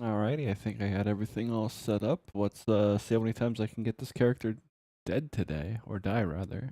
Alrighty, I think I had everything all set up. Let's see how many times I can get this character dead today, or die rather.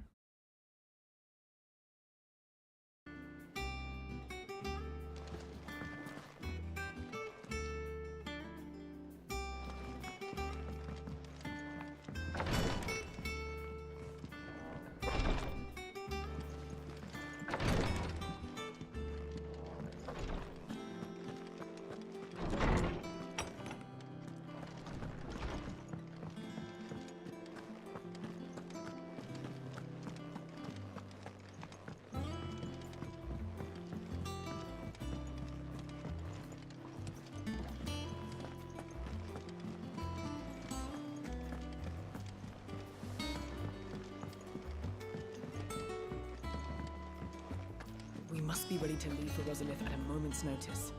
We must be ready to leave for Rosalith at a moment's notice.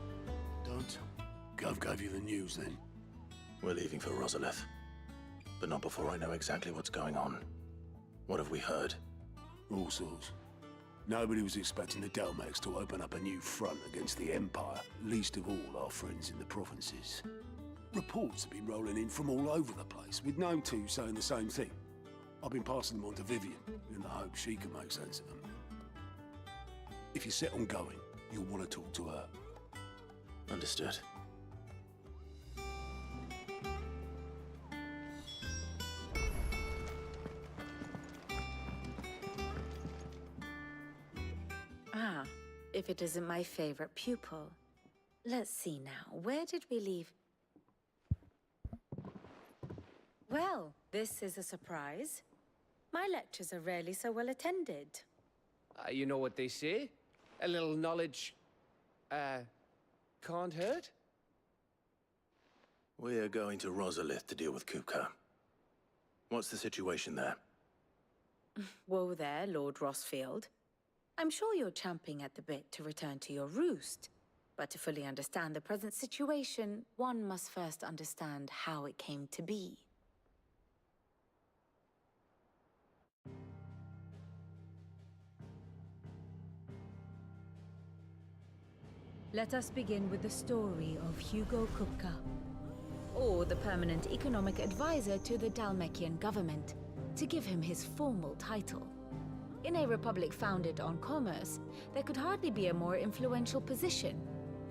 Don't. Gov gave you the news then? We're leaving for Rosalith. But not before I know exactly what's going on. What have we heard? All sorts. Nobody was expecting the Dalmex to open up a new front against the Empire, least of all our friends in the provinces. Reports have been rolling in from all over the place, with Gnome 2 saying the same thing. I've been passing them on to Vivian, in the hope she can make sense of them. If you're set on going, you'll want to talk to her. Understood. Ah, if it isn't my favorite pupil. Let's see now, where did we leave? Well, this is a surprise. My lectures are rarely so well attended. You know what they say? A little knowledge, can't hurt? We're going to Rosalith to deal with Kupka. What's the situation there? Whoa there, Lord Rossfield. I'm sure you're champing at the bit to return to your roost. But to fully understand the present situation, one must first understand how it came to be. Let us begin with the story of Hugo Kupka, or the permanent economic advisor to the Dalmekian government, to give him his formal title. In a republic founded on commerce, there could hardly be a more influential position.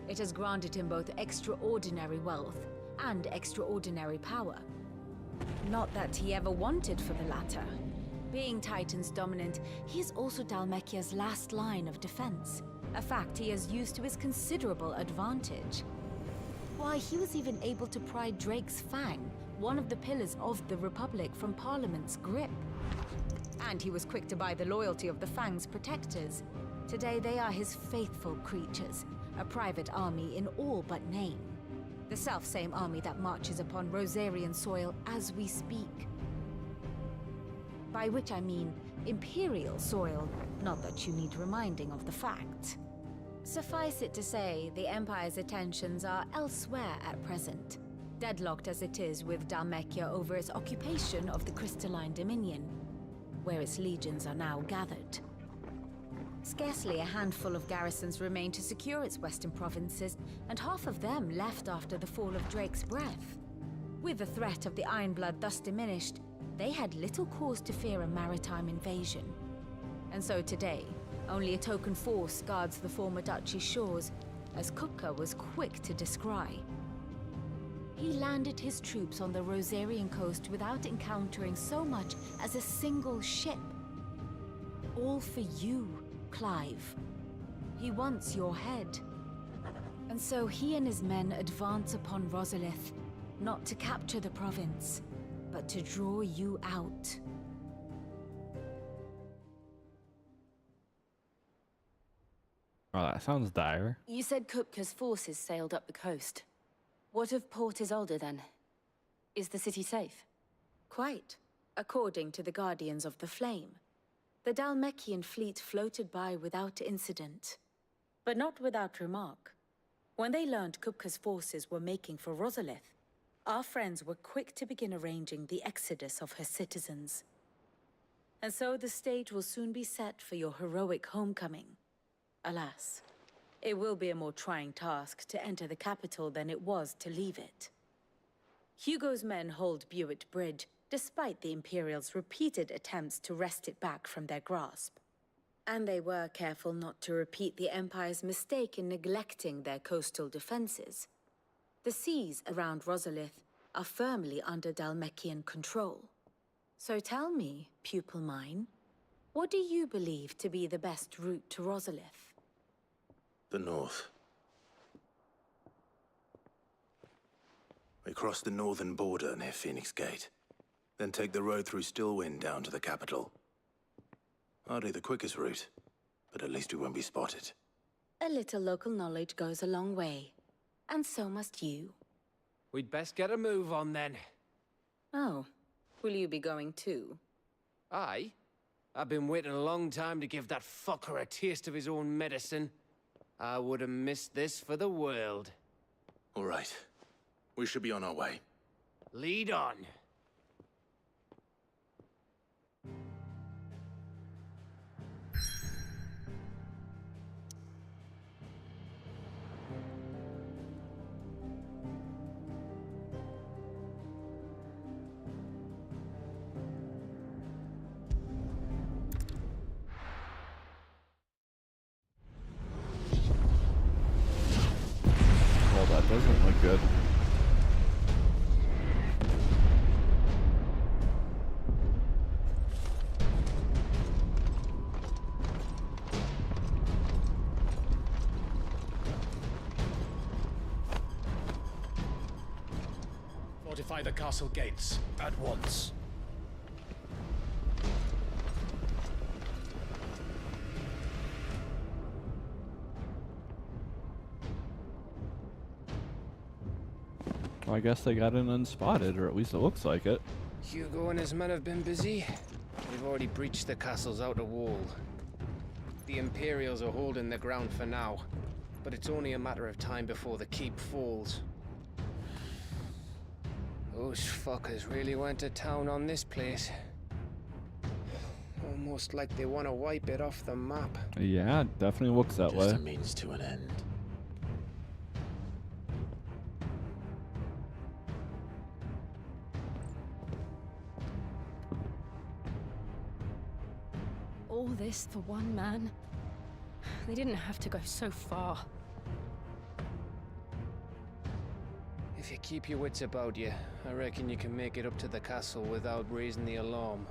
It has granted him both extraordinary wealth and extraordinary power. Not that he ever wanted for the latter. Being Titan's dominant, he is also Dalmekia's last line of defense, a fact he has used to his considerable advantage. Why, he was even able to pry Drake's Fang, one of the pillars of the Republic, from Parliament's grip. And he was quick to buy the loyalty of the Fang's protectors. Today they are his faithful creatures, a private army in all but name. The self-same army that marches upon Rosarian soil as we speak. By which I mean Imperial soil, not that you need reminding of the fact. Suffice it to say, the Empire's attentions are elsewhere at present, deadlocked as it is with Dalmekia over its occupation of the Crystalline Dominion, where its legions are now gathered. Scarcely a handful of garrisons remain to secure its western provinces, and half of them left after the fall of Drake's Breath. With the threat of the Ironblood thus diminished, they had little cause to fear a maritime invasion. And so today, only a token force guards the former duchy's shores, as Kupka was quick to descry. He landed his troops on the Rosarian coast without encountering so much as a single ship. All for you, Clive. He wants your head. And so he and his men advance upon Rosalith, not to capture the province, but to draw you out. Oh, that sounds dire. You said Kupka's forces sailed up the coast. What of Port Isolde, then? Is the city safe? Quite, according to the Guardians of the Flame. The Dalmekian fleet floated by without incident. But not without remark. When they learned Kupka's forces were making for Rosalith, our friends were quick to begin arranging the exodus of her citizens. And so the stage will soon be set for your heroic homecoming. Alas, It will be a more trying task to enter the capital than it was to leave it. Hugo's men hold Buett Bridge, despite the Imperials' repeated attempts to wrest it back from their grasp. And they were careful not to repeat the Empire's mistake in neglecting their coastal defenses. The seas around Rosalith are firmly under Dhalmekian control. So tell me, pupil mine, what do you believe to be the best route to Rosalith? The north. We cross the northern border near Phoenix Gate, then take the road through Stillwind down to the capital. Hardly the quickest route, but at least we won't be spotted. A little local knowledge goes a long way, and so must you. We'd best get a move on then. Oh, will you be going too? Aye. I've been waiting a long time to give that fucker a taste of his own medicine. I would have missed this for the world. All right. We should be on our way. Lead on. Well, that doesn't look good. Fortify the castle gates at once. Well, I guess they got in unspotted, or at least it looks like it. Hugo and his men have been busy. They've already breached the castle's outer wall. The Imperials are holding the ground for now, but it's only a matter of time before the keep falls. Those fuckers really went to town on this place. Almost like they want to wipe it off the map. Yeah, it definitely looks that Just way. a means to an end. All this for one man? They didn't have to go so far. If you keep your wits about you, I reckon you can make it up to the castle without raising the alarm.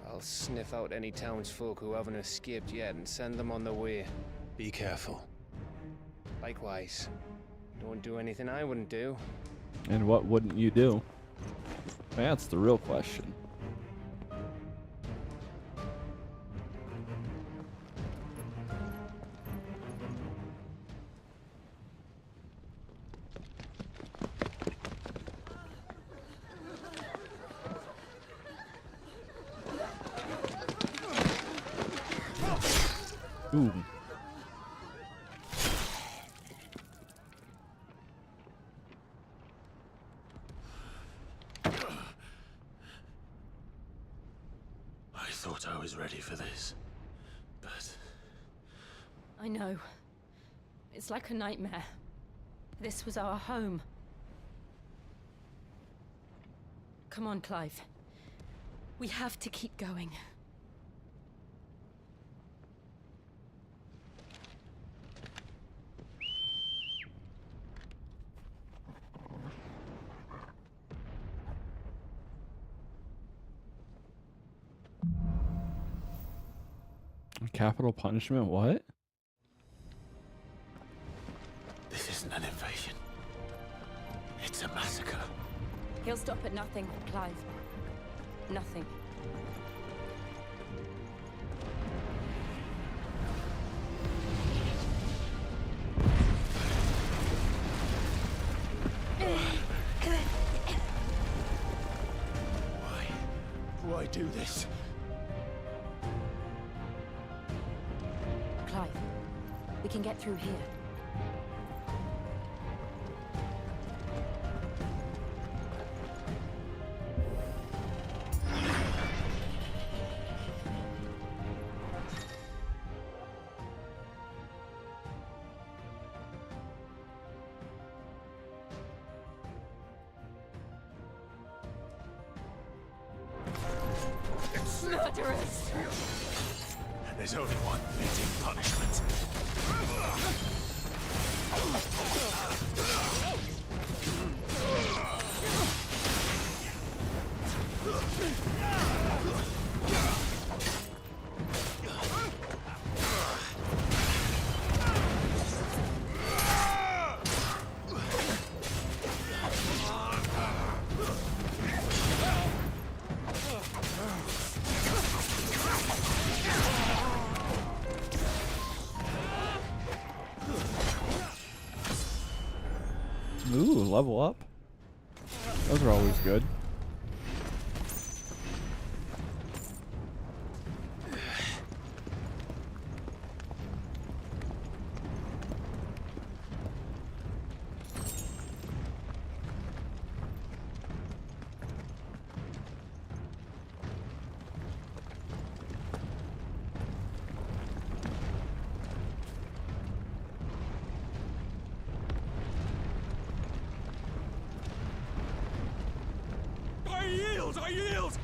I'll sniff out any townsfolk who haven't escaped yet and send them on their way. Be careful. Likewise. Don't do anything I wouldn't do. And what wouldn't you do? That's the real question. Ooh. I thought I was ready for this, but I know. It's like a nightmare. This was our home. Come on, Clive. We have to keep going. Capital punishment? What? this isn't an invasion. It's a massacre. He'll stop at nothing, Clive. Nothing. Why do this? Clive, we can get through here. Murderers! There's only one fitting punishment. Ooh, level up. Those are always good. I yield!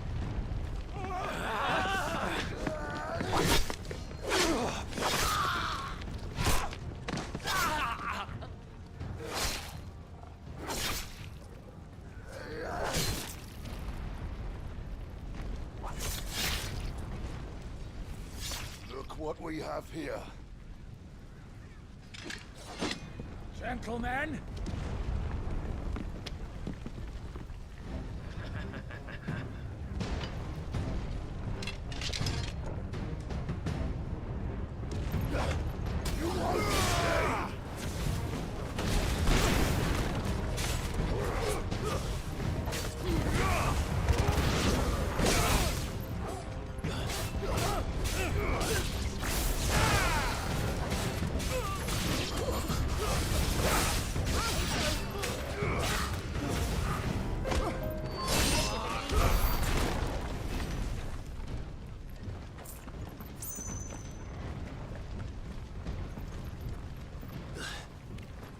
Look what we have here. Gentlemen,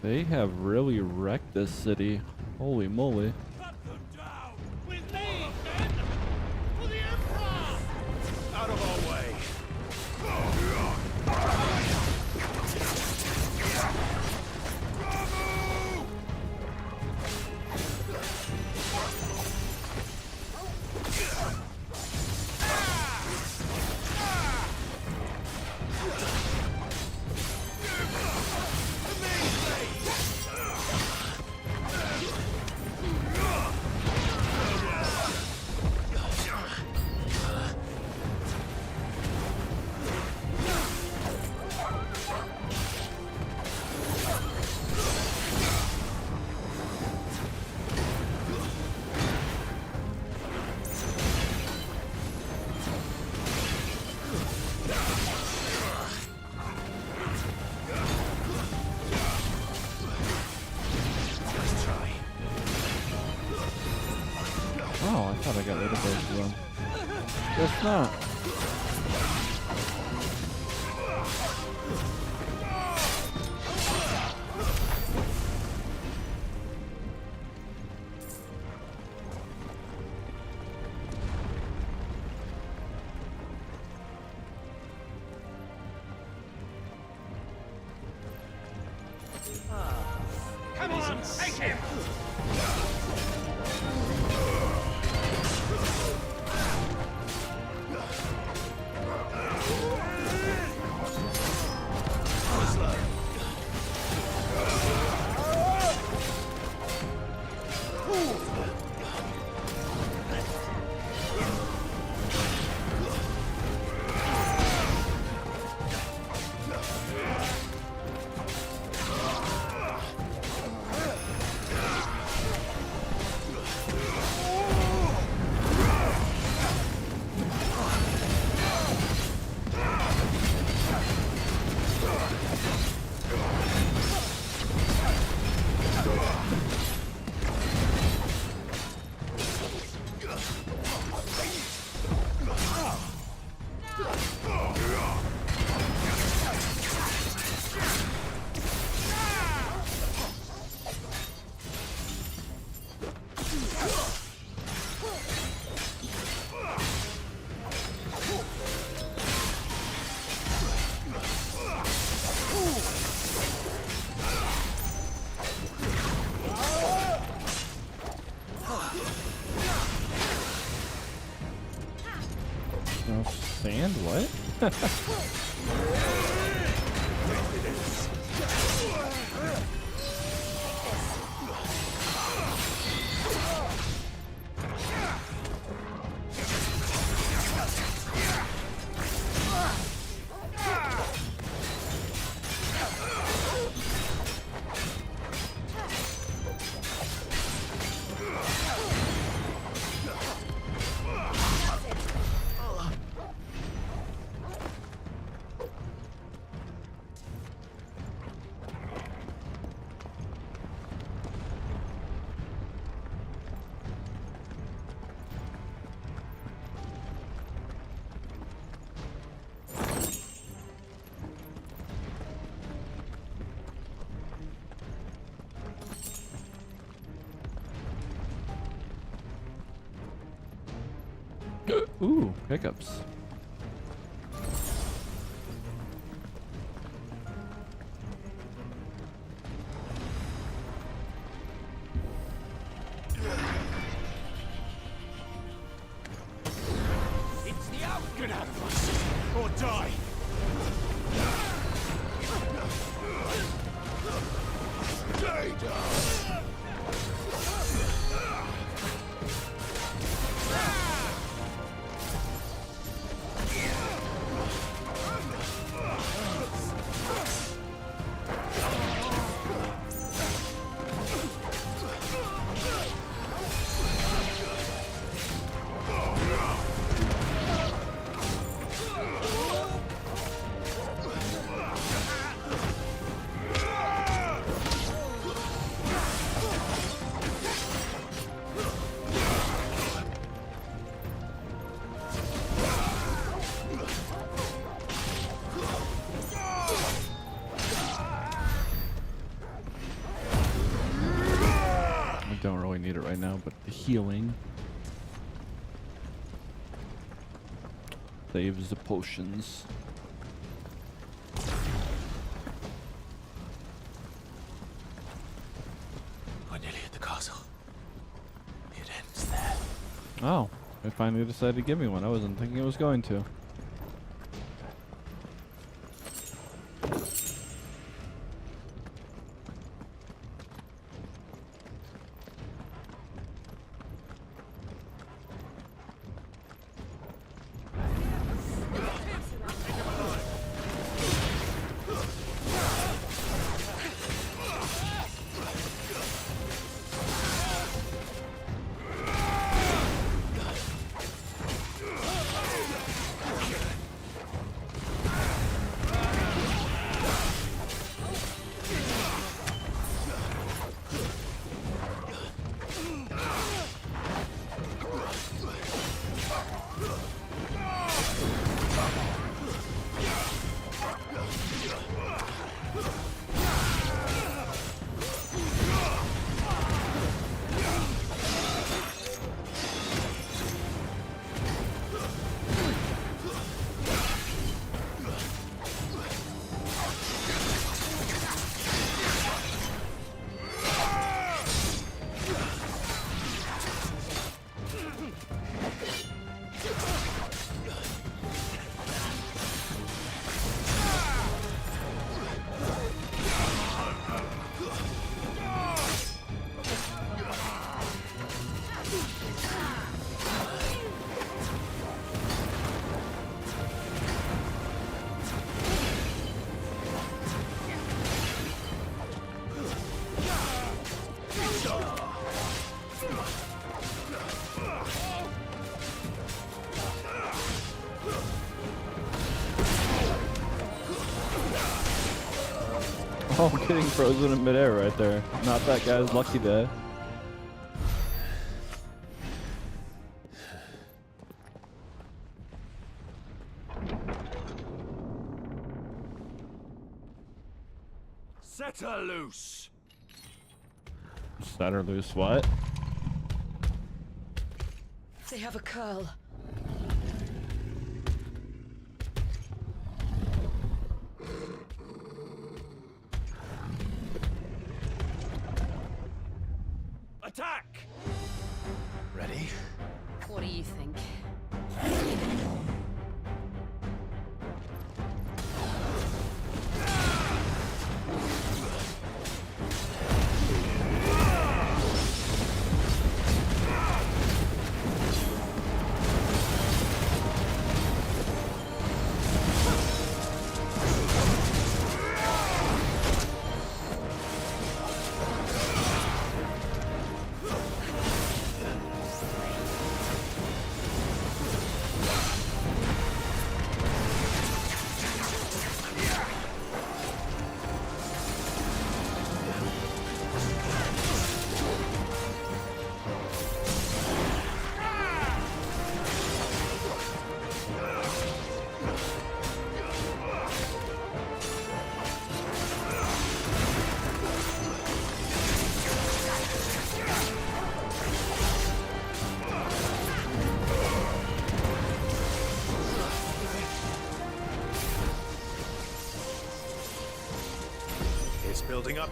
They have really wrecked this city. Holy moly. Cut them down! With me, men! For the Emperor! Out of our way! Oh, I thought I got rid of both of them. Guess not. come on, take him! hand? What? Ooh, pickups. It's the out. Get out of my city or die. Stay down! Don't really need it right now, but the healing saves the potions. We're nearly at the castle. It ends there. Oh, it finally decided to give me one. I wasn't thinking it was going to. Oh, getting frozen in midair right there. Not that guy's lucky day. Set her loose. Set her loose, what? They have a curl. Attack! Ready? What do you think?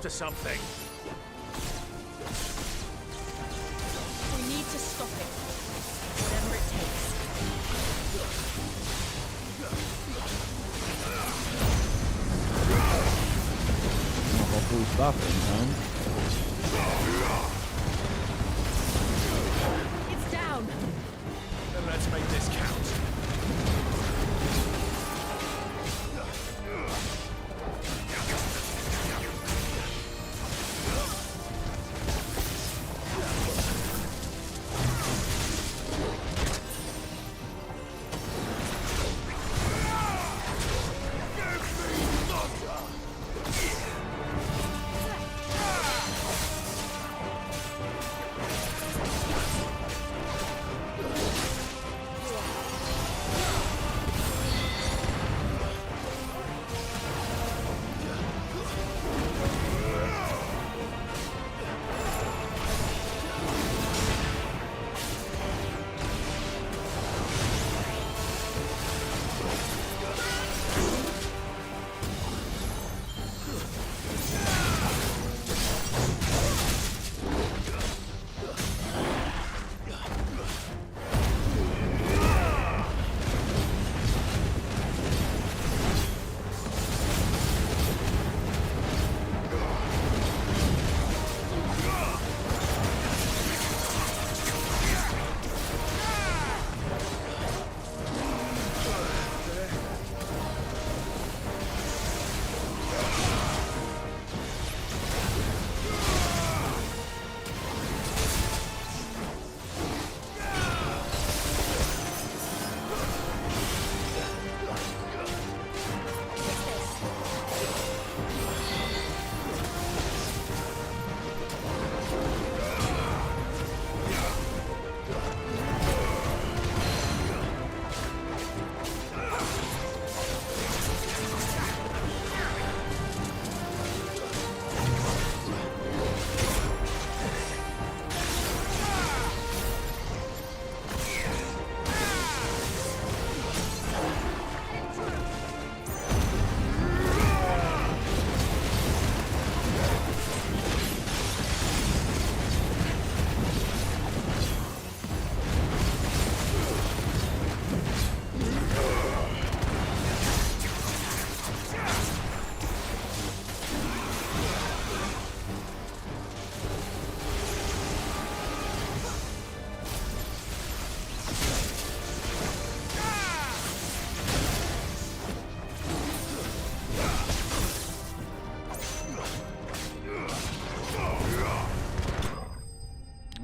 to something. We need to stop it. Whatever it takes. Well, hopefully stop it in time. It's down. Then let's make this count.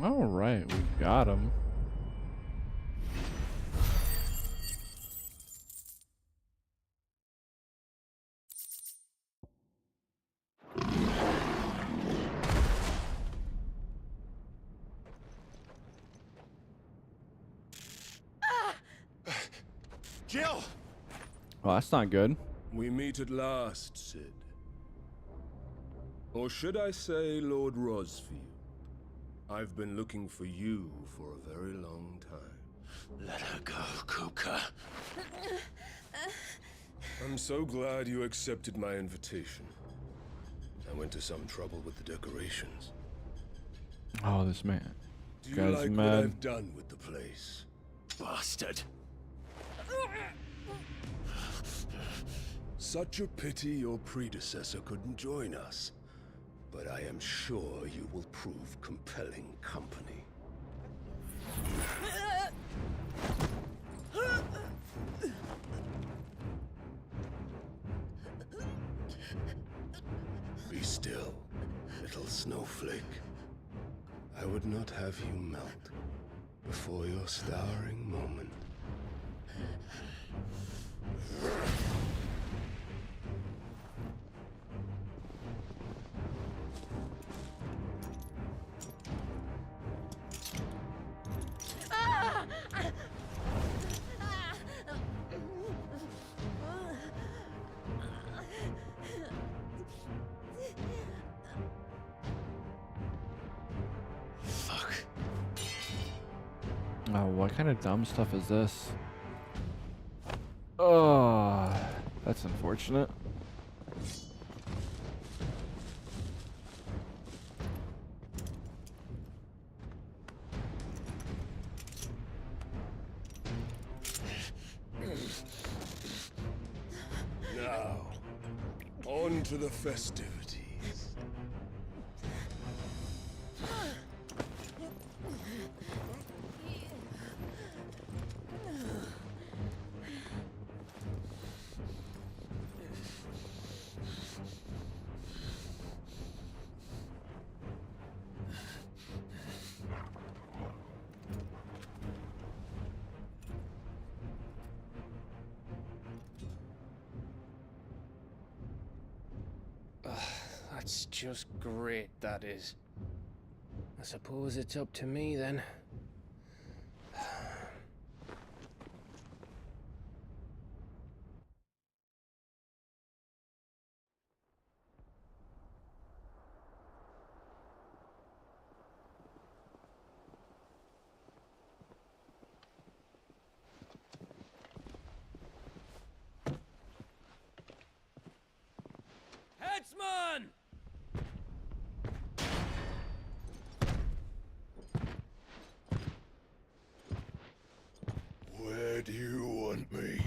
All right, we got him. Jill! Well, that's not good. We meet at last, Sid. Or should I say Lord Rosfield? I've been looking for you for a very long time. Let her go, Kuka. I'm so glad you accepted my invitation. I went to some trouble with the decorations. Oh, this man. Do you Guy's like what mad. I've done with the place? Bastard. Such a pity your predecessor couldn't join us. But I am sure you will prove compelling company. Be still, little snowflake. I would not have you melt before your starring moment. Oh, what kind of dumb stuff is this? Oh, that's unfortunate. on to the festivities. That's just great, that is. I suppose it's up to me then. Headsman! Where do you want me?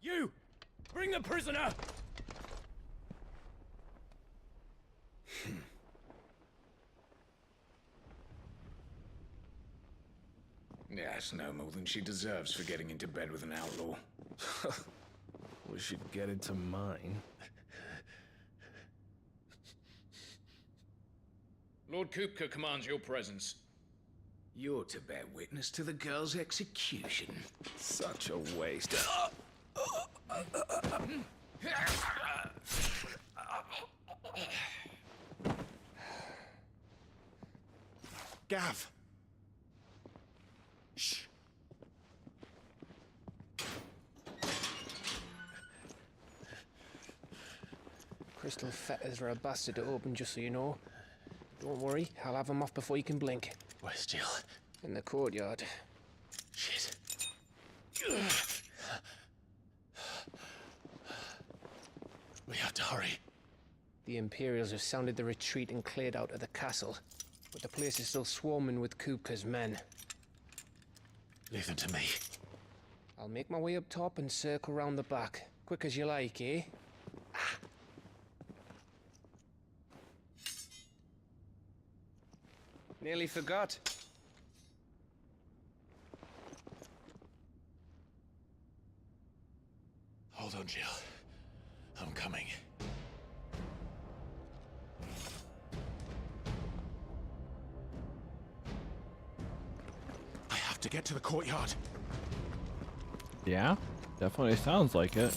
You! Bring the prisoner! That's no more than she deserves for getting into bed with an outlaw. We should get into mine. Lord Kupka commands your presence. You're to bear witness to the girl's execution. Such a waste. Gav! Shh! Crystal fetters are a bastard to open, just so you know. Don't worry, I'll have them off before you can blink. Where's Jill? In the courtyard. Shit. We have to hurry. The Imperials have sounded the retreat and cleared out of the castle, but the place is still swarming with Kupka's men. Leave them to me. I'll make my way up top and circle round the back. Quick as you like, eh? Nearly forgot. Hold on, Jill. I'm coming. I have to get to the courtyard. Yeah, definitely sounds like it.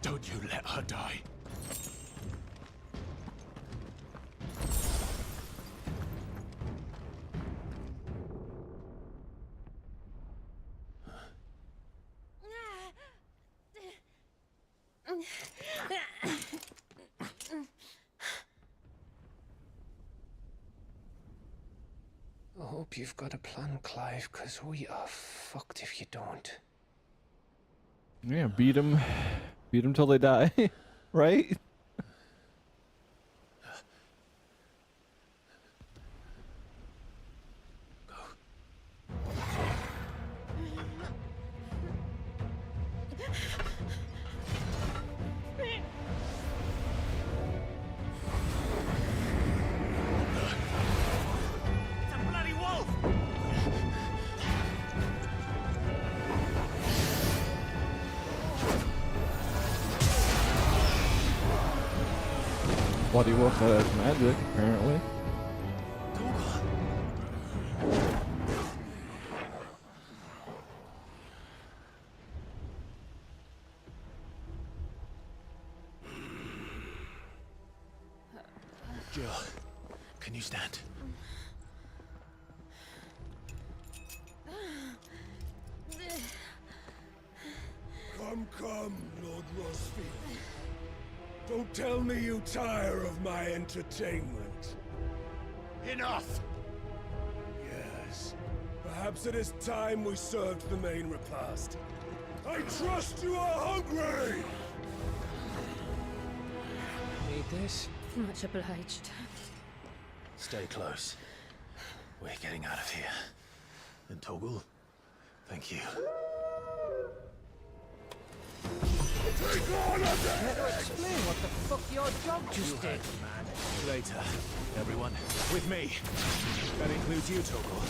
Don't you let her die. I hope you've got a plan, Clive, because we are fucked if you don't. Yeah, beat them till they die, right? Bloody wolf that has magic, apparently. Jill, can you stand? Come, Lord Rosfield. Don't tell me you tire of my entertainment. Enough! Yes, Perhaps it is time we served the main repast. I trust you are hungry! Need this? Much obliged. Stay close. We're getting out of here. And Toggle, thank you. Take on a Better explain what the fuck your job just did. Later, everyone. With me. That includes you, Toggle.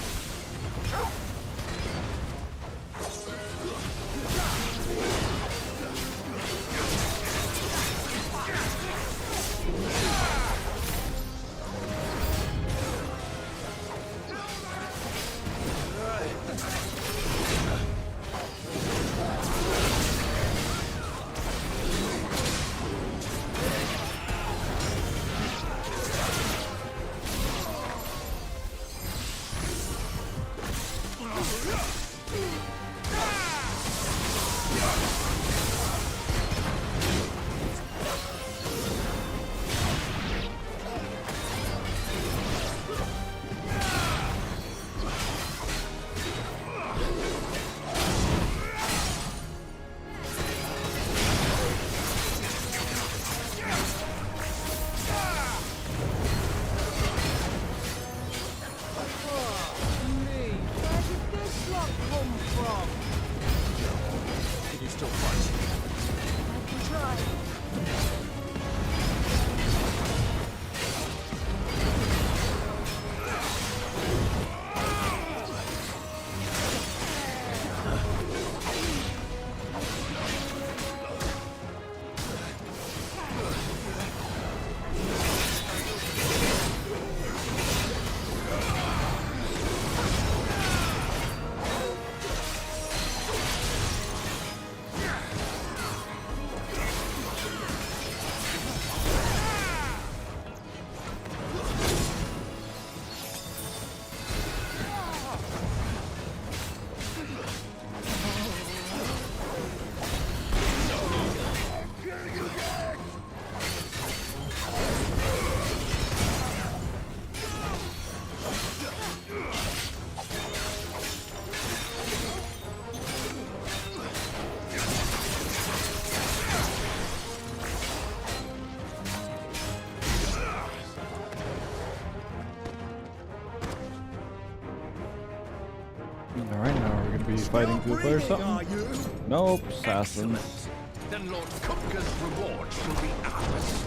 Alright, now we're gonna be fighting Googler or something? Nope, assassins. Then Lord Kupka's reward shall be ours.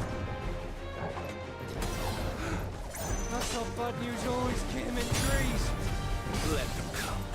I thought bad news always came in threes. Let them come.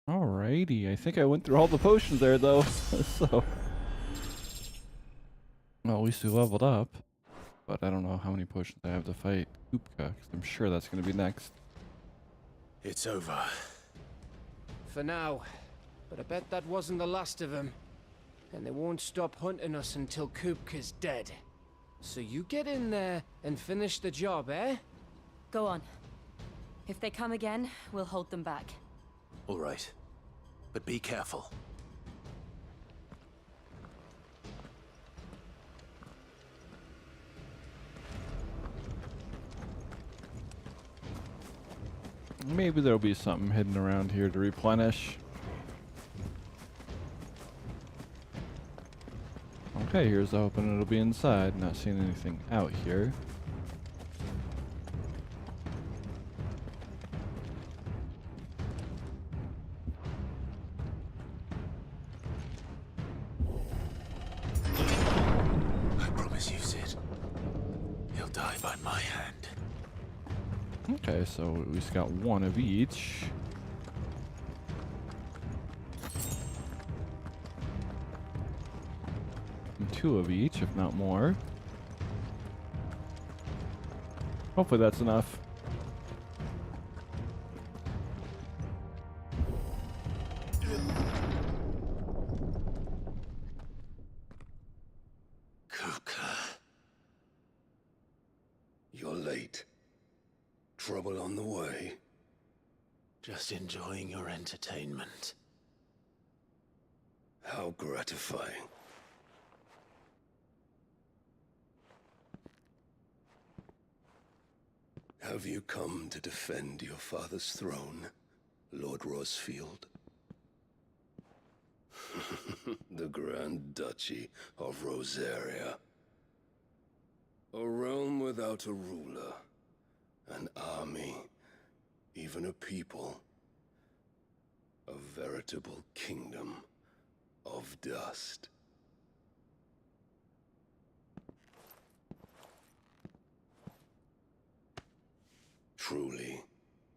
Alrighty, I think I went through all the potions there though, so... Well, at least we leveled up. But I don't know how many potions I have to fight Kupka, 'cause I'm sure that's gonna be next. It's over. For now. But I bet that wasn't the last of them. And they won't stop hunting us until Kupka's dead. So you get in there and finish the job, eh? Go on. If they come again, we'll hold them back. All right. But be careful. Maybe there'll be something hidden around here to replenish. Okay, here's the hoping it'll be inside. Not seeing anything out here. I promise you, Sid. He'll die by my hand. Okay, so we just got one of each. And two of each, if not more. Hopefully that's enough. Kupka. You're late. Trouble on the way? Just enjoying your entertainment. How gratifying. Have you come to defend your father's throne, Lord Rosfield? The Grand Duchy of Rosaria. A realm without a ruler. An army. Even a people. A veritable kingdom of dust. Truly,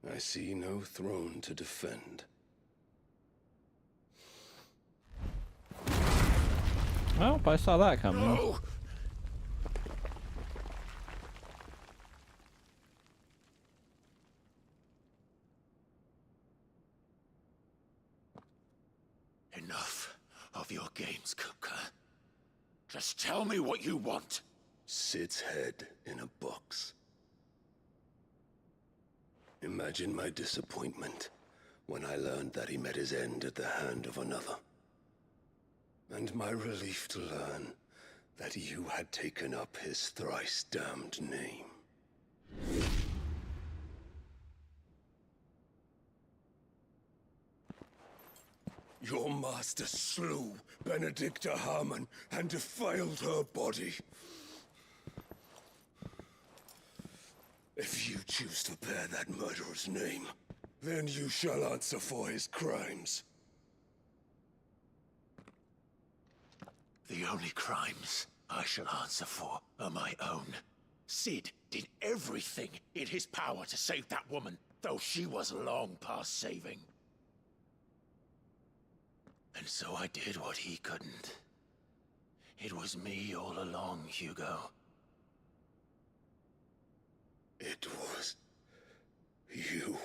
I see no throne to defend. Well, I saw that coming. No! Enough of your games, Kupka. Just tell me what you want. Sid's head in a box. Imagine my disappointment when I learned that he met his end at the hand of another. And my relief to learn that you had taken up his thrice-damned name. Your master slew Benedicta Harmon and defiled her body. If you choose to bear that murderer's name, then you shall answer for his crimes. The only crimes I shall answer for are my own. Sid did everything in his power to save that woman, though she was long past saving. And so I did what he couldn't. It was me all along, Hugo. It was you.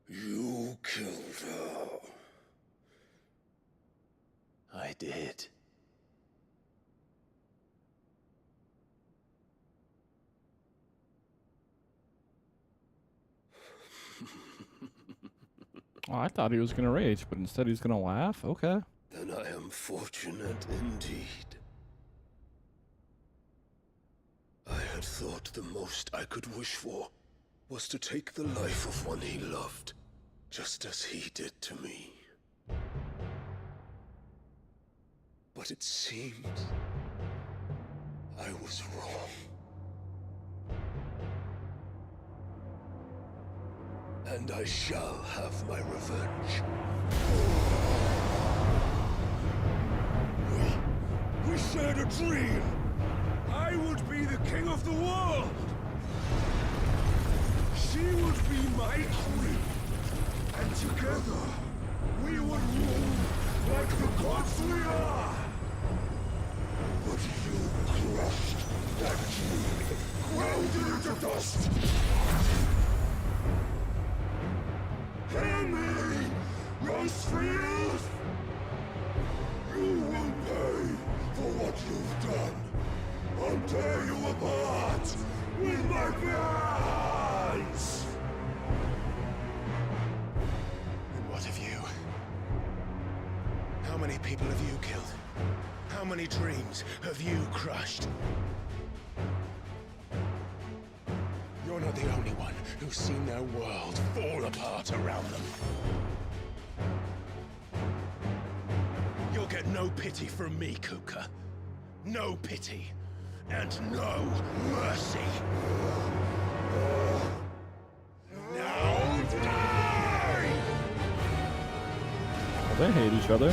You killed her. I did. Oh, I thought he was gonna rage, but instead he's gonna laugh? Okay. Then I am fortunate indeed. I had thought the most I could wish for was to take the life of one he loved, just as he did to me. But it seems I was wrong. And I shall have my revenge. We shared a dream. I would be the king of of the world! She would be my queen, and together we would rule like the gods we are! But you crushed that dream, ground it into dust! Hear me, Rosefield! You will pay for what you've done. I'll tear you apart with my hands! And what of you? How many people have you killed? How many dreams have you crushed? You're not the only one who's seen their world fall apart around them. You'll get no pity from me, Kuka. No pity. And no mercy. Now die! Oh, they hate each other.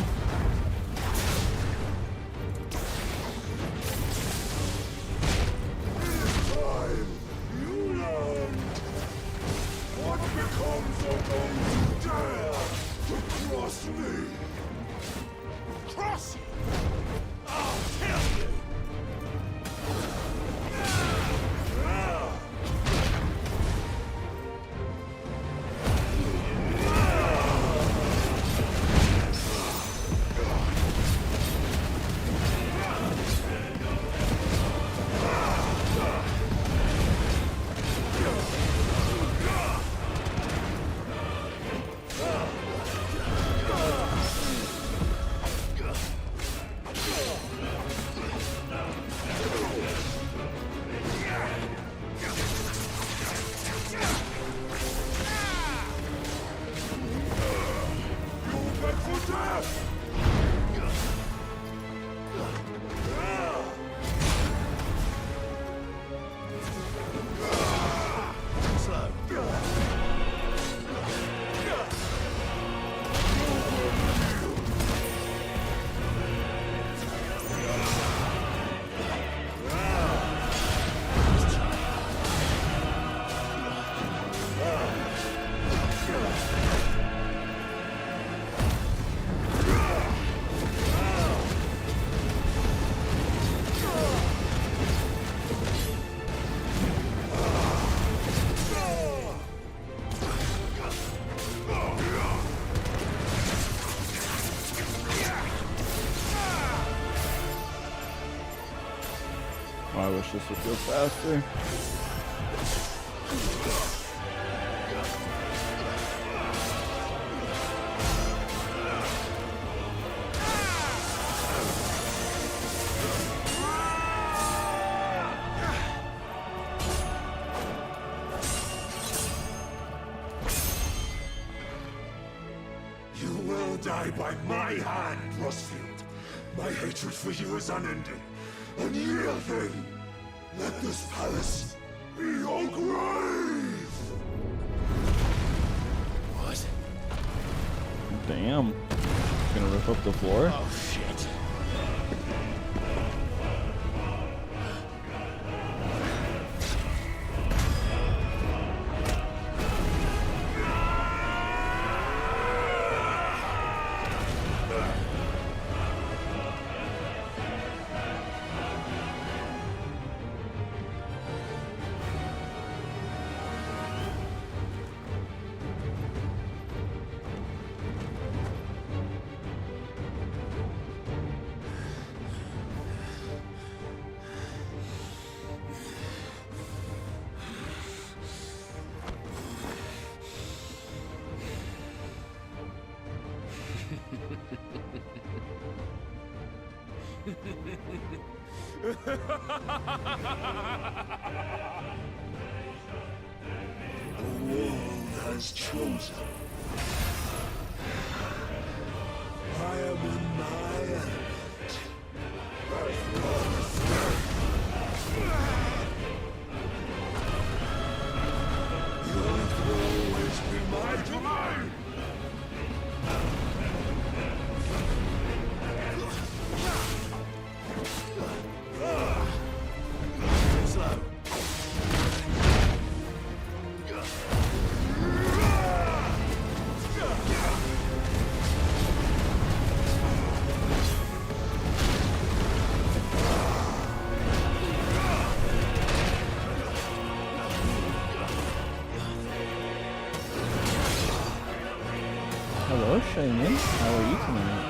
What becomes of those who dare to cross me? Cross you! I'll kill you! Oh, I wish this would go faster. You will die by my hand, Rosefield. My hatred for you is unending. Unyielding. Let this palace be your grave! What? Damn. Gonna rip up the floor? Oh, shit. The world has chosen. I am in my element. There's no escape. The earth will always be my domain. Slow. Damien, how are you tonight?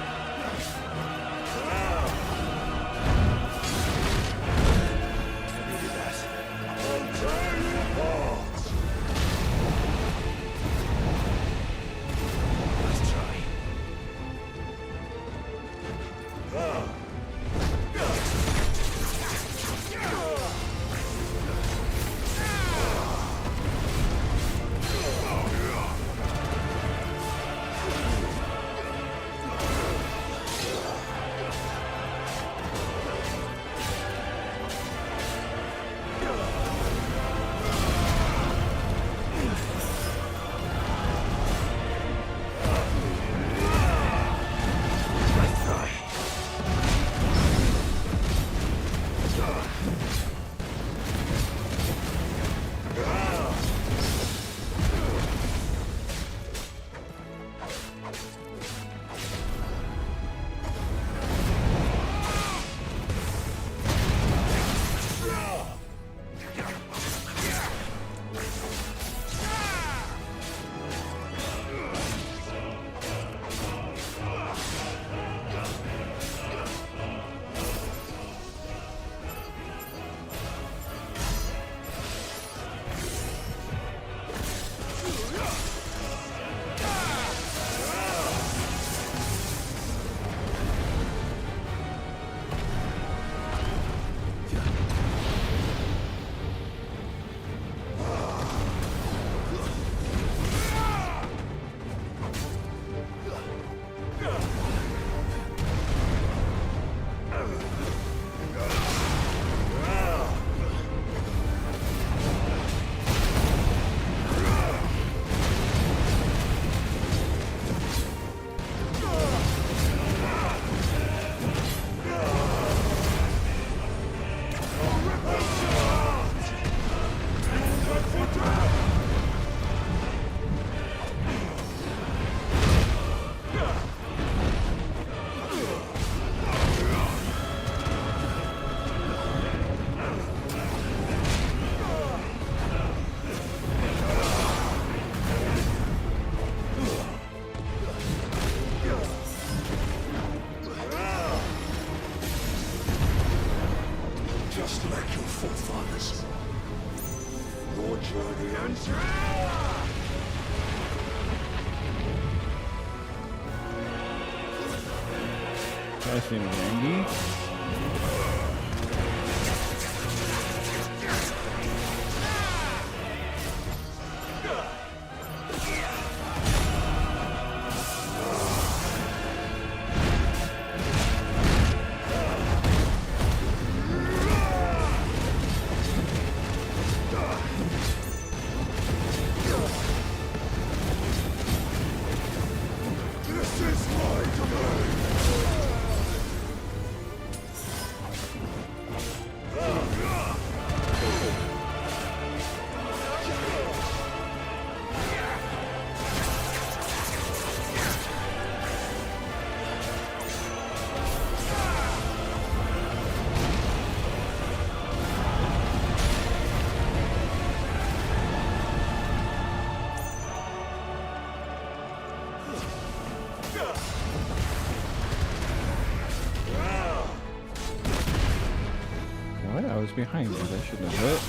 Guys named Randy. What? I was behind you. I shouldn't have hit.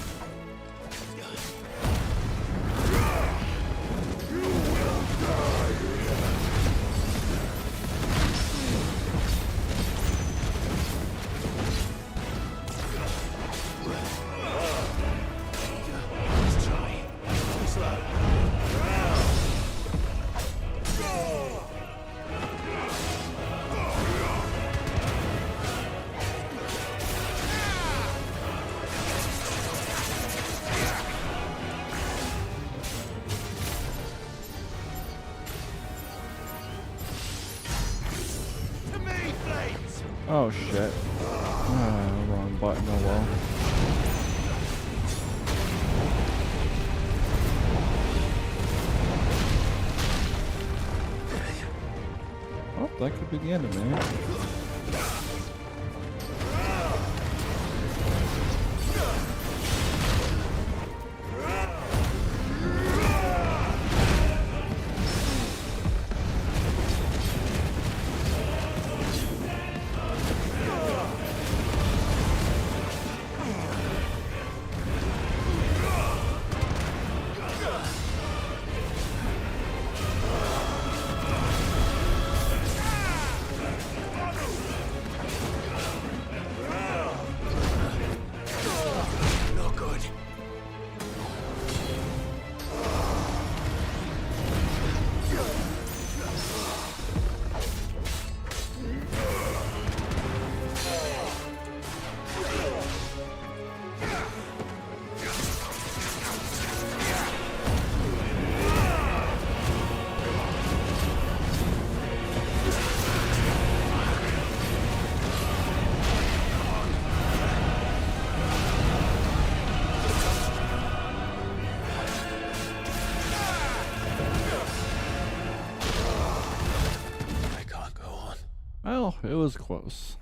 Oh shit. Wrong button, oh well. Oh, that could be the end of me. It was close.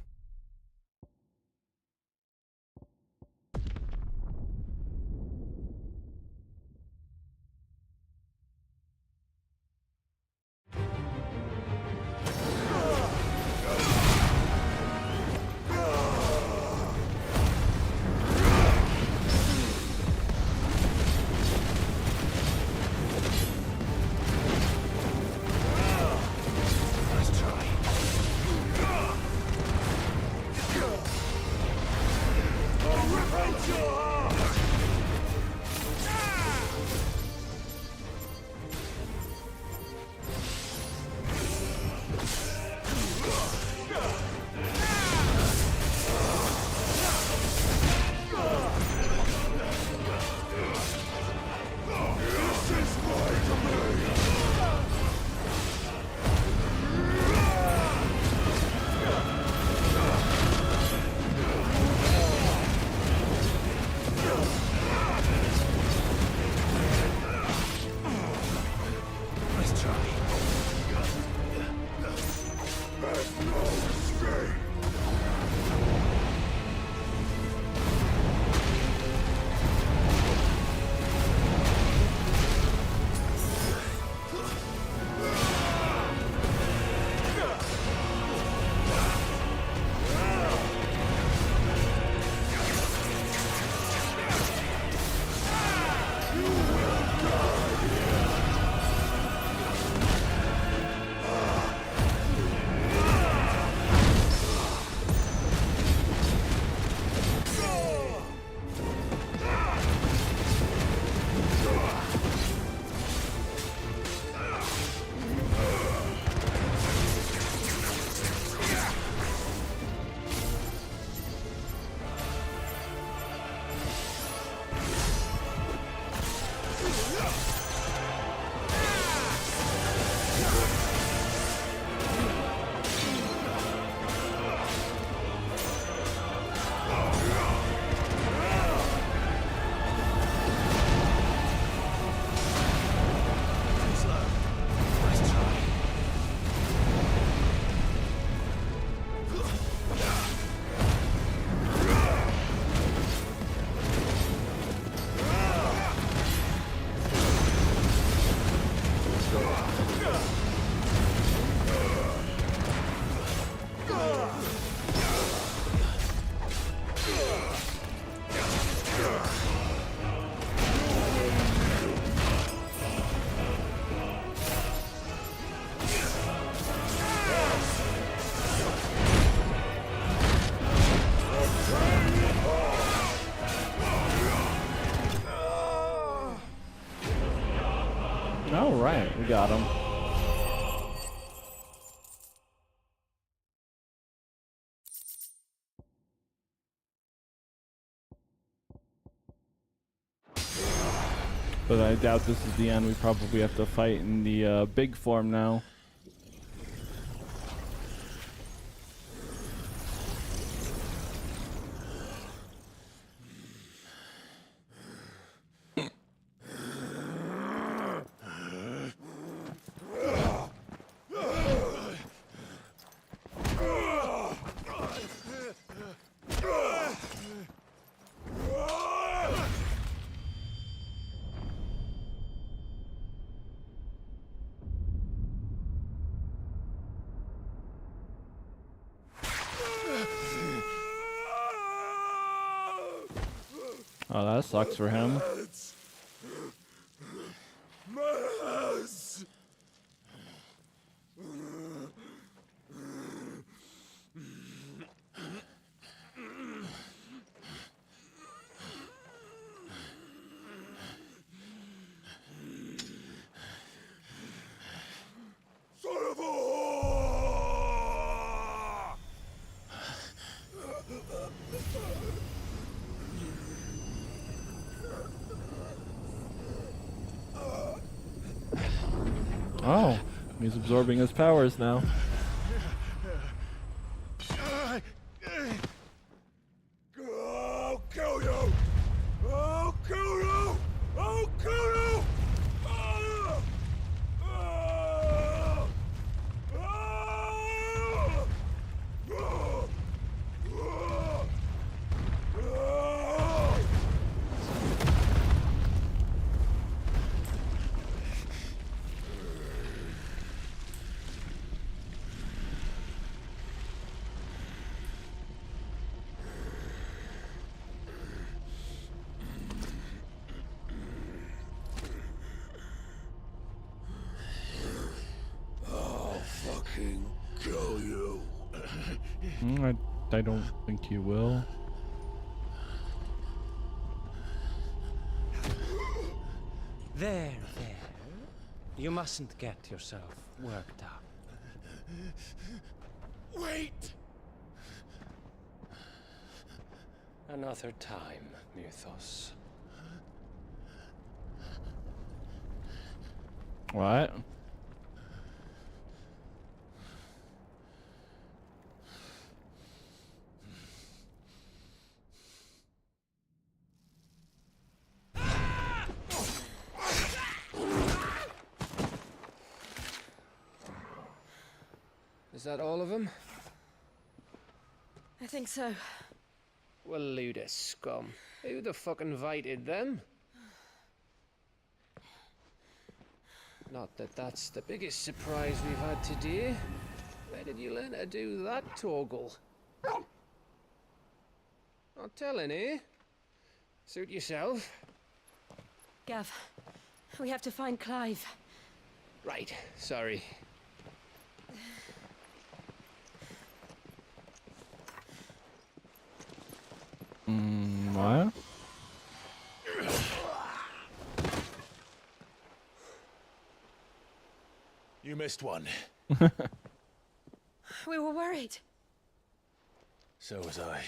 All right, we got him. But I doubt this is the end. We probably have to fight in the big form now. Oh, that sucks for him. Oh, he's absorbing his powers now. I'll kill you! I'll kill you! I'll kill you! I don't think you will. There. You mustn't get yourself worked up. Wait! Another time, Mythos. What? Is that all of them? I think so. Well, load of scum. Who the fuck invited them? Not that that's the biggest surprise we've had today. Where did you learn to do that, Torgal? Not telling, eh? Suit yourself. Gav, we have to find Clive. Right, sorry. What? You missed one. We were worried. So was I.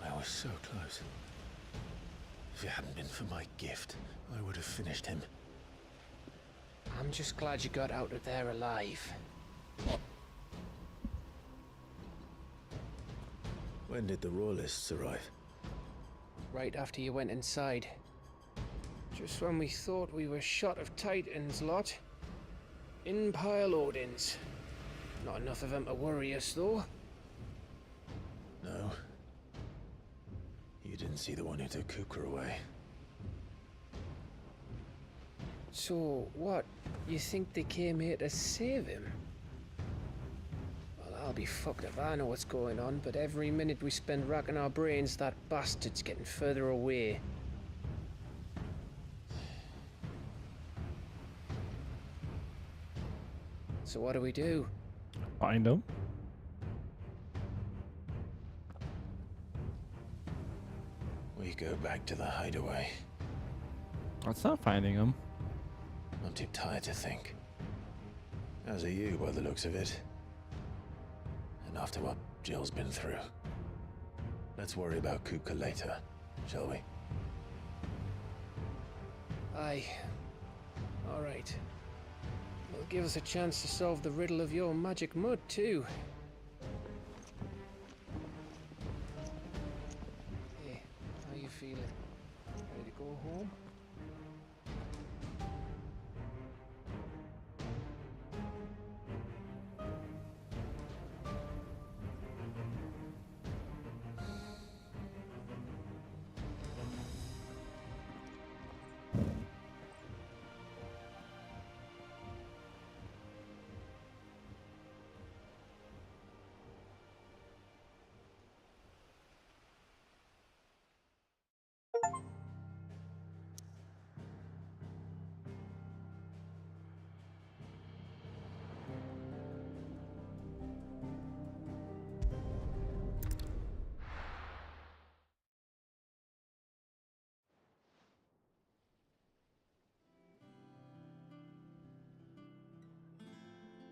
I was so close. If it hadn't been for my gift, I would have finished him. I'm just glad you got out of there alive. When did the Royalists arrive? Right after you went inside. Just when we thought we were shot of Titans, lot. In pile Odins. Not enough of them to worry us, though. No. You didn't see the one who took Kukra away. So, what? You think they came here to save him? Well, I'll be fucked if I know what's going on, but every minute we spend racking our brains, that bastard's getting further away. So what do we do? Find him. We go back to the hideaway. That's not finding him. I'm too tired to think. As are you, by the looks of it. And after what Jill's been through. Let's worry about Kuka later, shall we? Aye. All right. It'll give us a chance to solve the riddle of your magic mud, too. Hey, how you feeling? Ready to go home?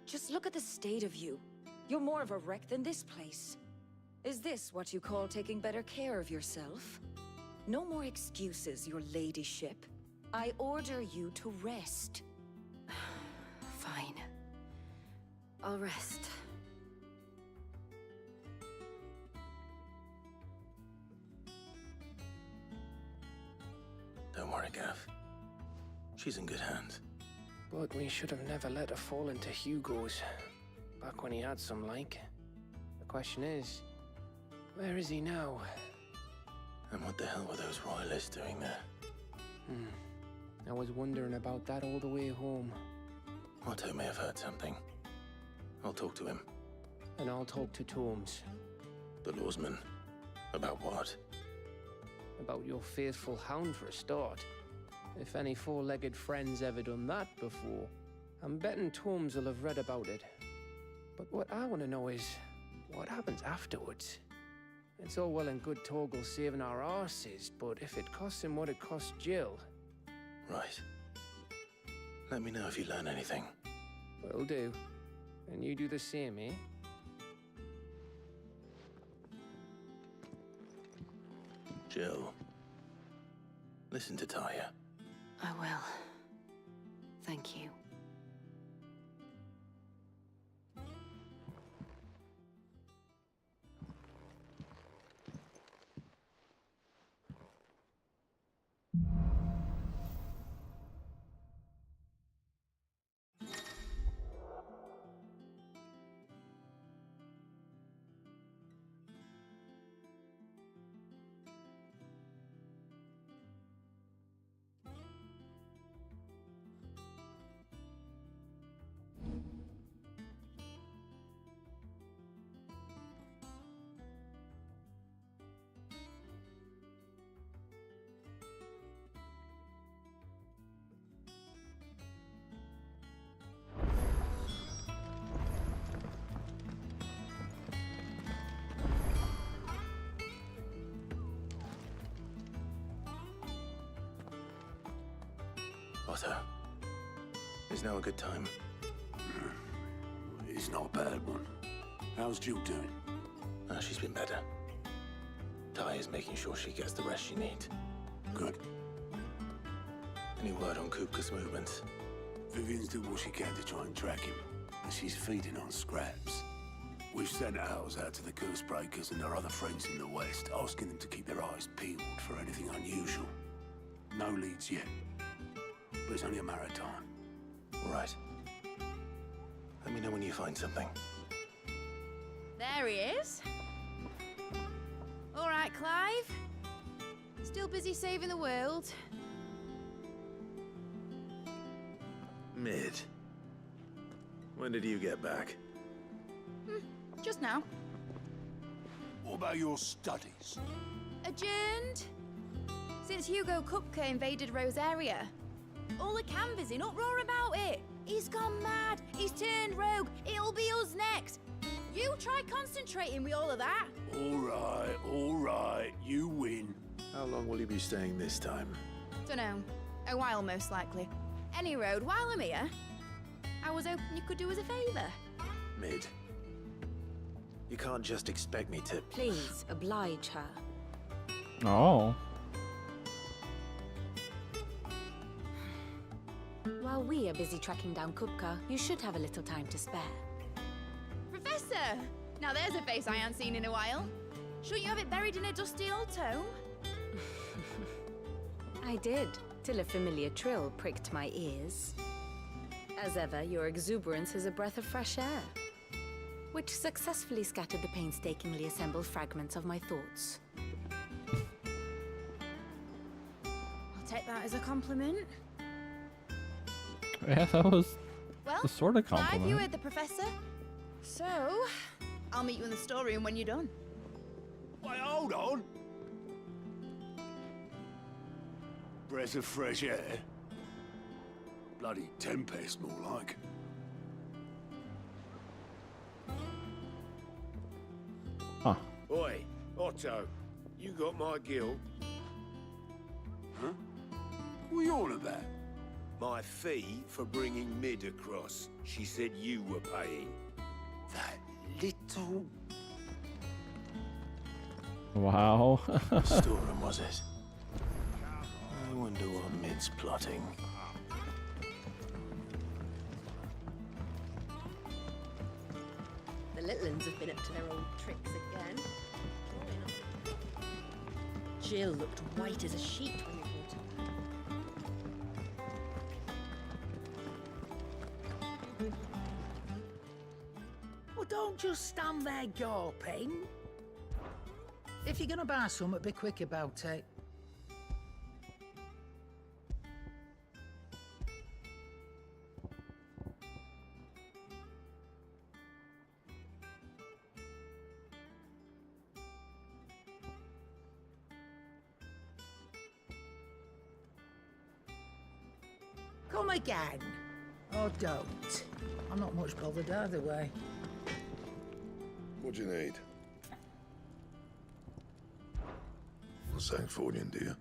Just look at the state of you. You're more of a wreck than this place. Is this what you call taking better care of yourself? No more excuses, your ladyship. I order you to rest. Fine. I'll rest. Don't worry, Gav. She's in good hands. But we should have never let her fall into Hugo's. Back when he had some like. The question is, where is he now? And what the hell were those royalists doing there? I was wondering about that all the way home. Otto may have heard something. I'll talk to him. And I'll talk to Tomes. The lawsman. About what? About your faithful hound for a start. If any four-legged friend's ever done that before, I'm betting Tomes will have read about it. But what I want to know is, what happens afterwards? It's all well and good Torgal saving our arses, but if it costs him what it cost Jill... Right. Let me know if you learn anything. Will do. And you do the same, eh? Jill, listen to Taya. I will. Thank you. Otto, is now a good time? It's not a bad one. How's Jill doing? She's been better. Taya's making sure she gets the rest she needs. Good. Any word on Kupka's movements? Vivian's doing what she can to try and track him, but she's feeding on scraps. We've sent ours out to the curse breakers and their other friends in the west, asking them to keep their eyes peeled for anything unusual. No leads yet, but it's only a matter of time. Right. Let me know when you find something. There he is. All right, Clive. Still busy saving the world. Mid. When did you get back? Just now. What about your studies? Adjourned. Since Hugo Kupka invaded Rosaria. All the canvas in uproar about it. He's gone mad. He's turned rogue. It'll be us next. You try concentrating with all of that. All right, you win. How long will you be staying this time? Dunno. A while, most likely. Any road, while I'm here, I was hoping you could do us a favour. Mid. You can't just expect me to... Please, oblige her. Oh. While we are busy tracking down Kupka, you should have a little time to spare. Professor! Now there's a face I ain't seen in a while. Shouldn't you have it buried in a dusty old tome? I did, till a familiar trill pricked my ears. As ever, your exuberance is a breath of fresh air, which successfully scattered the painstakingly assembled fragments of my thoughts. I'll take that as a compliment. Yeah, that was Well, the sort of Clive, you compliment. heard the professor. So, I'll meet you in the storeroom when you're done. Wait, hold on. Breath of fresh air. Bloody tempest, more like. Huh. Oi, Otto, you got my guild? Huh? What are you on about? My fee for bringing Mid across. She said you were paying. That little... Wow. Storeroom, was it? I wonder what Mid's plotting. The little uns have been up to their old tricks again. Jill looked white as a sheet when we brought her. Well, don't just stand there gawping. If you're gonna buy something, be quick about it. Come again. Or don't. I'm not much bothered either way. What do you need? A Sanktfordian, do you?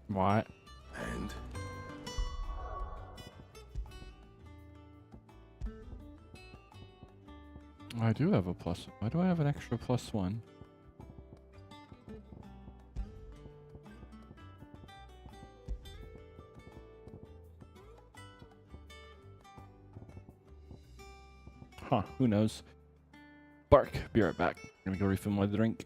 What? And? I do have a plus. Why do I have an extra +1? Huh, who knows? Bark, be right back. Let me go refill my drink.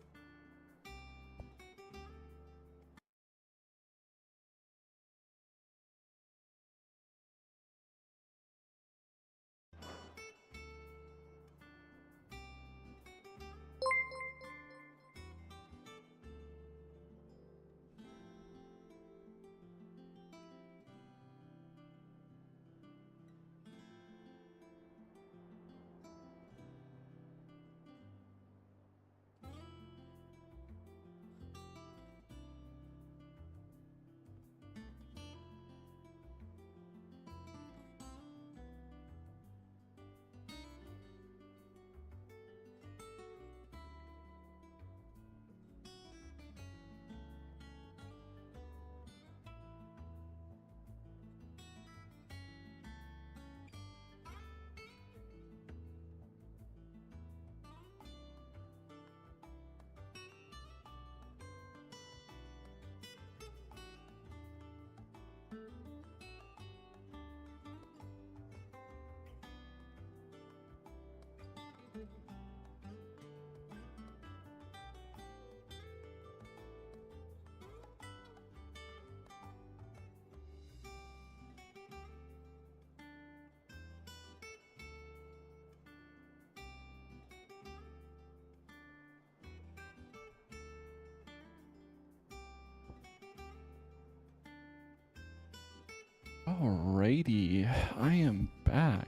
Alrighty, I am back.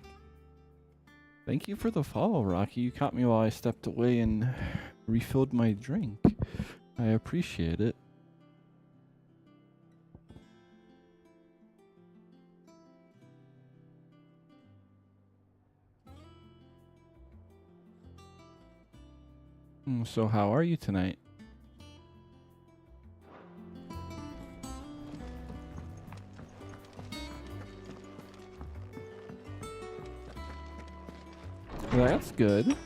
Thank you for the follow, Rocky. You caught me while I stepped away and refilled my drink. I appreciate it. So how are you tonight? That's good.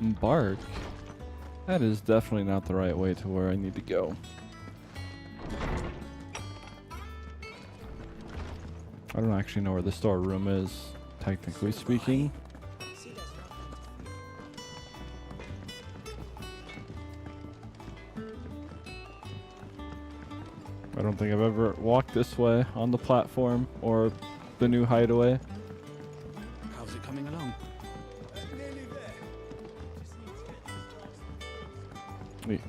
Bark. That is definitely not the right way to where I need to go. I don't actually know where the storeroom is, technically speaking. I don't think I've ever walked this way on the platform or the new hideaway. How's it coming along? Wait.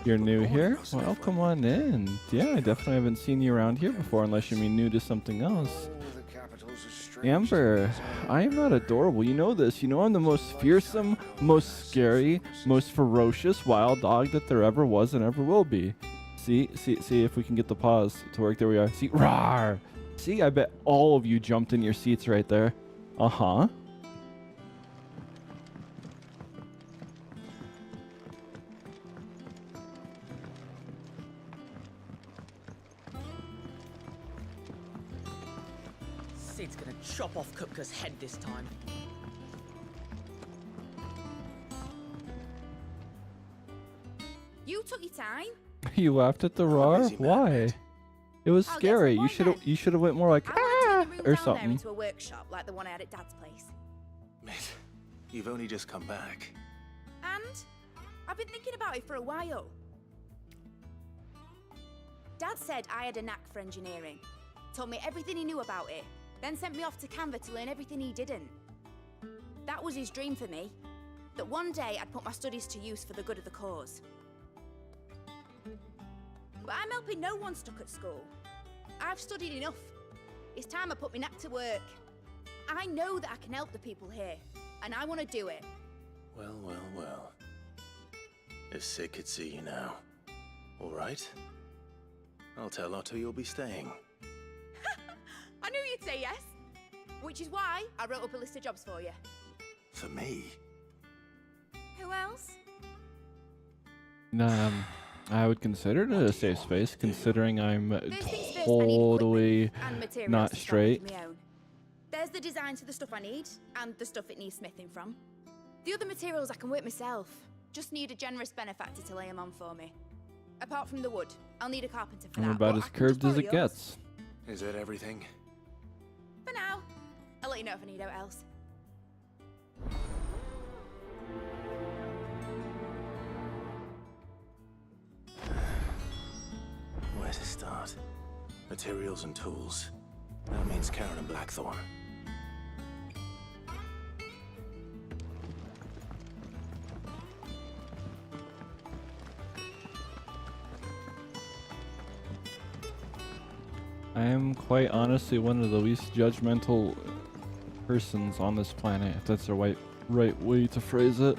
You're new here? Well, come on in. Yeah, I definitely haven't seen you around here before unless you mean new to something else. Amber, I am not adorable. You know this. You know I'm the most fearsome, most scary, most ferocious wild dog that there ever was and ever will be. See if we can get the pause to work. There we are. See, rawr. See, I bet all of you jumped in your seats right there. Uh-huh. Sid's gonna chop off Kupka's head this time. You took your time. You laughed at the roar? Why? It was scary. You should have went more like ah or something. Into a workshop like the one I had at Dad's place. Mate, you've only just come back. And I've been thinking about it for a while. Dad said I had a knack for engineering. Told me everything he knew about it, then sent me off to Canva to learn everything he didn't. That was his dream for me, that one day I'd put my studies to use for the good of the cause. But I'm helping no one stuck at school. I've studied enough. It's time I put my knack to work. I know that I can help the people here, and I want to do it. Well, well, well. If Sid could see you now. All right. I'll tell Otto you'll be staying. I knew you'd say yes. Which is why I wrote up a list of jobs for you. For me? Who else? I would consider it a safe space, considering I'm totally not straight. There's the designs for the stuff I need, and the stuff it needs smithing from. The other materials I can work myself. Just need a generous benefactor to lay them on for me. Apart from the wood, I'll need a carpenter for I'm that. about but as I can curved just as it borrow yours. gets. Is that everything? For now. I'll let you know if I need out else. Where to start? Materials and tools. That means Karen and Blackthorn. I am quite honestly one of the least judgmental persons on this planet, if that's the right way to phrase it.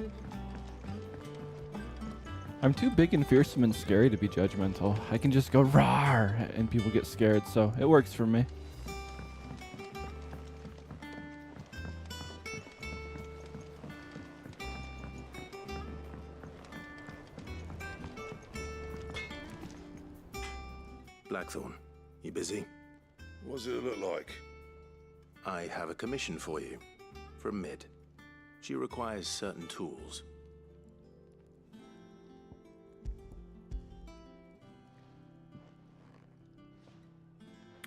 I'm too big and fearsome and scary to be judgmental. I can just go rawr and people get scared, so it works for me. Blackthorn, you busy? What's it look like? I have a commission for you. From Mid. She requires certain tools.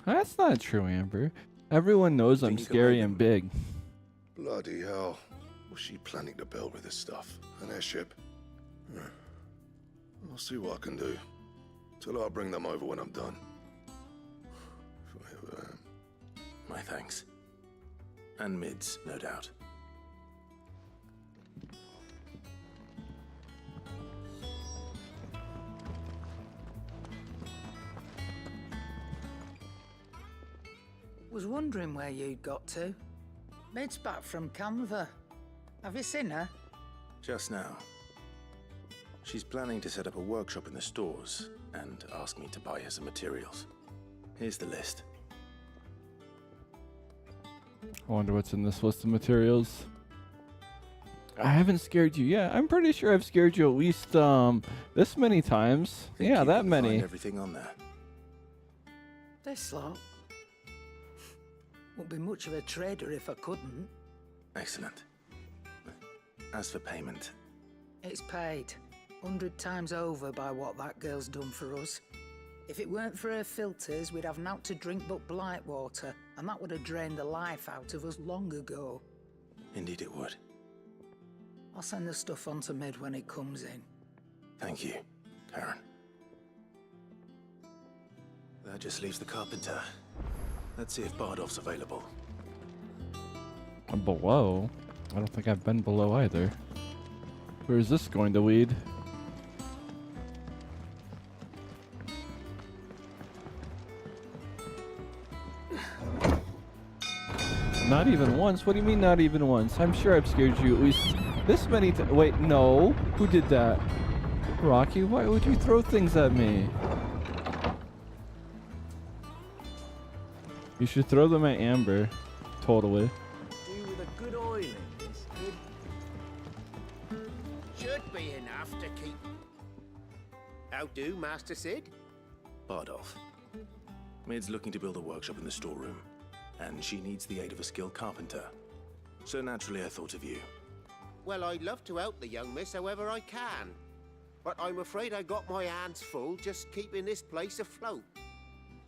That's not true, Amber. Everyone knows I'm scary and big. Bloody hell. Was she planning to build with this stuff? An airship? I'll see what I can do. Till I bring them over when I'm done. If I ever am. My thanks. And Mid's, no doubt. Was wondering where you'd got to. Mid's back from Canva. Have you seen her? Just now. She's planning to set up a workshop in the stores and ask me to buy her some materials. Here's the list. I wonder what's in this list of materials. I haven't scared you yet. I'm pretty sure I've scared you at least this many times. Yeah, that many. Find everything on there. This lot. Wouldn't be much of a trader if I couldn't. Excellent. As for payment, It's paid 100 times over by what that girl's done for us. If it weren't for her filters, we'd have naught to drink but blight water, and that would have drained the life out of us long ago. indeed it would. I'll send the stuff on to Mid when it comes in. Thank you, Karen. That just leaves the carpenter. Let's see if Bardolph's available. Below? I don't think I've been below either. Where is this going to lead? Not even once? What do you mean not even once? I'm sure I've scared you at least this many times. Wait, no. Who did that? Rocky, why would you throw things at me? You should throw them at Amber. Totally. Do with a good oil in this, Should be enough to keep. How do, Master Sid? Bardolph. Mid's looking to build a workshop in the storeroom, and she needs the aid of a skilled carpenter. So naturally I thought of you. Well, I'd love to help the young miss however I can. But I'm afraid I got my hands full just keeping this place afloat.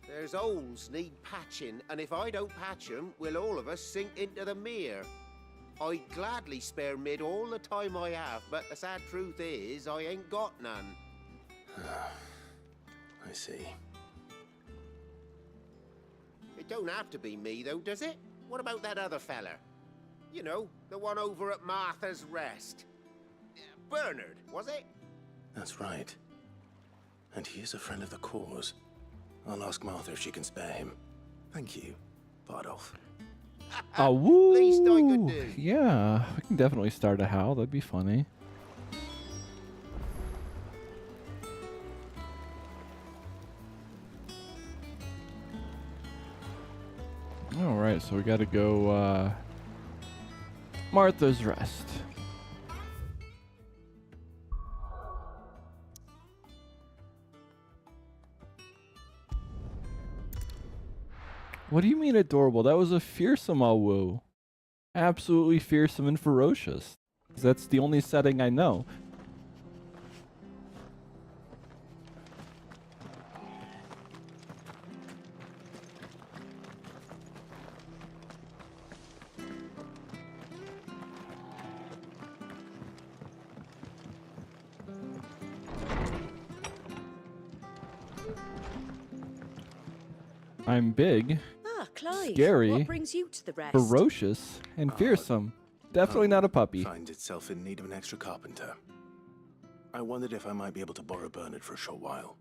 There's holes need patching, and if I don't patch them, will all of us sink into the mere. I'd gladly spare Mid all the time I have, but the sad truth is, I ain't got none. I see. It don't have to be me, though, does it? What about that other fella? You know, the one over at Martha's Rest. Bernard, was it? That's right. And he is a friend of the cause. I'll ask Martha if she can spare him. Thank you, Bardolph. Oh, woo! Least I could do. Yeah, we can definitely start a howl. That'd be funny. All right, so we got to go Martha's Rest. What do you mean adorable? That was a fearsome Awu. Absolutely fearsome and ferocious. That's the only setting I know. I'm big, Clive, scary, what brings you to the rest? ferocious, and fearsome. Definitely not a puppy. Finds itself in need of an extra carpenter. I wondered if I might be able to borrow Bernard for a short while.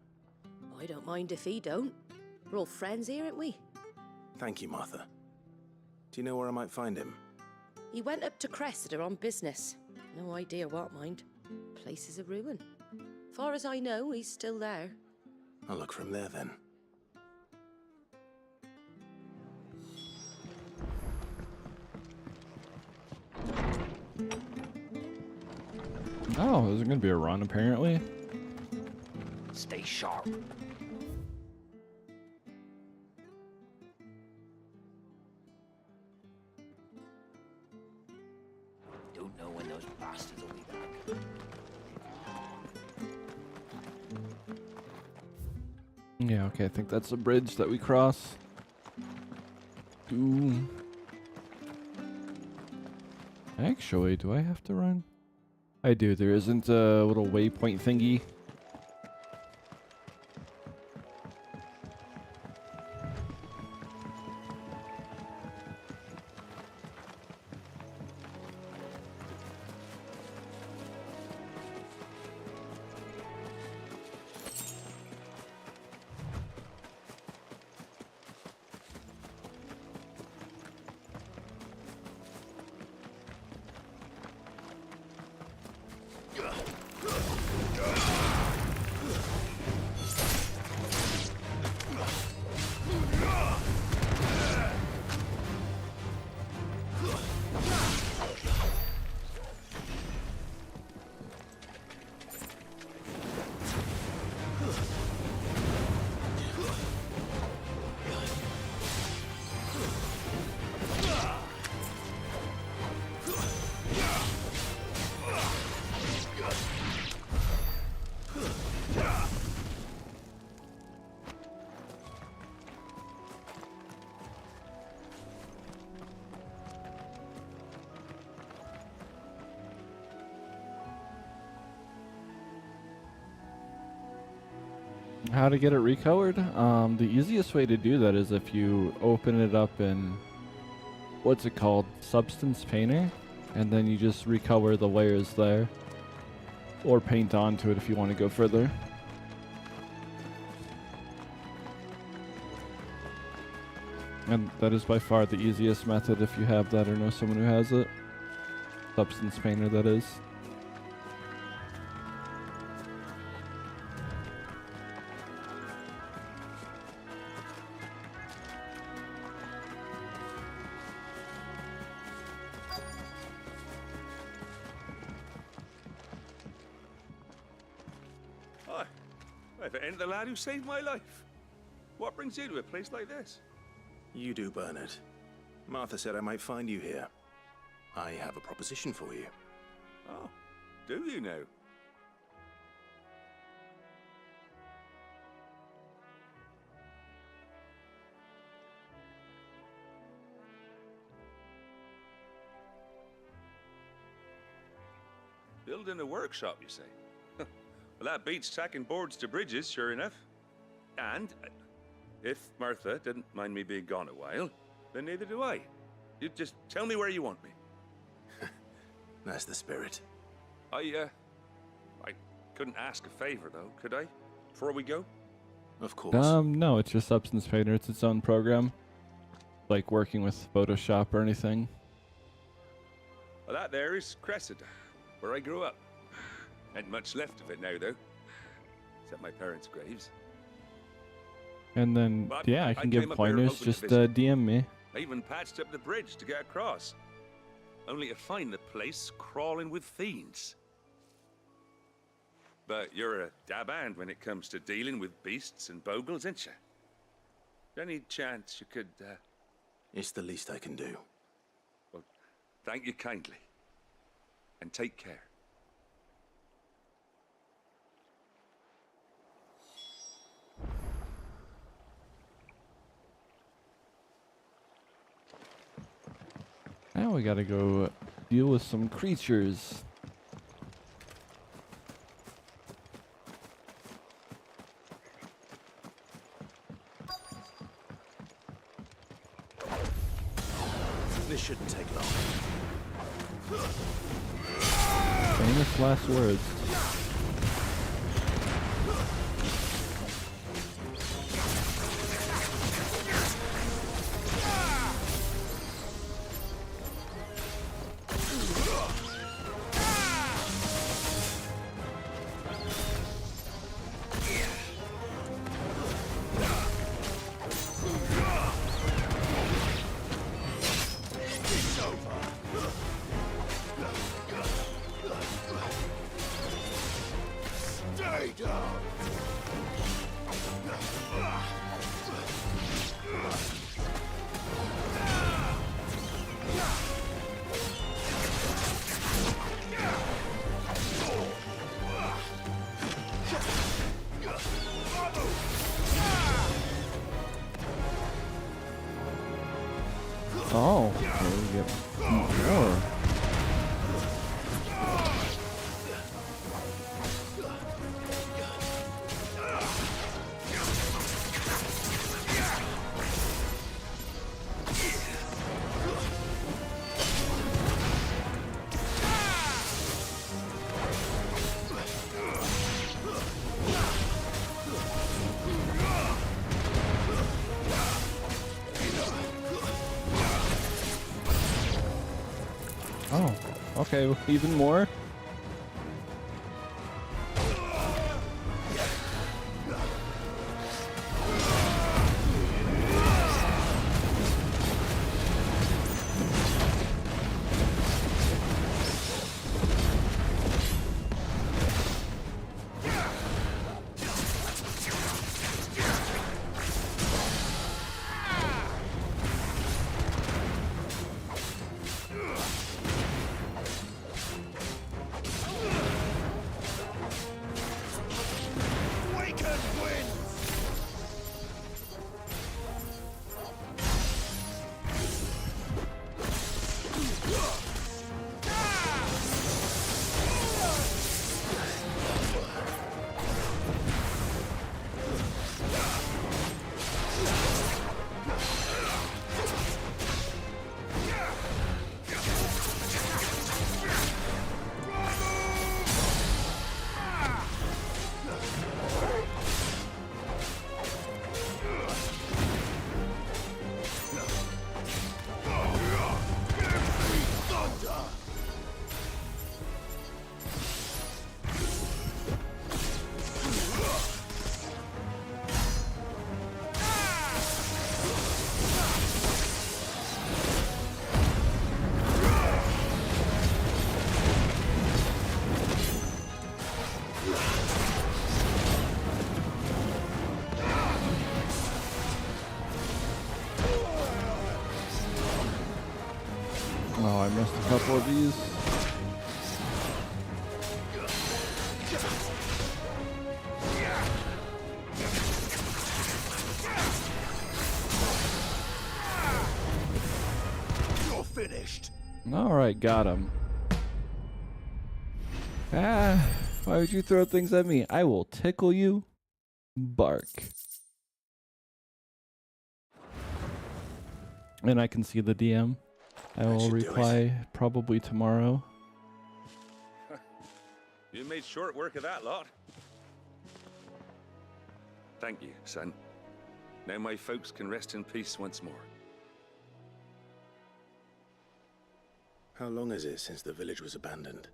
I don't mind if he don't. We're all friends here, aren't we? Thank you, Martha. Do you know where I might find him? He went up to Cressida on business. No idea what, mind. Place is a ruin. Far as I know, he's still there. I'll look for him there then. Oh, there's going to be a run, apparently. Stay sharp. Don't know when those bastards will be back. Yeah, okay, I think that's a bridge that we cross. Ooh. Actually, do I have to run? I do. There isn't a little waypoint thingy. How to get it recolored? The easiest way to do that is if you open it up in, what's it called, Substance Painter, and then you just recolor the layers there, or paint onto it if you want to go further. And that is by far the easiest method if you have that or know someone who has it. Substance Painter, that is. Hi. I've entered the lad who saved my life. What brings you to a place like this? You do, Bernard. Martha said I might find you here. I have a proposition for you. Oh, do you now? Building a workshop, you say? Well, that beats tacking boards to bridges, sure enough. And If Martha didn't mind me being gone a while, then neither do I. You just tell me where you want me. That's the spirit. I couldn't ask a favor, though, could I? Before we go? Of course. No, it's just Substance Painter. It's its own program. Like working with Photoshop or anything. Well, that there is Cressida, where I grew up. Ain't much left of it now, though. Except my parents' graves. And then, But yeah, I I can came give up here pointers. hoping to Just visit. DM me. I even patched up the bridge to get across. Only to find the place crawling with fiends. But you're a dab hand when it comes to dealing with beasts and bogles, ain't you? Any chance you could, It's the least I can do. Well, thank you kindly. And take care. Now we gotta go deal with some creatures. This shouldn't take long. Famous last words. Oh, there we get more. Oh, okay, even more. Oh, I missed a couple of these. You're finished. All right, got him. Ah, why would you throw things at me? I will tickle you. Bark. And I can see the DM. I will should do it. reply probably tomorrow. You made short work of that lot. Thank you, son. Now my folks can rest in peace once more. How long is it since the village was abandoned?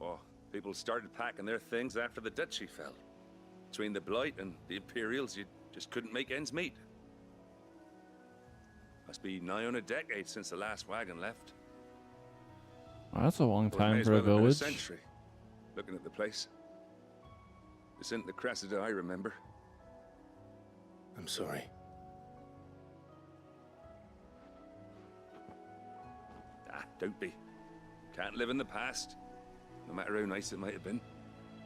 Oh, people started packing their things after the duchy fell. Between the Blight and the Imperials, you just couldn't make ends meet. Must be nigh on a decade since the last wagon left. Well, that's a long Well, it may time as for well a have been village. century, looking at the place. This isn't the Cressida I remember. I'm sorry. Ah, don't be. Can't live in the past, no matter how nice it might have been.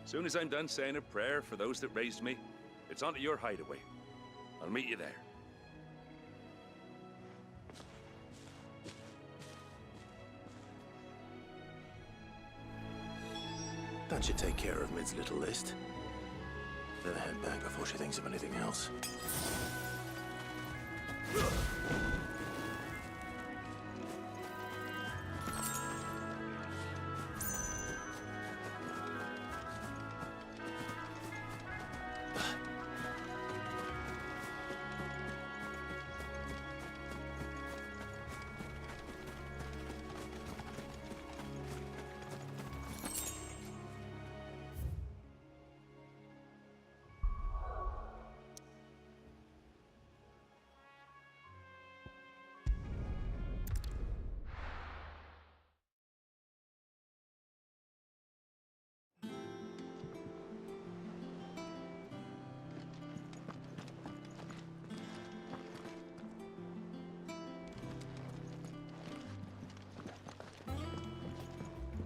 Soon as I'm done saying a prayer for those that raised me, it's onto your hideaway. I'll meet you there. That should take care of Mid's little list. Better head back before she thinks of anything else.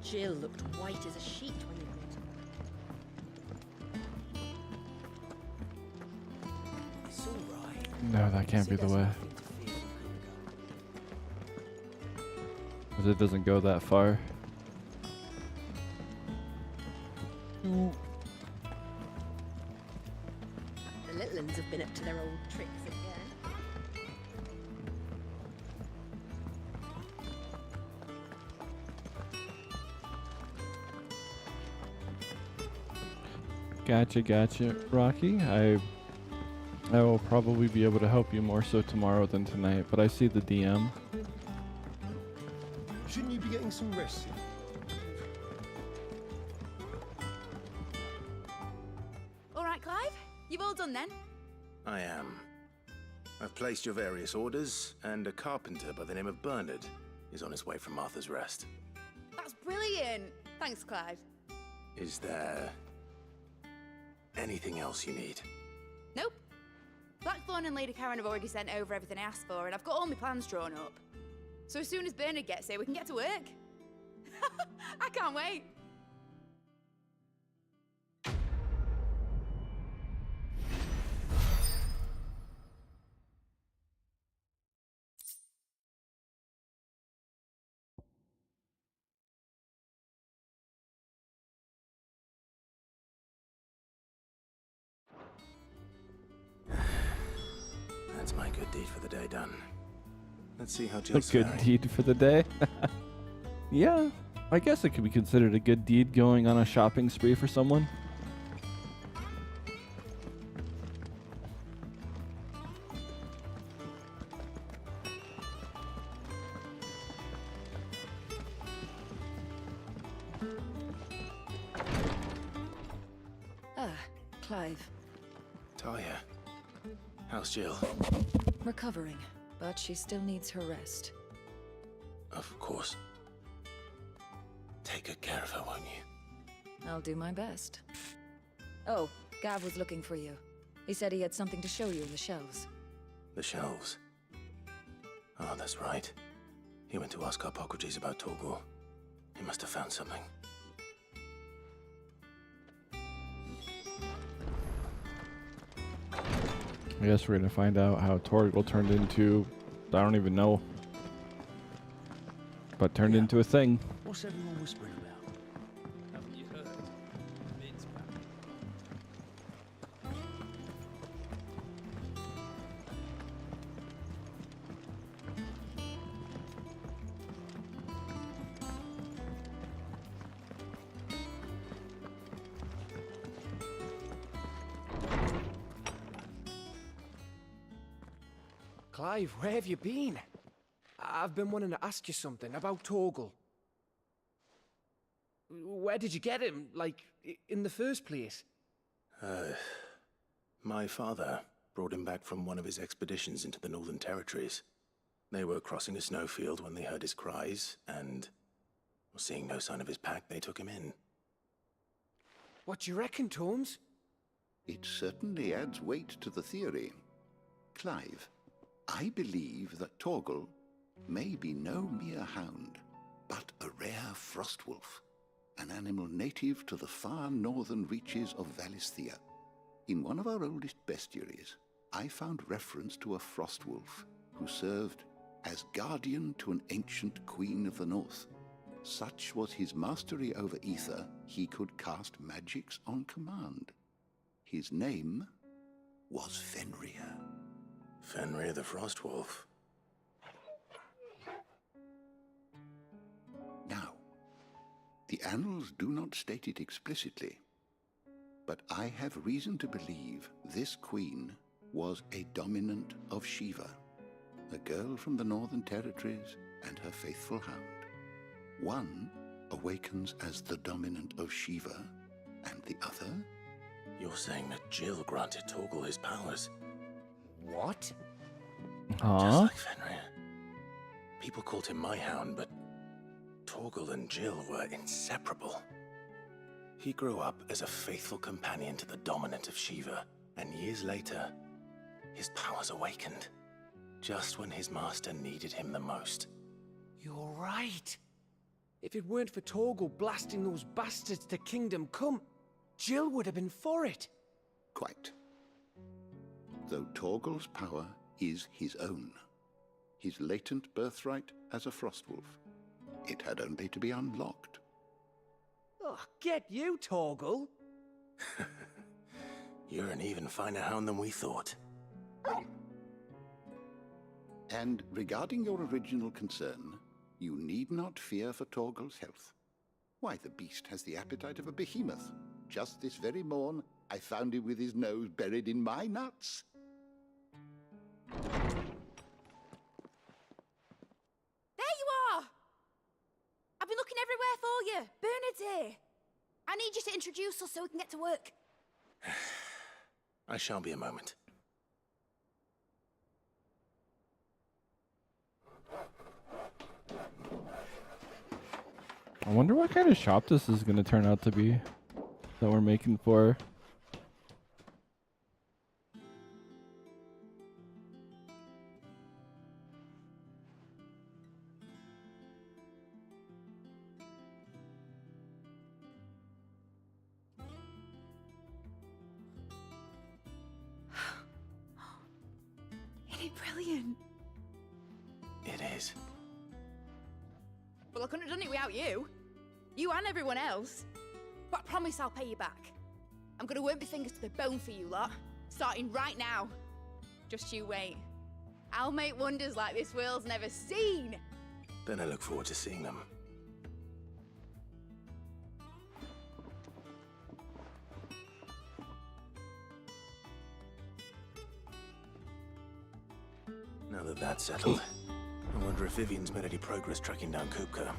Jill looked white as a sheet when you met. It's all right. No, that can't be the way. Because it doesn't go that far. The little ones have been up to their old tricks again. Gotcha, Rocky. I will probably be able to help you more so tomorrow than tonight, but I see the DM. Shouldn't you be getting some rest? All right, Clive? You've all done then? I am. I've placed your various orders, and a carpenter by the name of Bernard is on his way from Martha's Rest. That's brilliant. Thanks, Clive. Is there anything else you need? Nope. Blackthorn and Lady Karen have already sent over everything I asked for, and I've got all my plans drawn up. So as soon as Bernard gets here, we can get to work. I can't wait. That's my good deed for the day done. Let's see how Jill's A good faring. deed for the day. Yeah, I guess it could be considered a good deed going on a shopping spree for someone. Ah, Clive. Talia, how's Jill? Recovering, but she still needs her rest. Of course. Take good care of her, won't you? I'll do my best. Oh, Gav was looking for you. He said he had something to show you in the shelves. The shelves. Oh, that's right. He went to ask Harpocrates about Torgor. He must have found something. I guess we're gonna find out how Torgal turned into, I don't even know, but turned into a thing. What's everyone whispering about? Haven't you heard? Mid's back. Clive, where have you been? I've been wanting to ask you something about Torgal. Where did you get him, like, in the first place? My father brought him back from one of his expeditions into the Northern Territories. They were crossing a snowfield when they heard his cries, and seeing no sign of his pack, they took him in. What do you reckon, Tomes? It certainly adds weight to the theory. Clive, I believe that Torgal may be no mere hound, but a rare frostwolf, an animal native to the far northern reaches of Valisthea. In one of our oldest bestiaries, I found reference to a frostwolf who served as guardian to an ancient queen of the north. Such was his mastery over ether, he could cast magics on command. His name was Fenrir. Fenrir the Frostwolf. Now, the annals do not state it explicitly, but I have reason to believe this queen was a dominant of Shiva, a girl from the Northern Territories and her faithful hound. One awakens as the dominant of Shiva, and the other... You're saying that Jill granted Torgal his powers? What? Huh? Just like Fenrir. People called him my hound, but Torgal and Jill were inseparable. He grew up as a faithful companion to the dominant of Shiva, and years later, his powers awakened, just when his master needed him the most. You're right. If it weren't for Torgal blasting those bastards to Kingdom Come, Jill would have been for it. Quite. Though Torgal's power is his own, his latent birthright as a Frostwolf, it had only to be unlocked. Oh, get you, Torgal! You're an even finer hound than we thought. And regarding your original concern, you need not fear for Torgal's health. Why, the beast has the appetite of a behemoth. Just this very morn, I found him with his nose buried in my nuts. There you are! I've been looking everywhere for you. Bernard's here. I need you to introduce us so we can get to work. I shall be a moment. I wonder what kind of shop this is going to turn out to be that we're making for. Isn't it brilliant? It is. Well, I couldn't have done it without you. You and everyone else. But I promise I'll pay you back. I'm gonna work my fingers to the bone for you lot, starting right now. Just you wait. I'll make wonders like this world's never seen. Then I look forward to seeing them. Now that that's settled, I wonder if Vivian's made any progress tracking down Kupka.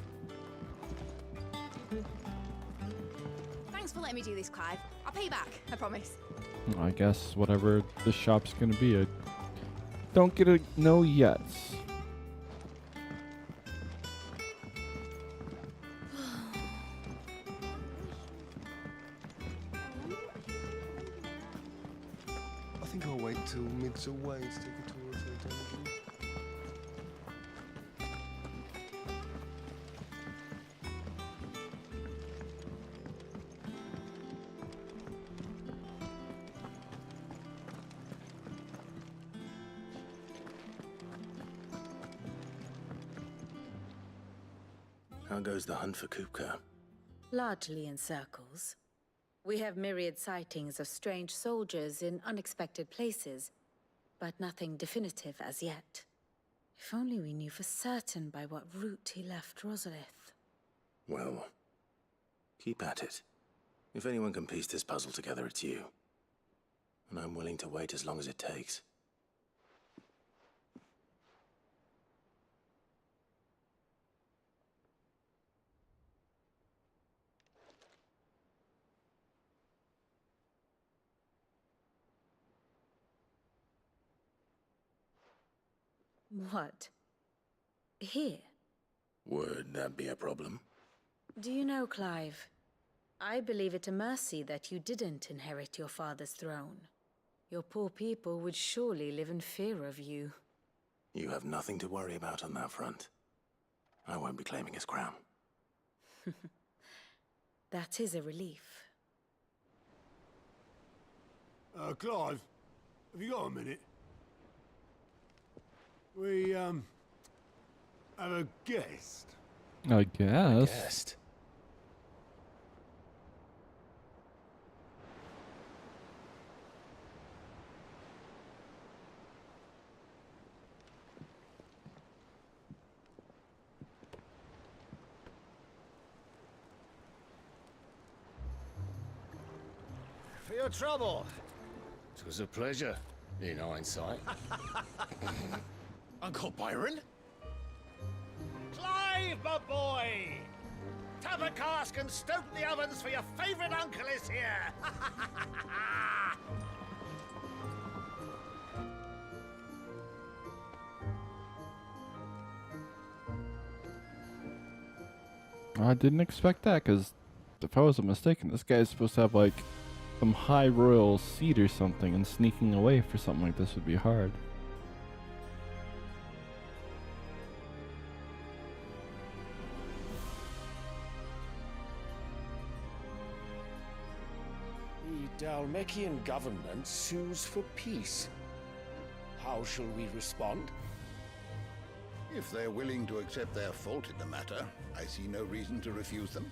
Thanks for letting me do this, Clive. I'll pay you back, I promise. I guess whatever the shop's going to be, I don't get a no yet. I think I'll wait till Mid's away to take a tour of the dungeon. How goes the hunt for Kupka? Largely in circles. We have myriad sightings of strange soldiers in unexpected places, but nothing definitive as yet. If only we knew for certain by what route he left Rosalith. Well, keep at it. If anyone can piece this puzzle together, it's you. And I'm willing to wait as long as it takes. What? Here? Would that be a problem? Do you know, Clive? I believe it a mercy that you didn't inherit your father's throne. Your poor people would surely live in fear of you. You have nothing to worry about on that front. I won't be claiming his crown. That is a relief. Clive, have you got a minute? We, have a guest. I guess. Guest? For your trouble. It was a pleasure, in hindsight. Uncle Byron? Clive, my boy! Tap a cask and stoke the ovens for your favorite uncle is here! I didn't expect that, because if I wasn't mistaken, this guy's supposed to have like some high royal seat or something, and sneaking away for something like this would be hard. The Dalmekian government sues for peace. How shall we respond? If they're willing to accept their fault in the matter, I see no reason to refuse them.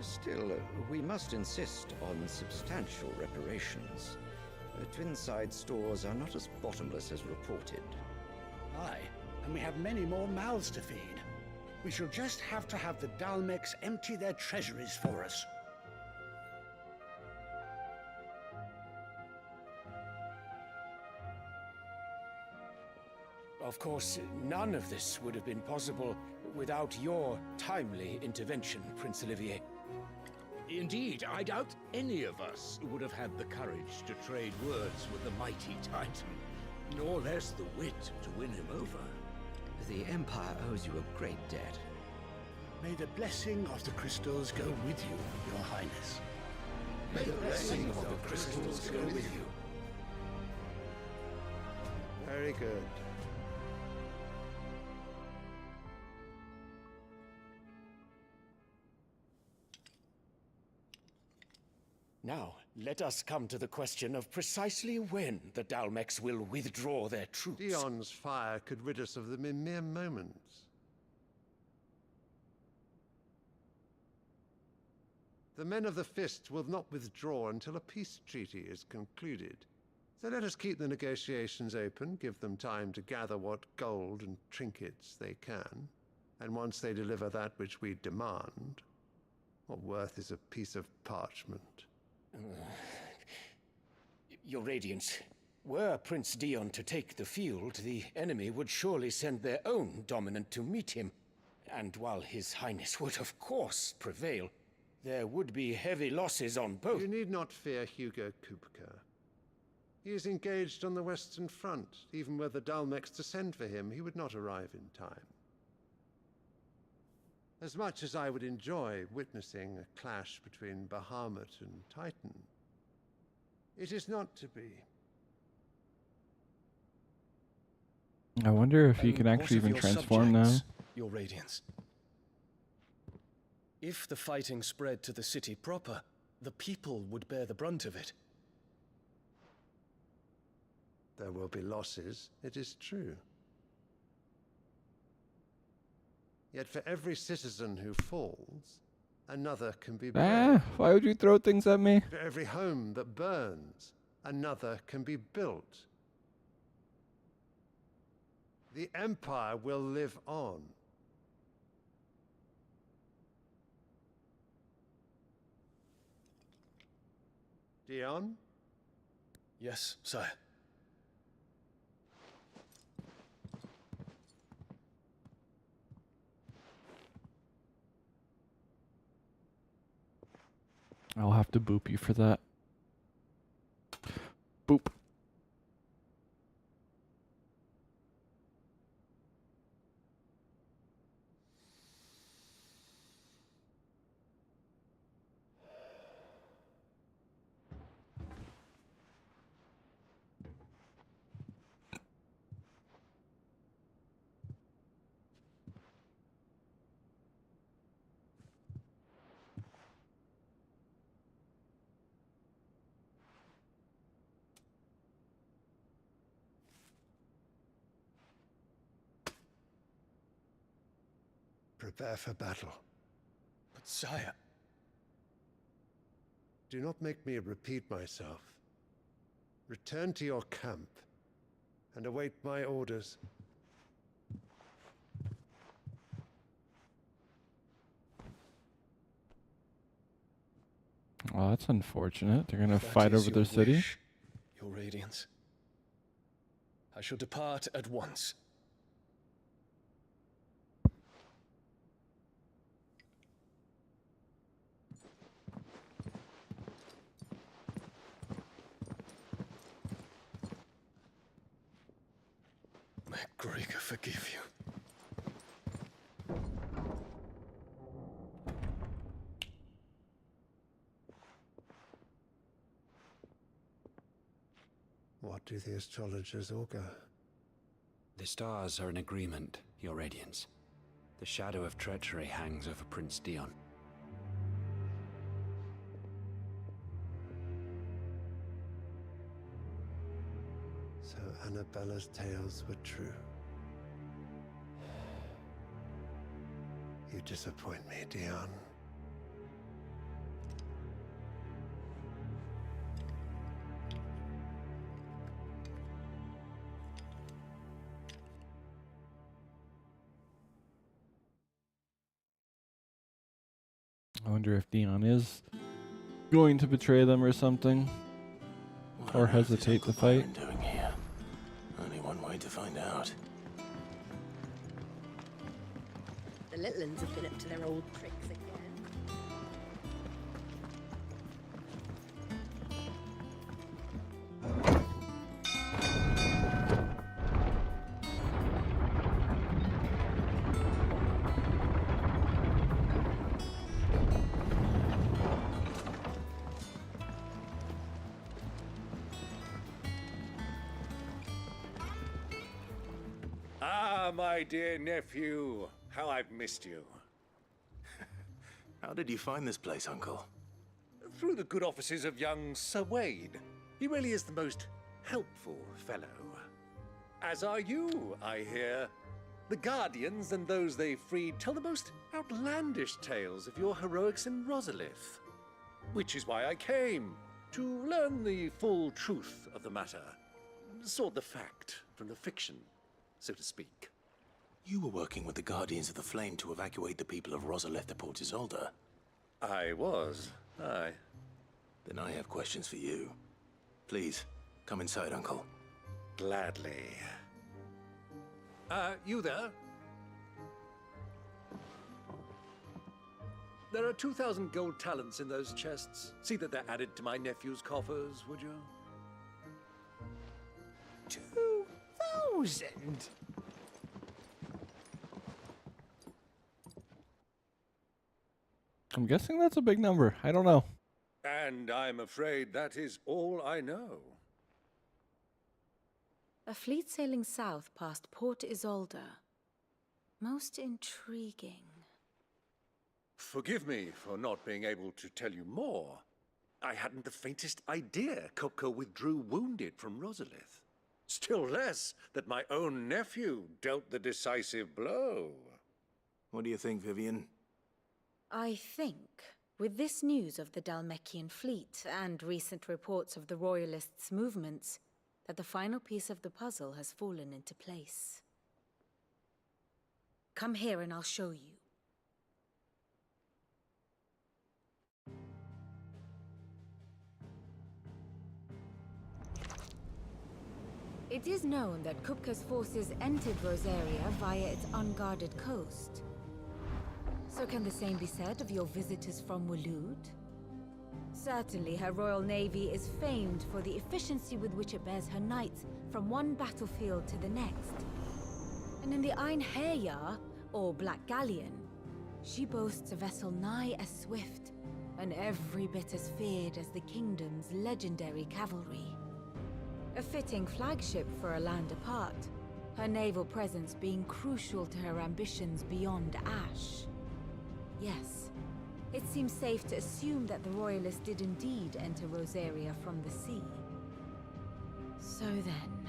Still, we must insist on substantial reparations. Twinside stores are not as bottomless as reported. Aye, and we have many more mouths to feed. We shall just have to have the Dalmex empty their treasuries for us. Of course, none of this would have been possible without your timely intervention, Prince Olivier. Indeed, I doubt any of us would have had the courage to trade words with the mighty Titan, nor less the wit to win him over. The Empire owes you a great debt. May the blessing of the crystals go with you, Your Highness. May the blessing of the crystals go with you. Very good. Now, let us come to the question of precisely when the Dalmex will withdraw their troops. Dion's fire could rid us of them in mere moments. The men of the Fist will not withdraw until a peace treaty is concluded. So let us keep the negotiations open, give them time to gather what gold and trinkets they can, and once they deliver that which we demand, what worth is a piece of parchment? Your Radiance, were Prince Dion to take the field, the enemy would surely send their own dominant to meet him. And while His Highness would of course prevail, there would be heavy losses on both. You need not fear Hugo Kupka. He is engaged on the Western Front. Even were the Dalmex to send for him, he would not arrive in time. As much as I would enjoy witnessing a clash between Bahamut and Titan, it is not to be. I wonder if he And can what actually of even your transform now. subjects, Your Radiance. If the fighting spread to the city proper, the people would bear the brunt of it. There will be losses, it is true. Yet for every citizen who falls, another can be built. Why would you throw things at me? For every home that burns, another can be built. The Empire will live on. Dion? Yes, sire. I'll have to boop you for that. Boop. Prepare for battle. But sire... Do not make me repeat myself. Return to your camp and await my orders. Oh, that's unfortunate. They're gonna That fight is over their your city. wish, Your Radiance. I shall depart at once. May Gregor forgive you. What do the astrologers augur? The stars are in agreement, Your Radiance. The shadow of treachery hangs over Prince Dion. So Annabella's tales were true. You disappoint me, Dion. I wonder if Dion is going to betray them or something, or hesitate to fight. Doing here? Only one way to find out. The little uns have been up to their old tricks again. Ah, my dear nephew. How I've missed you. How did you find this place, Uncle? Through the good offices of young Sir Wade. He really is the most helpful fellow. As are you, I hear. The Guardians and those they freed tell the most outlandish tales of your heroics in Rosalith. Which is why I came, to learn the full truth of the matter. Sort the fact from the fiction, so to speak. You were working with the Guardians of the Flame to evacuate the people of Rosalith to Port Isolde. I was, aye. Then I have questions for you. Please, come inside, Uncle. Gladly. You there? There are 2,000 gold talents in those chests. See that they're added to my nephew's coffers, would you? 2,000? I'm guessing that's a big number. I don't know. And I'm afraid that is all I know. A fleet sailing south past Port Isolde. Most intriguing. Forgive me for not being able to tell you more. I hadn't the faintest idea Kopko withdrew wounded from Rosalith. Still less that my own nephew dealt the decisive blow. What do you think, Vivian? I think, with this news of the Dhalmekian fleet and recent reports of the Royalists' movements, that the final piece of the puzzle has fallen into place. Come here and I'll show you. It is known that Kupka's forces entered Rosaria via its unguarded coast. So can the same be said of your visitors from Waloed? Certainly her Royal Navy is famed for the efficiency with which it bears her knights from one battlefield to the next. And in the Einherjar, or Black Galleon, she boasts a vessel nigh as swift and every bit as feared as the kingdom's legendary cavalry. A fitting flagship for a land apart, her naval presence being crucial to her ambitions beyond Ash. Yes, it seems safe to assume that the Royalists did indeed enter Rosaria from the sea. So then,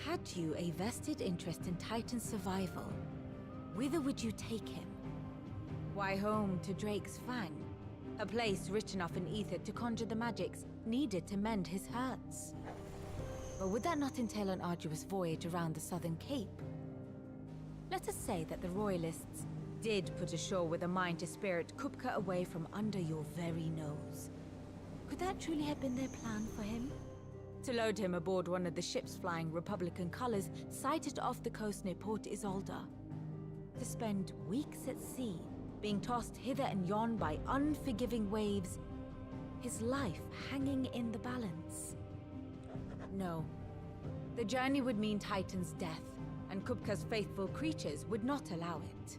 had you a vested interest in Titan's survival, whither would you take him? Why, home to Drake's Fang, a place rich enough in ether to conjure the magics needed to mend his hurts. But would that not entail an arduous voyage around the southern cape? Let us say that the Royalists did put ashore with a mind to spirit Kupka away from under your very nose. Could that truly have been their plan for him? To load him aboard one of the ships flying Republican colors sighted off the coast near Port Isolde. To spend weeks at sea, being tossed hither and yon by unforgiving waves, his life hanging in the balance. No. The journey would mean Titan's death, and Kupka's faithful creatures would not allow it.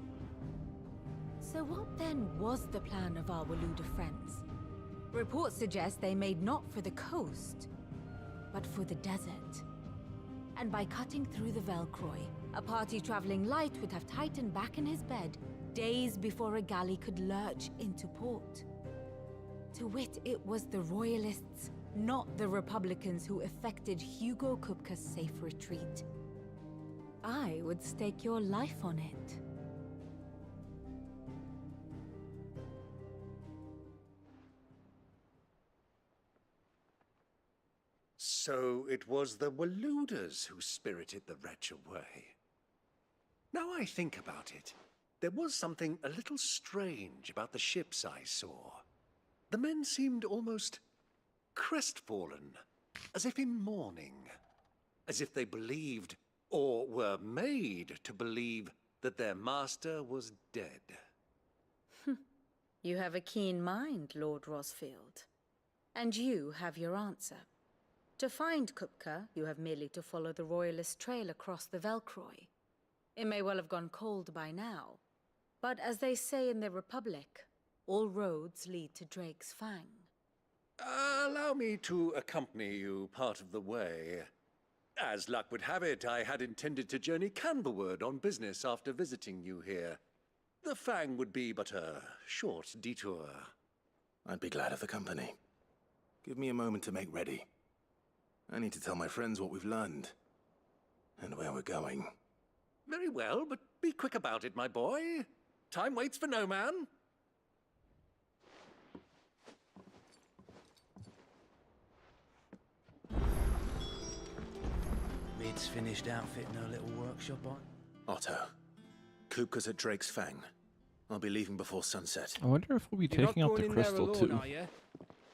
So what then was the plan of our Waluda friends? Reports suggest they made not for the coast, but for the desert. And by cutting through the Velcroy, a party traveling light would have Titan back in his bed days before a galley could lurch into port. To wit, it was the Royalists, not the Republicans, who effected Hugo Kupka's safe retreat. I would stake your life on it. So it was the Waludas who spirited the wretch away. Now I think about it, there was something a little strange about the ships I saw. The men seemed almost crestfallen, as if in mourning, as if they believed, or were made to believe, that their master was dead. You have a keen mind, Lord Rosfield. And you have your answer. To find Kupka, you have merely to follow the Royalist trail across the Velcroy. It may well have gone cold by now, but as they say in the Republic, all roads lead to Drake's Fang. Allow me to accompany you part of the way. As luck would have it, I had intended to journey Canberward on business after visiting you here. The Fang would be but a short detour. I'd be glad of the company. Give me a moment to make ready. I need to tell my friends what we've learned. And where we're going. Very well, but be quick about it, my boy. Time waits for no man. Mid's finished outfitting her little workshop on. Otto. Kupka's at Drake's Fang. I'll be leaving before sunset. I wonder if we'll be taking out the crystal too.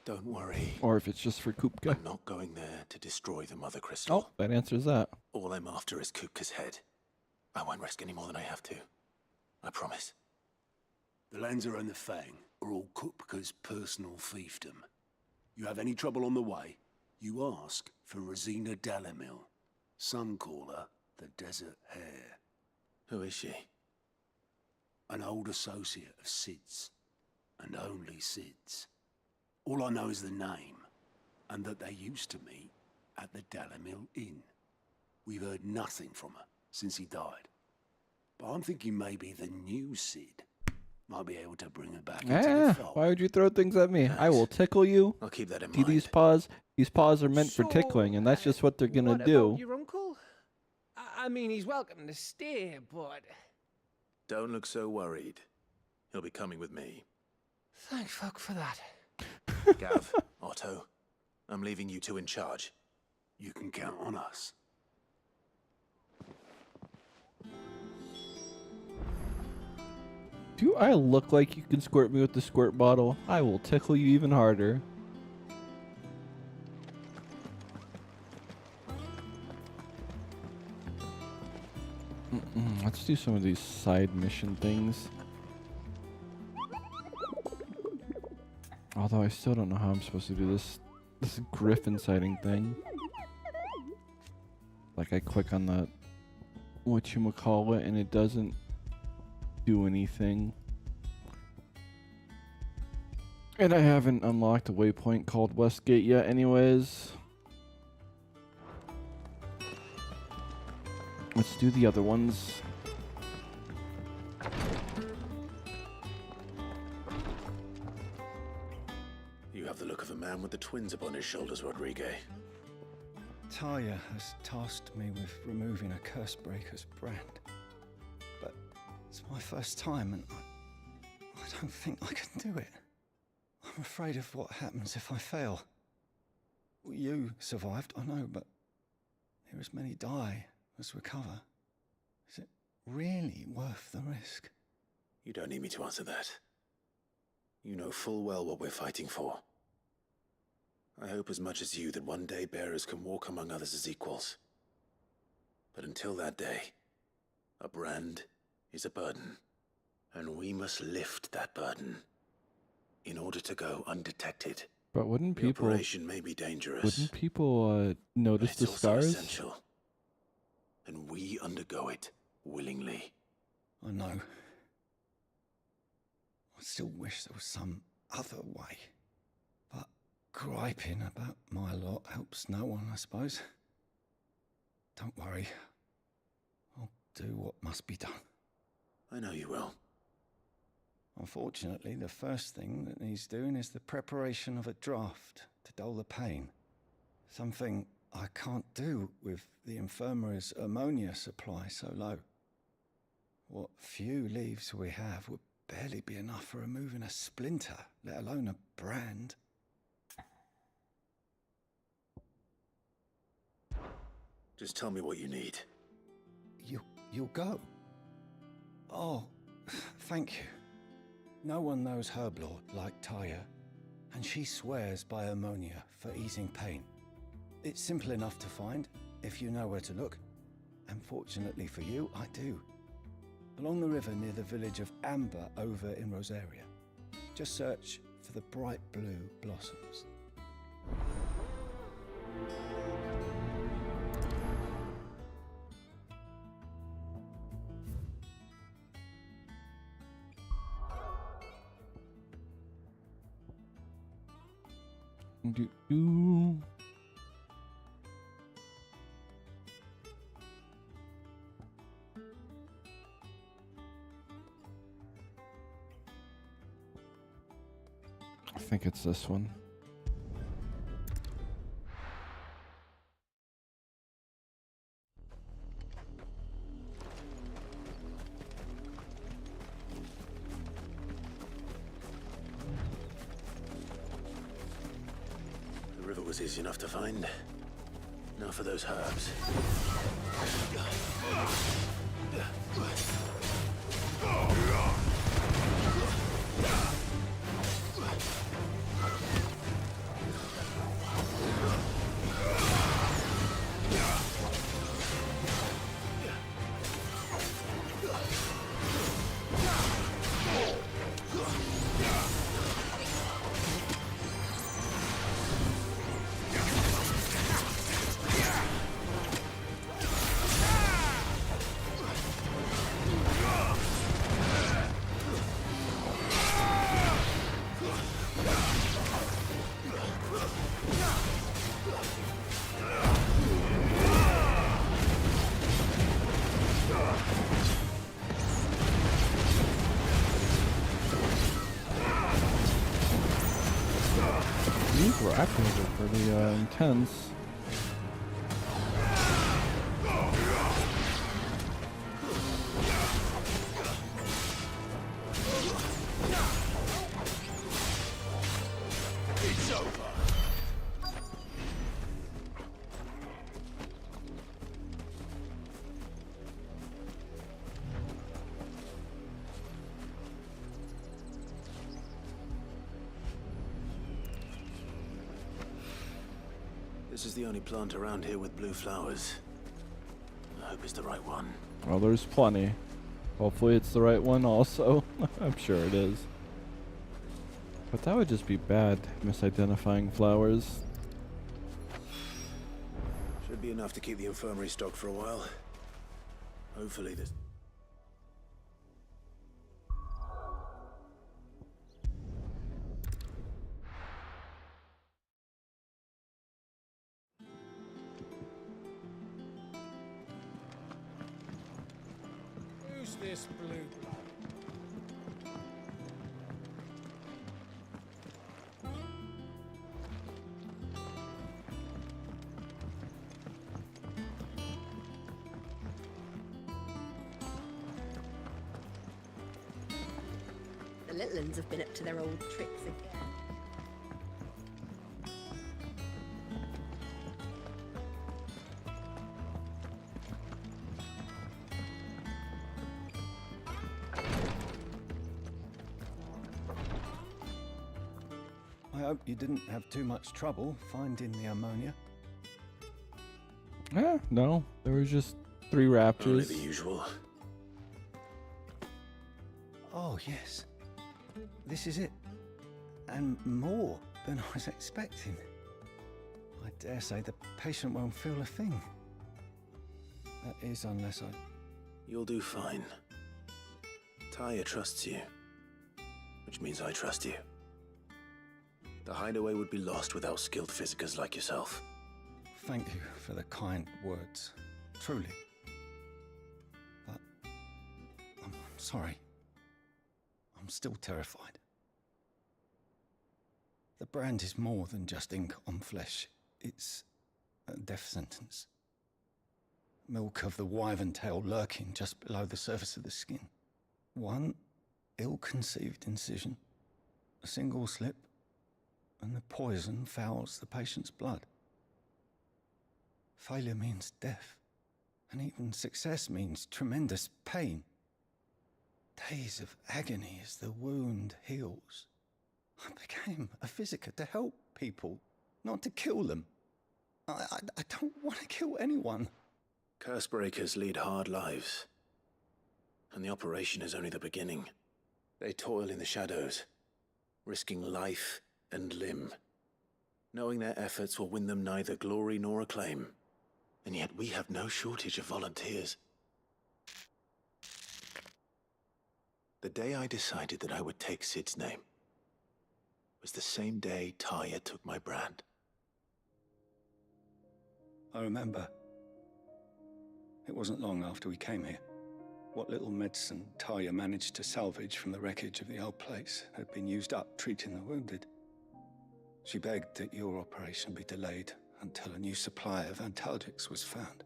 Don't worry. Or if it's just for Kupka. I'm not going there to destroy the Mother Crystal. Oh, that answers that. All I'm after is Kupka's head. I won't risk any more than I have to. I promise. The Lancer and the Fang are all Kupka's personal fiefdom. You have any trouble on the way, you ask for Rosina Dalamil. Some call her the Desert Hare. Who is she? An old associate of Sid's, and only Sid's. All I know is the name, and that they used to meet at the Dalamil Inn. We've heard nothing from her since he died. But I'm thinking maybe the new Sid might be able to bring her back into the fold. Why would you throw things at me? I will tickle you. I'll keep that in See mind. these paws? These paws are meant for tickling, and that's just what they're gonna What do. about your uncle? I mean, he's welcome to stay, but... Don't look so worried. He'll be coming with me. Thank fuck for that. Gav, Otto, I'm leaving you two in charge. You can count on us. Do I look like you can squirt me with the squirt bottle? I will tickle you even harder. Let's do some of these side mission things. Although I still don't know how I'm supposed to do this griffin sighting thing. Like I click on the whatchamacallit and it doesn't do anything. And I haven't unlocked a waypoint called Westgate yet anyways. Let's do the other ones. You have the look of a man with the twins upon his shoulders, Rodrigue. Talia has tasked me with removing a Cursebreaker's brand. But as my first time, and I don't think I can do it. I'm afraid of what happens if I fail. You survived, I know, but here as many die as recover. Is it really worth the risk? You don't need me to answer that. You know full well what we're fighting for. I hope as much as you that one day bearers can walk among others as equals. But until that day, a brand is a burden, and we must lift that burden in order to go undetected. But wouldn't The people operation may be dangerous. Wouldn't people notice It's the also scars? essential, and we undergo it willingly. I know. I still wish there was some other way. But griping about my lot helps no one, I suppose. Don't worry. I'll do what must be done. I know you will. Unfortunately, the first thing that needs doing is the preparation of a draft to dull the pain. Something I can't do with the infirmary's ammonia supply so low. What few leaves we have would barely be enough for removing a splinter, let alone a brand. Just tell me what you need. You'll go? Oh, thank you. No one knows Herblord like Taya, and she swears by ammonia for easing pain. It's simple enough to find, if you know where to look. And fortunately for you, I do. Along the river near the village of Amber over in Rosaria. Just search for the bright blue blossoms. Do. I think it's this one. The river was easy enough to find. Now for those herbs. These were actually pretty intense. It's over. This is the only plant around here with blue flowers. I hope it's the right one. Well, there's plenty. Hopefully it's the right one also. I'm sure it is. But that would just be bad, misidentifying flowers. Should be enough to keep the infirmary stocked for a while. Hopefully this... Who's this blue blood? little uns have been up to their old tricks again. I hope you didn't have too much trouble finding the ammonia. No. There was just 3 Only raptors. the usual. Oh, yes. This is it. And more than I was expecting. I dare say the patient won't feel a thing. That is, unless I... You'll do fine. Taya trusts you, which means I trust you. The hideaway would be lost without skilled physicers like yourself. Thank you for the kind words. Truly. But I'm sorry. I'm still terrified. The brand is more than just ink on flesh. It's a death sentence. Milk of the wyvern tail lurking just below the surface of the skin. One ill-conceived incision, a single slip, and the poison fouls the patient's blood. Failure means death, and even success means tremendous pain. Days of agony as the wound heals. I became a physiker to help people, not to kill them. I don't want to kill anyone. Curse breakers lead hard lives, and the operation is only the beginning. They toil in the shadows, risking life and limb, knowing their efforts will win them neither glory nor acclaim. And yet we have no shortage of volunteers. The day I decided that I would take Sid's name was the same day Taya took my brand. I remember. It wasn't long after we came here. What little medicine Taya managed to salvage from the wreckage of the old place had been used up treating the wounded. She begged that your operation be delayed until a new supply of antalgics was found.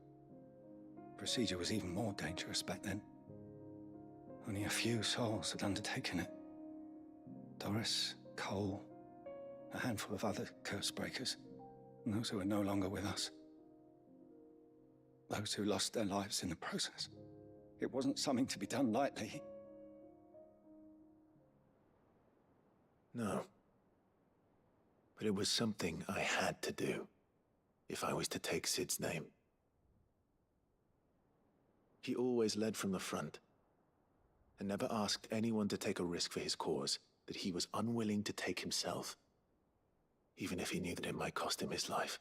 Procedure was even more dangerous back then. Only a few souls had undertaken it. Doris, Cole, a handful of other curse breakers, and those who are no longer with us. Those who lost their lives in the process. It wasn't something to be done lightly. No. But it was something I had to do if I was to take Sid's name. He always led from the front and never asked anyone to take a risk for his cause that he was unwilling to take himself, even if he knew that it might cost him his life.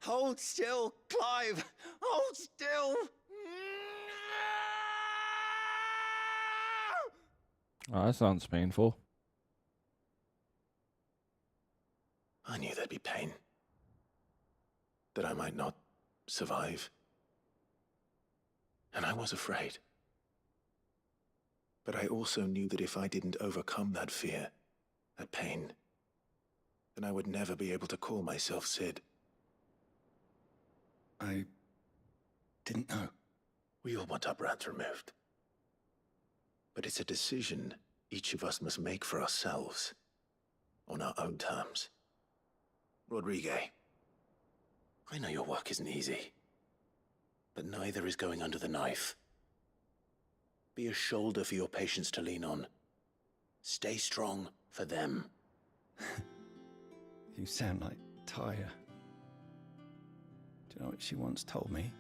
Hold still, Clive! Hold still! Oh, that sounds painful. I knew there'd be pain. That I might not survive. And I was afraid. But I also knew that if I didn't overcome that fear, that pain, then I would never be able to call myself Sid. I didn't know. We all want our brands removed. But it's a decision each of us must make for ourselves, on our own terms. Rodrigue, I know your work isn't easy, but neither is going under the knife. Be a shoulder for your patients to lean on. Stay strong for them. You sound like Taya. Do you know what she once told me?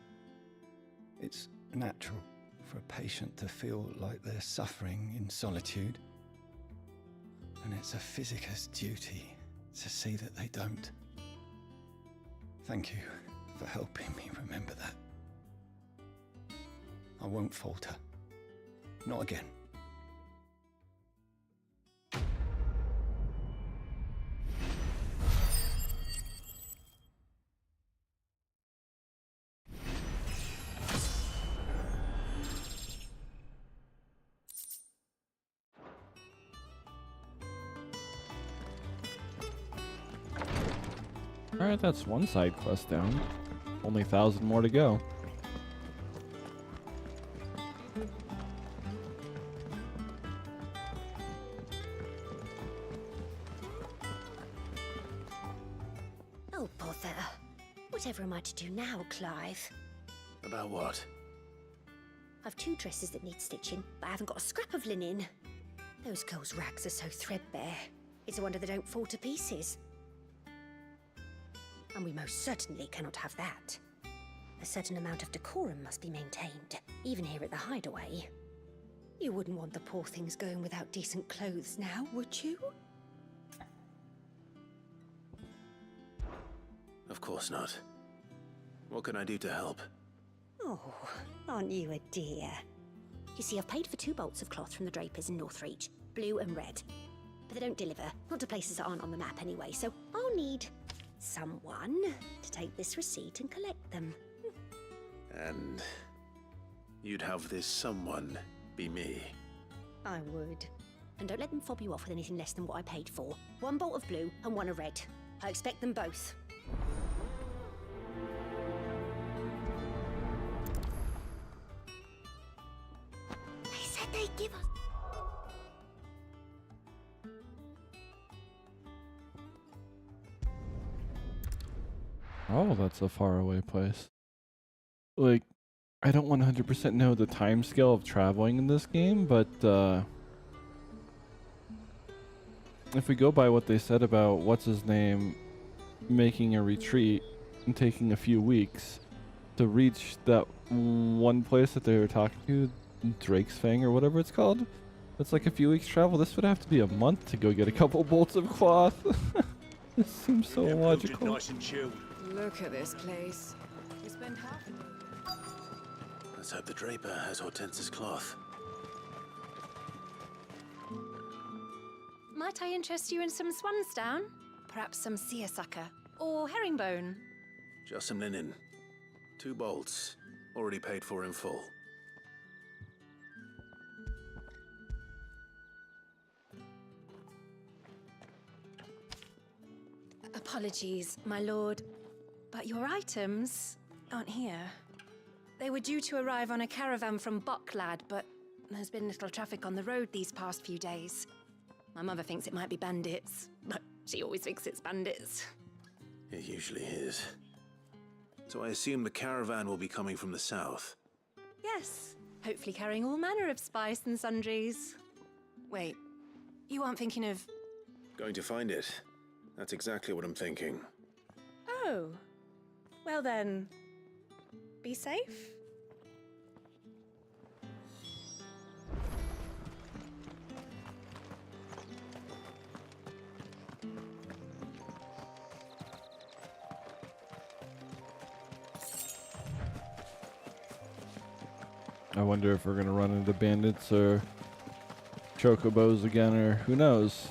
It's natural for a patient to feel like they're suffering in solitude. And it's a physiker's duty to see that they don't. Thank you for helping me remember that. I won't falter. Not again. Alright, that's one side quest down. Only 1,000 more to go. Oh, bother. Whatever am I to do now, Clive? About what? I've 2 dresses that need stitching, but I haven't got a scrap of linen. Those girls' rags are so threadbare. It's a wonder they don't fall to pieces. And we most certainly cannot have that. A certain amount of decorum must be maintained, even here at the Hideaway. You wouldn't want the poor things going without decent clothes now, would you? Of course not. What can I do to help? Oh, aren't you a dear? You see, I've paid for 2 bolts of cloth from the drapers in Northreach, blue and red. But they don't deliver, not to places that aren't on the map anyway, so I'll need someone to take this receipt and collect them. And you'd have this someone be me. I would. And don't let them fob you off with anything less than what I paid for. 1 bolt of blue and 1 of red. I expect them both. They said they'd give us... Oh, that's a faraway place. Like, I don't 100% know the time scale of traveling in this game, but if we go by what they said about what's-his-name making a retreat and taking a few weeks to reach that one place that they were talking to, Drake's Fang or whatever it's called, that's like a few weeks travel. This would have to be a month to go get a couple bolts of cloth. This seems so logical. Nice and chilled. Look at this place. We spent half a day. Let's hope the draper has Hortense's cloth. Might I interest you in some swansdown? Perhaps some seersucker or herringbone? Just some linen. 2 bolts. Already paid for in full. Apologies, my lord, but your items aren't here. They were due to arrive on a caravan from Bucklad, but there's been little traffic on the road these past few days. My mother thinks it might be bandits, but she always thinks it's bandits. It usually is. So I assume the caravan will be coming from the south. Yes, hopefully carrying all manner of spice and sundries. Wait, you aren't thinking of... Going to find it. That's exactly what I'm thinking. Oh, well then, be safe. I wonder if we're gonna run into bandits or chocobos again, or who knows.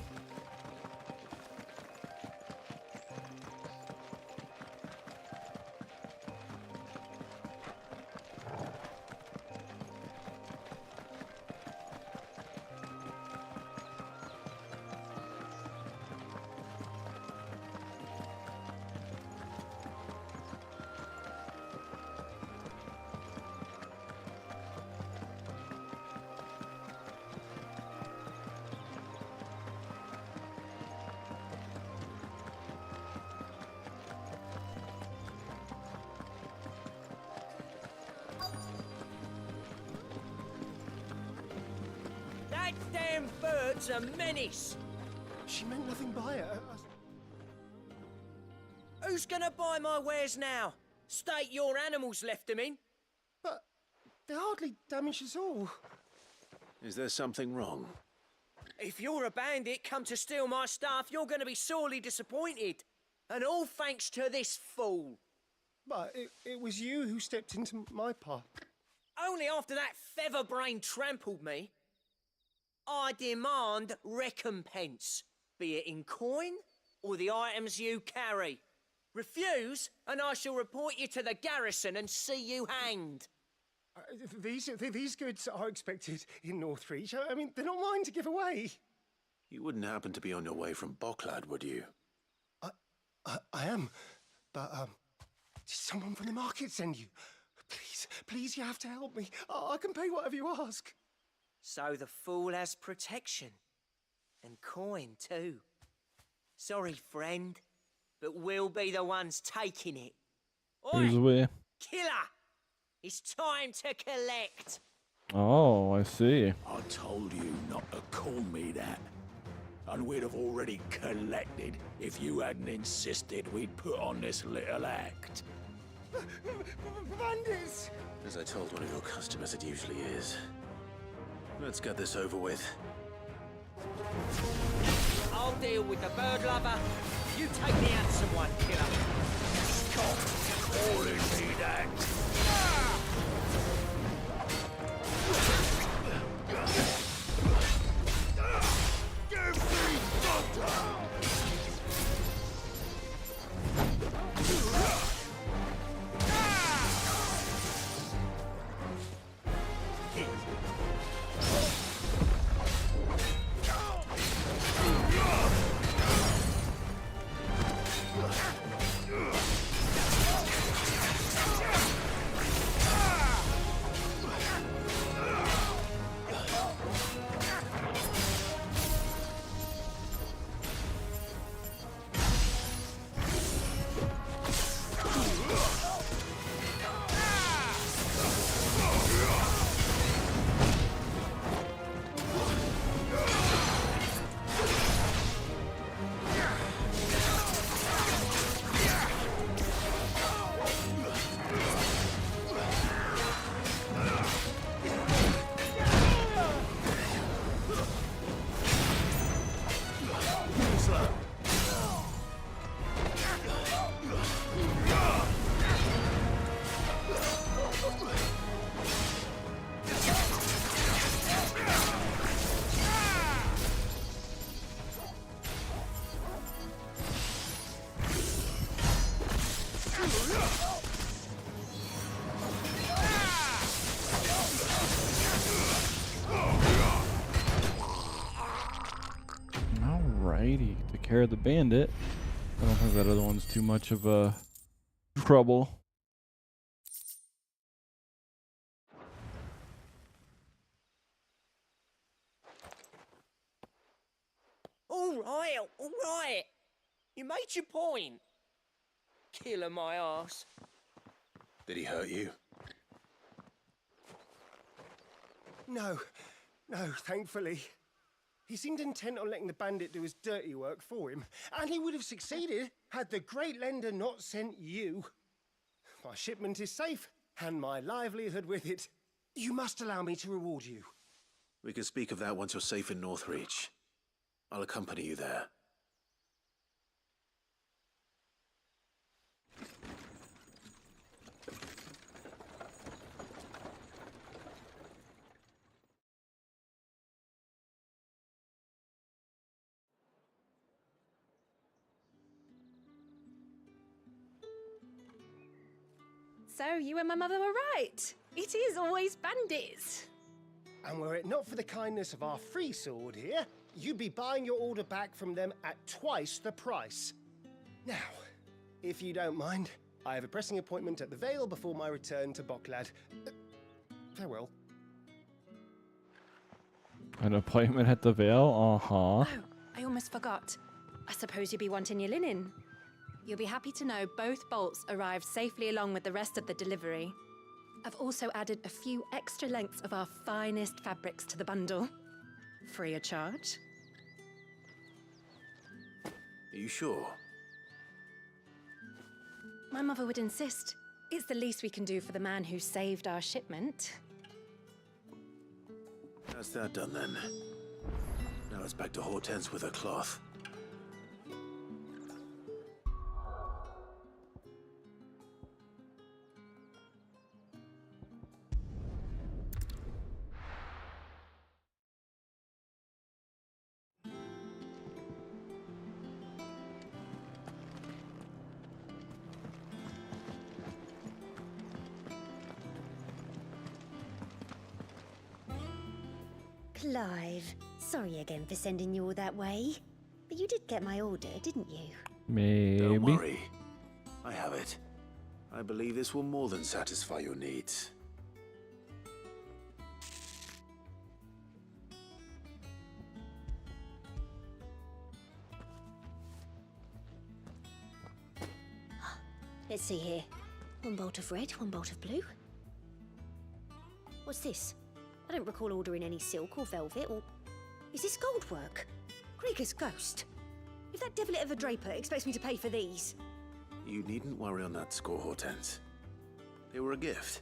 That damn bird's a menace. She meant nothing by it. Who's gonna buy my wares now? State your animals left them in. But they hardly damage us all. Is there something wrong? If you're a bandit come to steal my stuff, you're gonna be sorely disappointed. And all thanks to this fool. But it was you who stepped into my path. Only after that featherbrain trampled me. I demand recompense, be it in coin or the items you carry. Refuse, and I shall report you to the garrison and see you hanged. These goods are expected in Northreach. I mean, they're not mine to give away. You wouldn't happen to be on your way from Bucklad, would you? I am. But, did someone from the market send you? Please, please, you have to help me. I can pay whatever you ask. So the fool has protection. And coin, too. Sorry, friend, but we'll be the ones taking it. Here's the way. Killer! It's time to collect. Oh, I see. I told you not to call me that. And we'd have already collected if you hadn't insisted we'd put on this little act. Bandits! As I told one of your customers, it usually is. Let's get this over with. I'll deal with the bird lover. You take the handsome one, killer. Stop calling me that. Give me butter! Alrighty, took care of the bandit. I don't think that other one's too much of a trouble. All right. You made your point. Killer my ass. Did he hurt you? No, thankfully. He seemed intent on letting the bandit do his dirty work for him, and he would have succeeded had the great lender not sent you. My shipment is safe, and my livelihood with it. You must allow me to reward you. We can speak of that once you're safe in Northreach. I'll accompany you there. So you and my mother were right. It is always bandits. And were it not for the kindness of our free sword here, you'd be buying your order back from them at twice the price. Now, if you don't mind, I have a pressing appointment at the Vale before my return to Boklad. Farewell. An appointment at the Vale? Uh-huh. Oh, I almost forgot. I suppose you'll be wanting your linen. You'll be happy to know both bolts arrived safely along with the rest of the delivery. I've also added a few extra lengths of our finest fabrics to the bundle. Free of charge. Are you sure? My mother would insist. It's the least we can do for the man who saved our shipment. That's that done then. Now it's back to Hortense with her cloth. Clive, sorry again for sending you all that way. But you did get my order, didn't you? Maybe. Don't worry. I have it. I believe this will more than satisfy your needs. Let's see here. One bolt of red, one bolt of blue. What's this? I don't recall ordering any silk or velvet or... Is this gold work? Krieger's ghost. If that devilet of a draper expects me to pay for these... You needn't worry on that score, Hortense. They were a gift.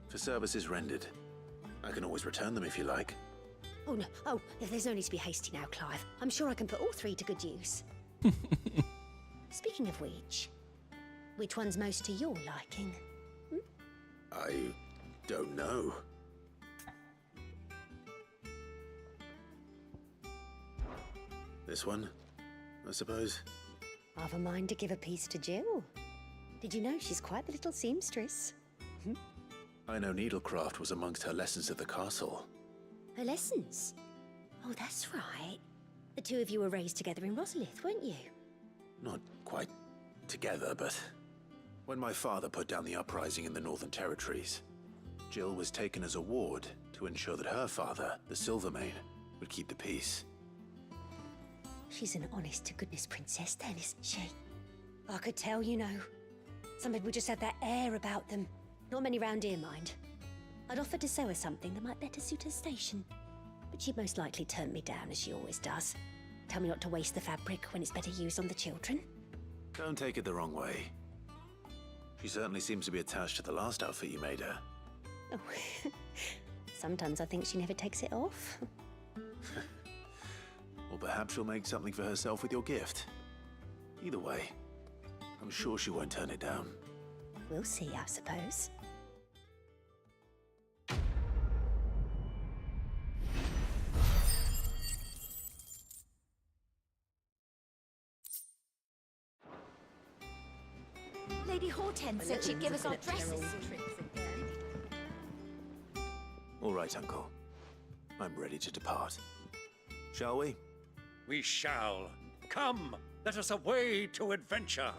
For services rendered. I can always return them if you like. Oh no, there's no need to be hasty now, Clive. I'm sure I can put all three to good use. Speaking of which one's most to your liking? I don't know. This one, I suppose. I've a mind to give a piece to Jill. Did you know she's quite the little seamstress? I know needlecraft was amongst her lessons at the castle. Her lessons? Oh, that's right. The two of you were raised together in Rosalith, weren't you? Not quite together, but... When my father put down the uprising in the Northern Territories, Jill was taken as a ward to ensure that her father, the Silvermane, would keep the peace. She's an honest-to-goodness princess then, isn't she? I could tell, you know. Some people just have that air about them. Not many round here, mind. I'd offered to sew her something that might better suit her station. But she'd most likely turn me down, as she always does. Tell me not to waste the fabric when it's better used on the children. Don't take it the wrong way. She certainly seems to be attached to the last outfit you made her. Oh, sometimes I think she never takes it off. Or perhaps she'll make something for herself with your gift. Either way, I'm sure she won't turn it down. We'll see, I suppose. Lady Hortense said she'd give us our dresses. All right, Uncle. I'm ready to depart. Shall we? We shall. Come, let us away to adventure.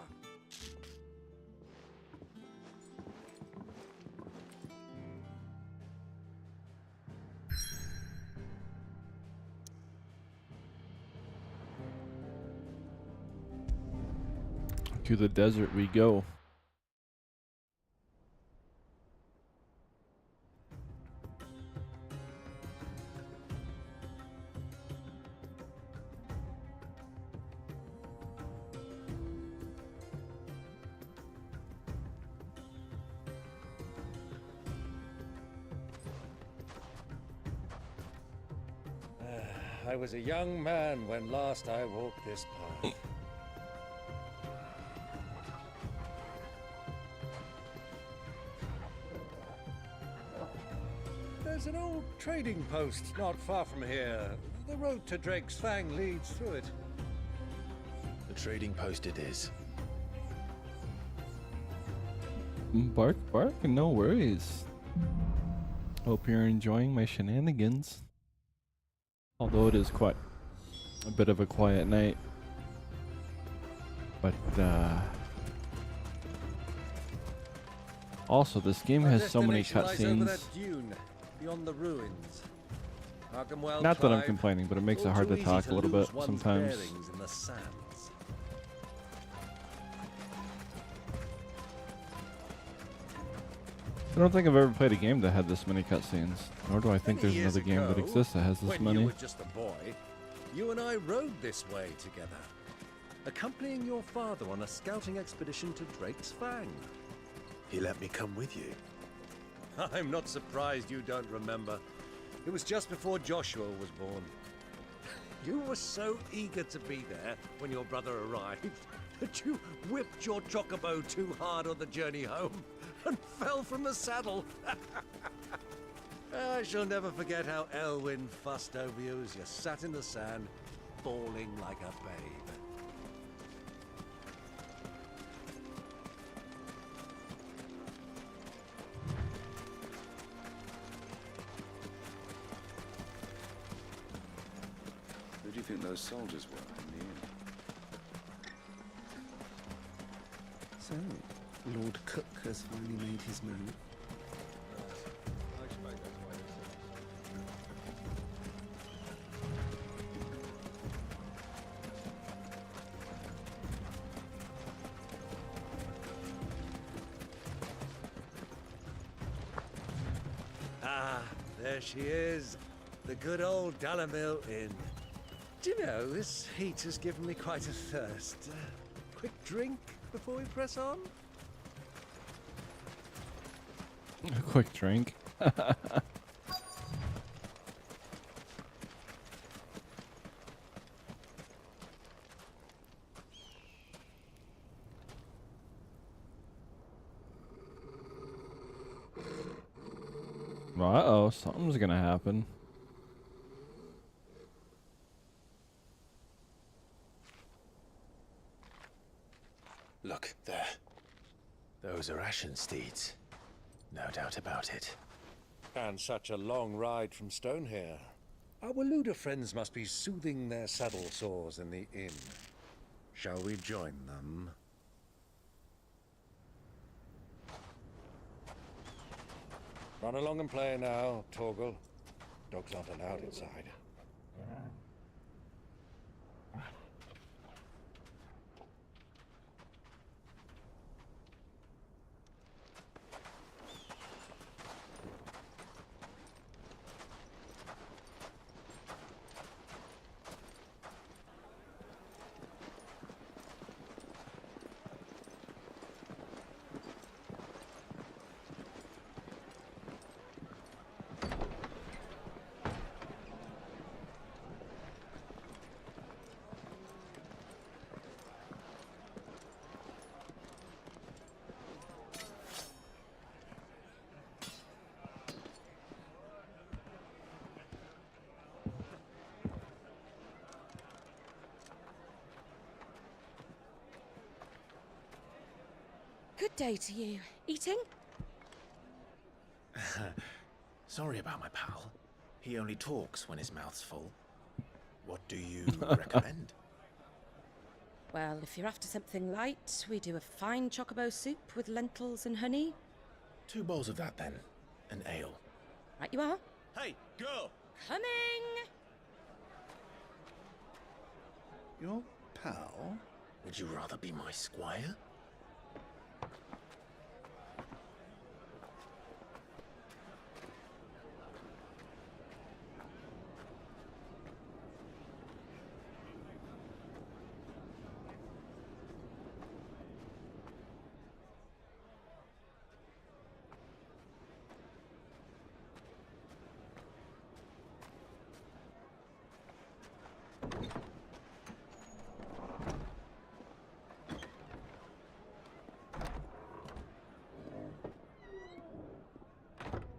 To the desert we go. I was a young man when last I walked this path. There's an old trading post not far from here. The road to Drake's Fang leads through it. The trading post it is. Bark, bark, no worries. Hope you're enjoying my shenanigans. Although it is quite a bit of a quiet night. But, also, this game has so many cutscenes. Beyond the ruins. Not that I'm complaining, but it makes it hard to talk a little bit sometimes. I don't think I've ever played a game that had this many cutscenes, nor do I think there's another game that exists that has this when many. You were just a boy, you and I rode this way together, accompanying your father on a scouting expedition to Drake's Fang. He let me come with you. I'm not surprised you don't remember. It was just before Joshua was born. You were so eager to be there when your brother arrived that you whipped your chocobo too hard on the journey home and fell from the saddle. I shall never forget how Elwyn fussed over you as you sat in the sand, bawling like a babe. Who do you think those soldiers were in the inn? So, Lord Cook has finally made his move. Ah, there she is. The good old Dalamil Inn. Do you know, this heat has given me quite a thirst. Quick drink before we press on? A quick drink. Uh-oh, something's gonna happen. Look, there. Those are Ashen steeds. No doubt about it. And such a long ride from Stonehair. Our Waluda friends must be soothing their saddle sores in the inn. Shall we join them? Run along and play now, Torgal. Dogs aren't allowed inside. Good day to you. Eating? Sorry about my pal. He only talks when his mouth's full. What do you recommend? Well, if you're after something light, we do a fine chocobo soup with lentils and honey. 2 bowls of that then. An ale. Right you are. Hey, girl! Coming! Your pal? Would you rather be my squire?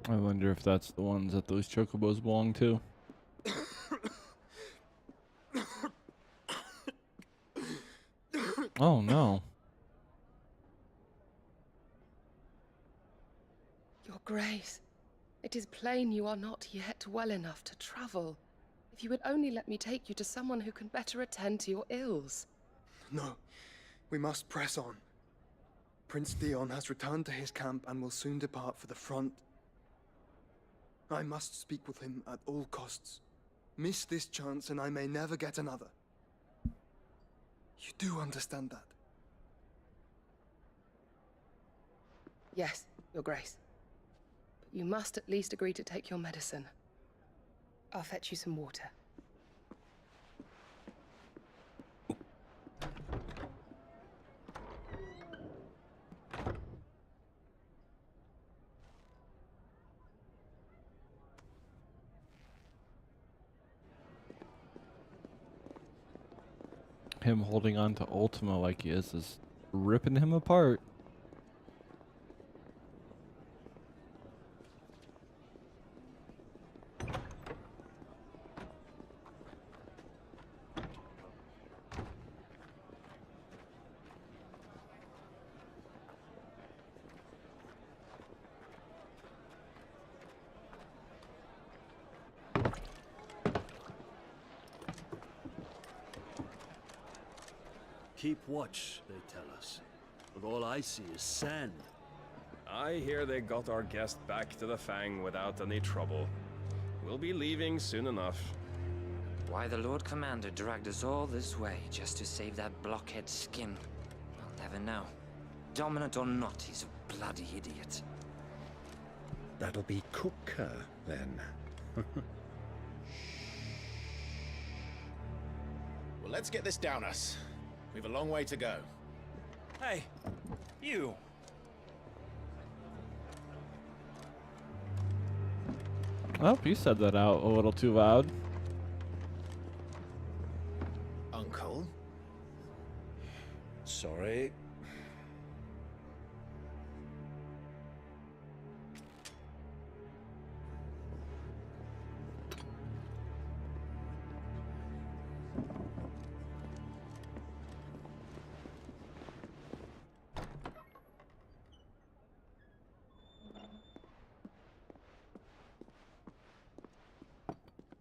I wonder if that's the ones that those chocobos belong to. Oh no. Your Grace, it is plain you are not yet well enough to travel. If you would only let me take you to someone who can better attend to your ills. No, we must press on. Prince Theon has returned to his camp and will soon depart for the front. I must speak with him at all costs. Miss this chance and I may never get another. You do understand that? Yes, Your Grace. But you must at least agree to take your medicine. I'll fetch you some water. Him holding on to Ultima like he is ripping him apart. Keep watch, they tell us. but all I see is sand. I hear they got our guest back to the Fang without any trouble. We'll be leaving soon enough. Why the Lord Commander dragged us all this way just to save that blockhead skin, I'll never know. Dominant or not, he's a bloody idiot. That'll be Cooker, then. Well, let's get this down us. We've a long way to go. Hey, you! Oh, you said that out a little too loud. Uncle? Sorry.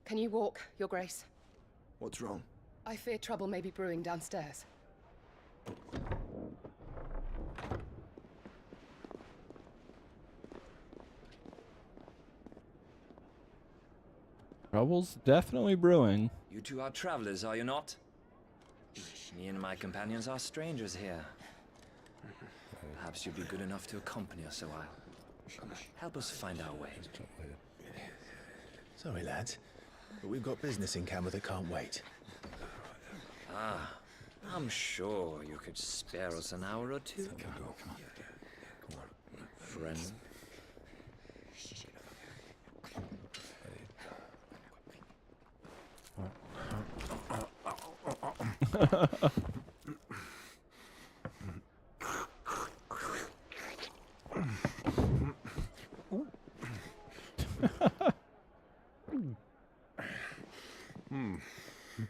Can you walk, Your Grace? What's wrong? I fear trouble may be brewing downstairs. Trouble's definitely brewing. You two are travelers, are you not? Me and my companions are strangers here. Perhaps you'd be good enough to accompany us a while. Help us find our way. Sorry, lads, but we've got business in camera that can't wait. Ah, I'm sure you could spare us an hour or two. Friend.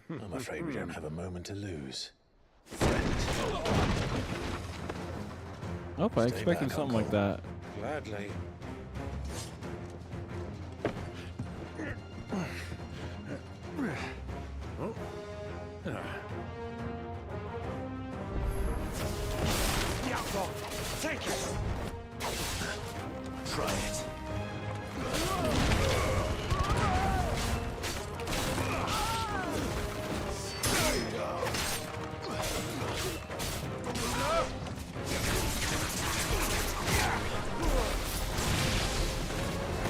I'm afraid we don't have a moment to lose. Oh, I Stay expected back, something like Uncle. that. Gladly. Take it! Try it.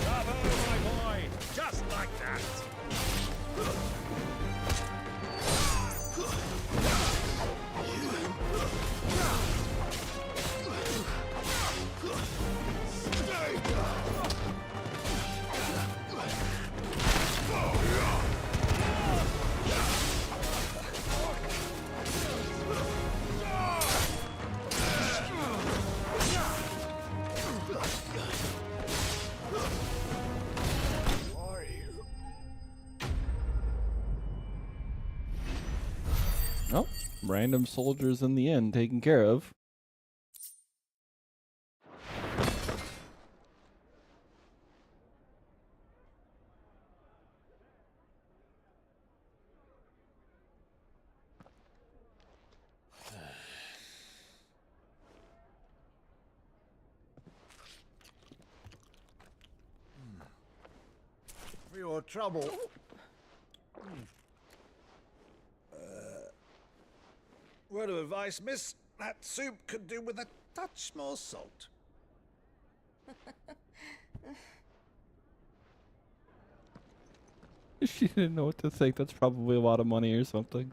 Bravo, my boy! Just like that! Oh, random soldiers in the end taken care of. For your trouble. Word of advice, miss. That soup could do with a touch more salt. She didn't know what to think. That's probably a lot of money or something.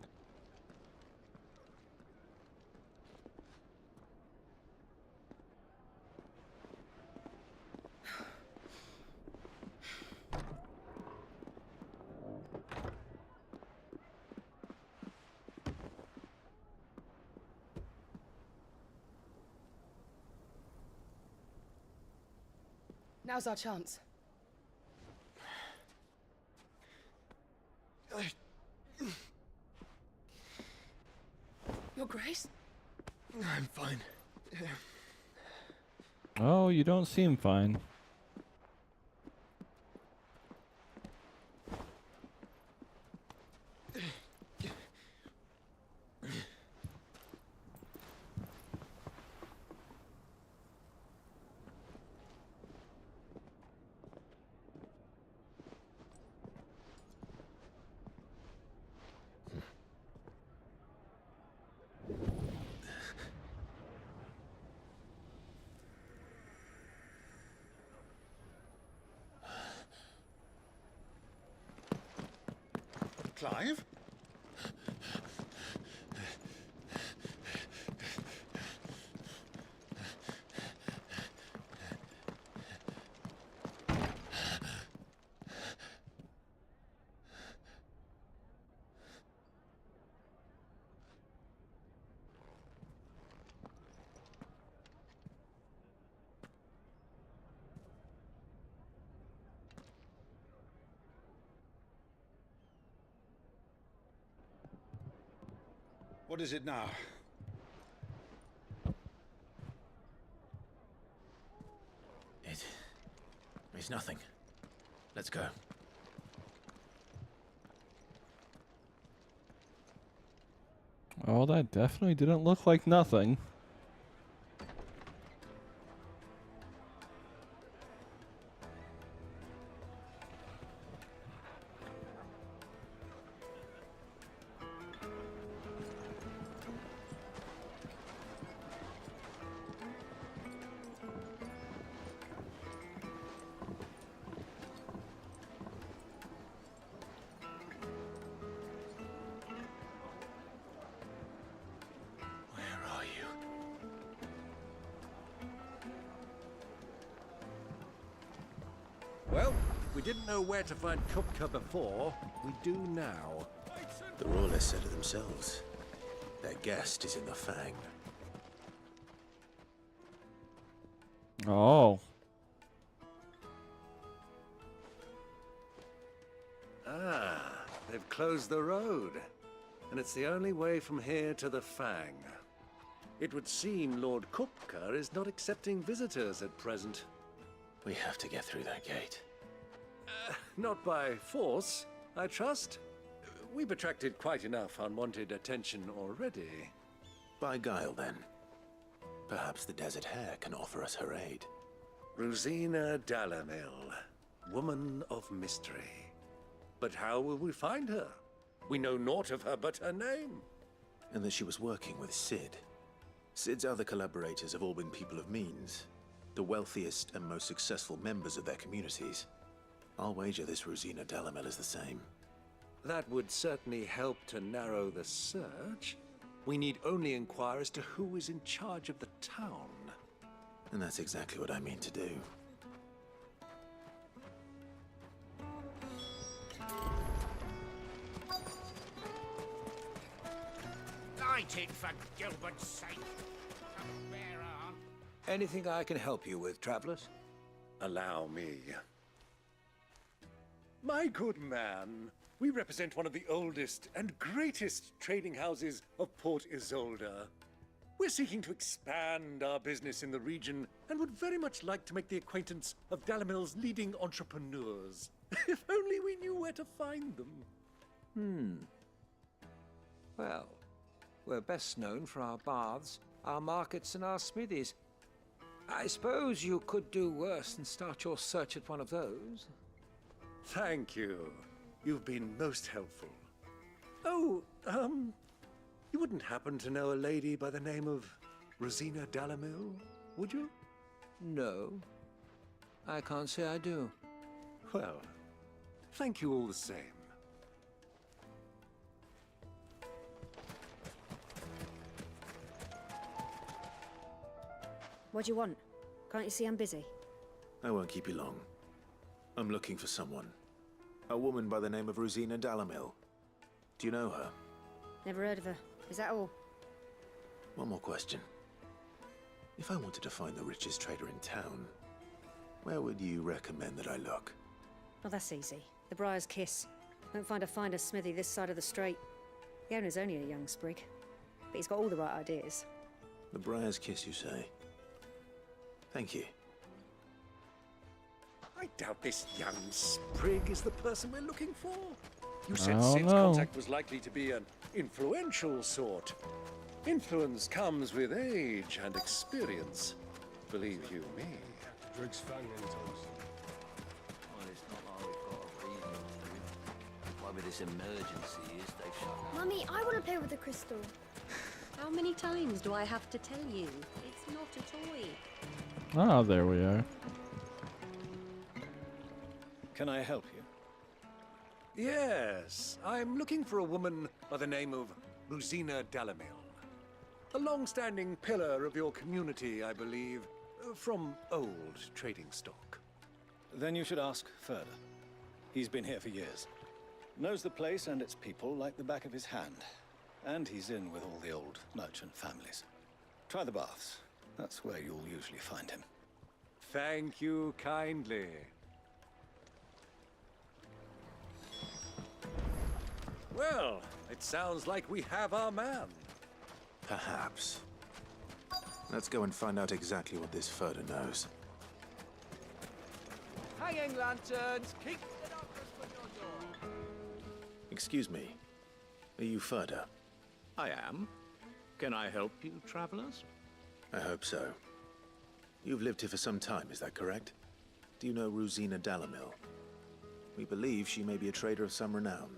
Now's our chance. Your Grace? I'm fine. Oh, you don't seem fine. Clive? What is it now? It's nothing. Let's go. Oh, that definitely didn't look like nothing. Well, we didn't know where to find Kupka before. We do now. The Royalists said it themselves. Their guest is in the Fang. Oh. Ah, they've closed the road. And it's the only way from here to the Fang. It would seem Lord Kupka is not accepting visitors at present. We have to get through that gate. Not by force, I trust. We've attracted quite enough unwanted attention already. By guile, then. Perhaps the Desert Hare can offer us her aid. Rosina Dalamil, woman of mystery. But how will we find her? We know naught of her but her name. And that she was working with Sid. Sid's other collaborators have all been people of means. The wealthiest and most successful members of their communities. I'll wager this Rosina Dalamel is the same. That would certainly help to narrow the search. We need only inquire as to who is in charge of the town. And that's exactly what I mean to do. Light it, for Gilbert's sake. Anything I can help you with, travelers? Allow me. My good man, we represent one of the oldest and greatest trading houses of Port Isolde. We're seeking to expand our business in the region and would very much like to make the acquaintance of Dalamil's leading entrepreneurs. If only we knew where to find them. Well, we're best known for our baths, our markets, and our smithies. I suppose you could do worse than start your search at one of those. Thank you. You've been most helpful. Oh, you wouldn't happen to know a lady by the name of Rosina Dalamil, would you? No. I can't say I do. Well, thank you all the same. What do you want? Can't you see I'm busy? I won't keep you long. I'm looking for someone. A woman by the name of Rosina Dalamil. Do you know her? Never heard of her. Is that all? One more question. If I wanted to find the richest trader in town, where would you recommend that I look? Oh, that's easy. The Briar's Kiss. Won't find a finer smithy this side of the strait. The owner's only a young sprig, but he's got all the right ideas. The Briar's Kiss, you say? Thank you. I doubt this young sprig is the person we're looking for. You said Oh, Sid's no. contact was likely to be an influential sort. Influence comes with age and experience. Believe you me. Drugs fang in toast. Well, it's not like we've got a reason to. Why with this emergency is they've shut down. Mummy, I want to play with the crystal. How many times do I have to tell you? It's not a toy. Ah, there we are. Can I help you? Yes, I'm looking for a woman by the name of Rosina Dalamil. A long-standing pillar of your community, I believe, from old trading stock. Then you should ask Further. He's been here for years. Knows the place and its people like the back of his hand. And he's in with all the old merchant families. Try the baths. That's where you'll usually find him. Thank you kindly. Well, it sounds like we have our man. Perhaps. Let's go and find out exactly what this Further knows. Hanging lanterns, keep the darkness from your door. Excuse me. Are you Further? I am. Can I help you, travelers? I hope so. You've lived here for some time, is that correct? Do you know Rosina Dalamil? We believe she may be a trader of some renown.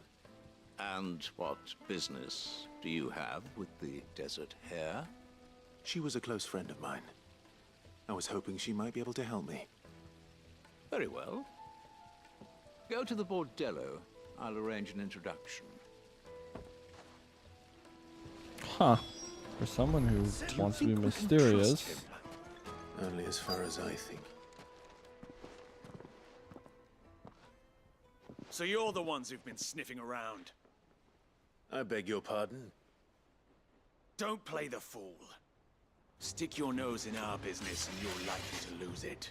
And what business do you have with the Desert Hare? She was a close friend of mine. I was hoping she might be able to help me. Very well. Go to the Bordello. I'll arrange an introduction. Huh. For someone who wants to be mysterious. Only as far as I think. So you're the ones who've been sniffing around. I beg your pardon? Don't play the fool. Stick your nose in our business and you're likely to lose it.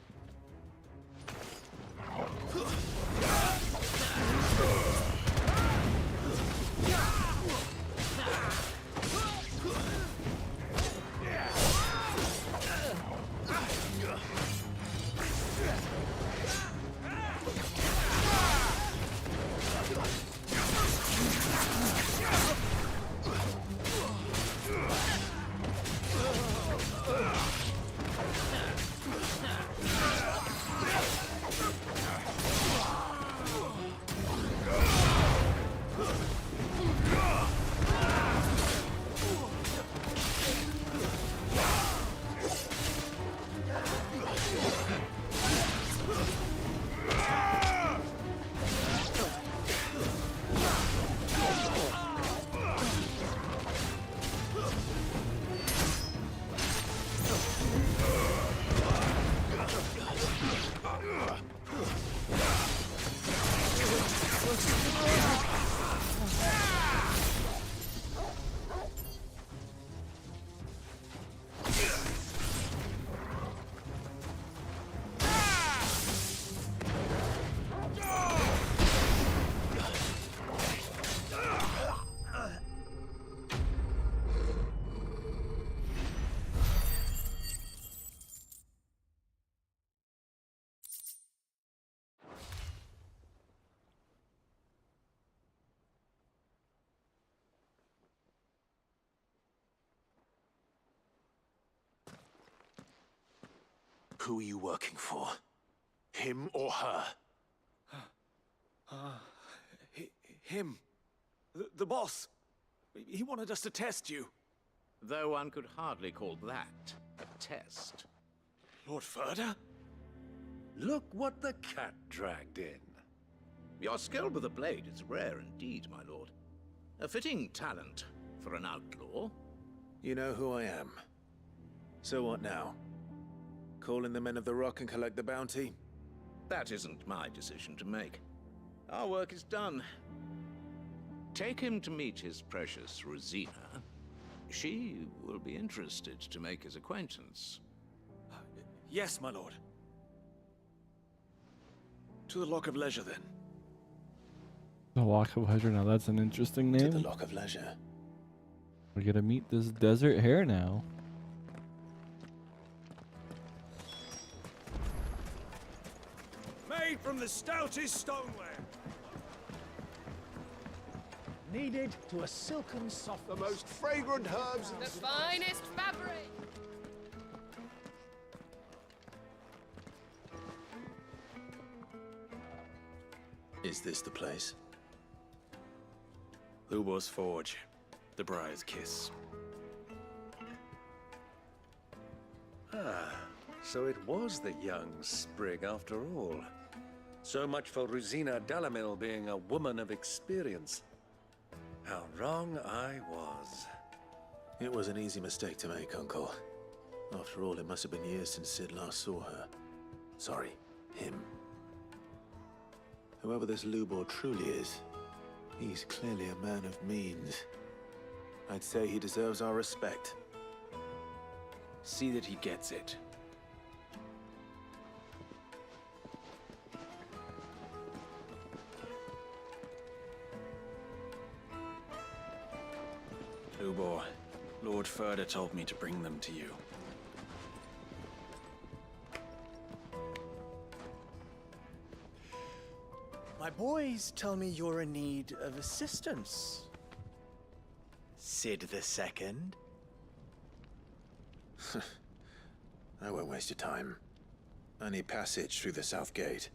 Who are you working for? Him or her? Him. The boss. He wanted us to test you. Though one could hardly call that a test. Lord Further? Look what the cat dragged in. Your skill with the blade is rare indeed, my lord. A fitting talent for an outlaw. You know who I am. So what now? Call in the Men of the Rock and collect the bounty? That isn't my decision to make. Our work is done. Take him to meet his precious Rosina. She will be interested to make his acquaintance. Yes, my lord. To the Lock of Leisure, then. The Lock of Leisure. Now that's an interesting name. To the Lock of Leisure. We're gonna meet this desert hare now. Made from the stoutest stoneware. Kneaded to a silken softness. The most fragrant herbs. The finest fabric. Is this the place? Lubo's Forge. The Briar's Kiss. Ah, so it was the young sprig after all. So much for Rosina Delamil being a woman of experience. How wrong I was. It was an easy mistake to make, Uncle. After all, it must have been years since Sid last saw her. Sorry, him. Whoever this Lubor truly is, he's clearly a man of means. I'd say he deserves our respect. See that he gets it. Lubor, Lord Furder told me to bring them to you. My boys tell me you're in need of assistance. Sid II? I won't waste your time. I need passage through the south gate.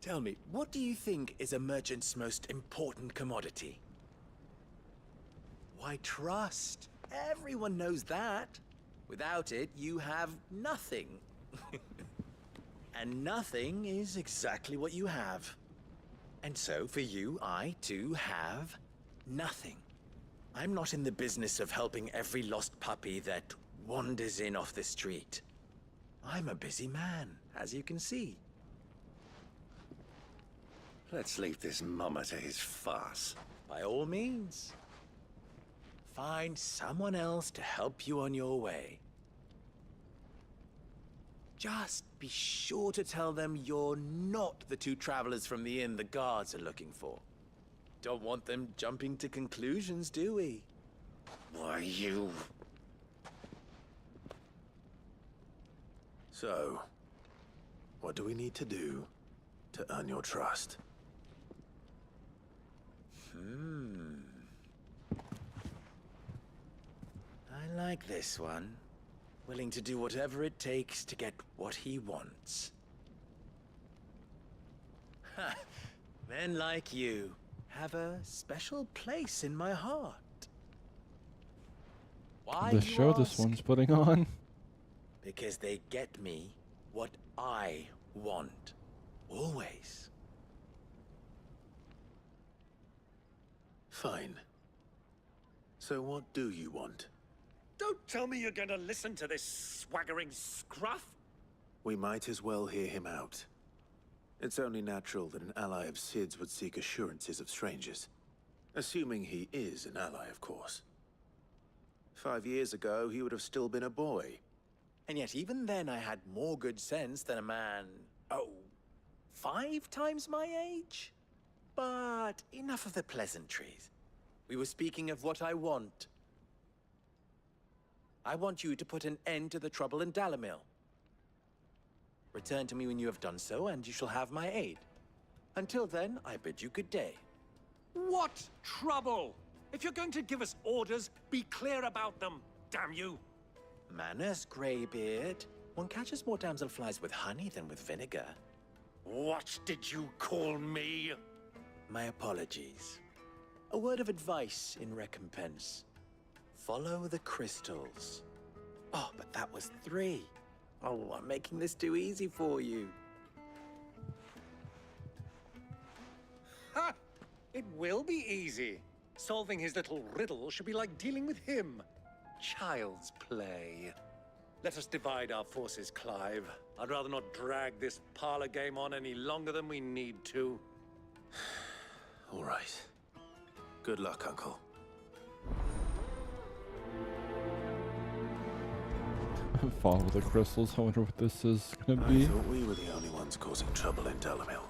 Tell me, what do you think is a merchant's most important commodity? Why, trust. Everyone knows that. Without it, you have nothing. And nothing is exactly what you have. And so, for you, I, too, have nothing. I'm not in the business of helping every lost puppy that wanders in off the street. I'm a busy man, as you can see. Let's leave this mummer to his farce. By all means. Find someone else to help you on your way. Just be sure to tell them you're not the two travelers from the inn the guards are looking for. Don't want them jumping to conclusions, do we? Why, you... So, what do we need to do to earn your trust? I like this one. Willing to do whatever it takes to get what he wants. Ha! Men like you have a special place in my heart. Why, The you show this ask? one's putting on. Because they get me what I want. Always. Fine. So what do you want? Don't tell me you're gonna listen to this swaggering scruff! We might as well hear him out. It's only natural that an ally of Sid's would seek assurances of strangers. Assuming he is an ally, of course. 5 years ago, he would have still been a boy. And yet even then I had more good sense than a man, 5 times my age? But enough of the pleasantries. We were speaking of what I want. I want you to put an end to the trouble in Dalamil. Return to me when you have done so, and you shall have my aid. Until then, I bid you good day. What trouble? If you're going to give us orders, be clear about them, damn you! Manners, Greybeard. One catches more damselflies with honey than with vinegar. What did you call me? My apologies. A word of advice in recompense. Follow the crystals. Oh, but that was 3. Oh, I'm making this too easy for you. Ha! It will be easy. Solving his little riddle should be like dealing with him. Child's play. Let us divide our forces, Clive. I'd rather not drag this parlor game on any longer than we need to. All right. Good luck, Uncle. Follow the crystals. I wonder what this is gonna I be. thought we were the only ones causing trouble in Dalamil.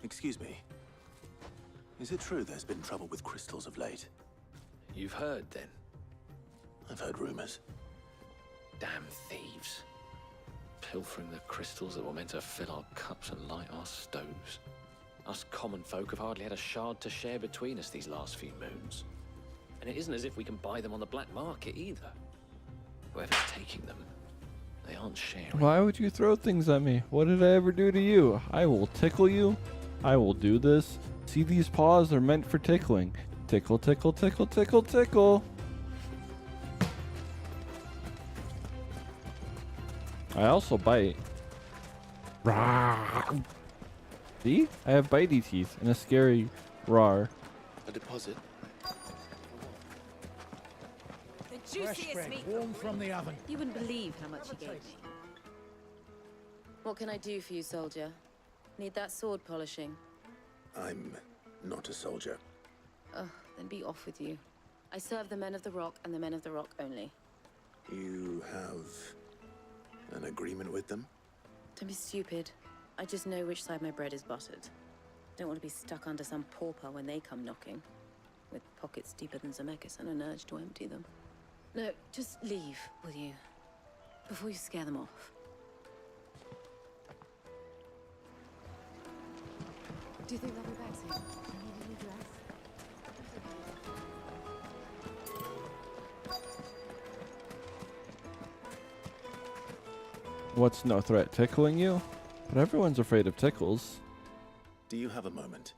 Excuse me. Is it true there's been trouble with crystals of late? You've heard, then? I've heard rumors. Damn thieves. Pilfering the crystals that were meant to fill our cups and light our stoves. Us common folk have hardly had a shard to share between us these last few moons. And it isn't as if we can buy them on the black market either. Whoever's taking them, they aren't sharing. Why would you throw things at me? What did I ever do to you? I will tickle you. I will do this. See, these paws are meant for tickling. Tickle, tickle, tickle, tickle, tickle. I also bite. Rawr. See? I have bitey teeth and a scary roar. A deposit? The juiciest meat. Warm from the oven. You wouldn't believe how much he gave me. What can I do for you, soldier? Need that sword polishing? I'm not a soldier. Oh, then be off with you. I serve the men of the Rock and the men of the Rock only. You have an agreement with them? Don't be stupid. I just know which side my bread is buttered. Don't want to be stuck under some pauper when they come knocking. With pockets deeper than Zemeckis and an urge to empty them. No, just leave, will you? Before you scare them off. Do you think they'll be back soon? Do you need a new dress? What's no threat, tickling you? But everyone's afraid of tickles. Do you have a moment?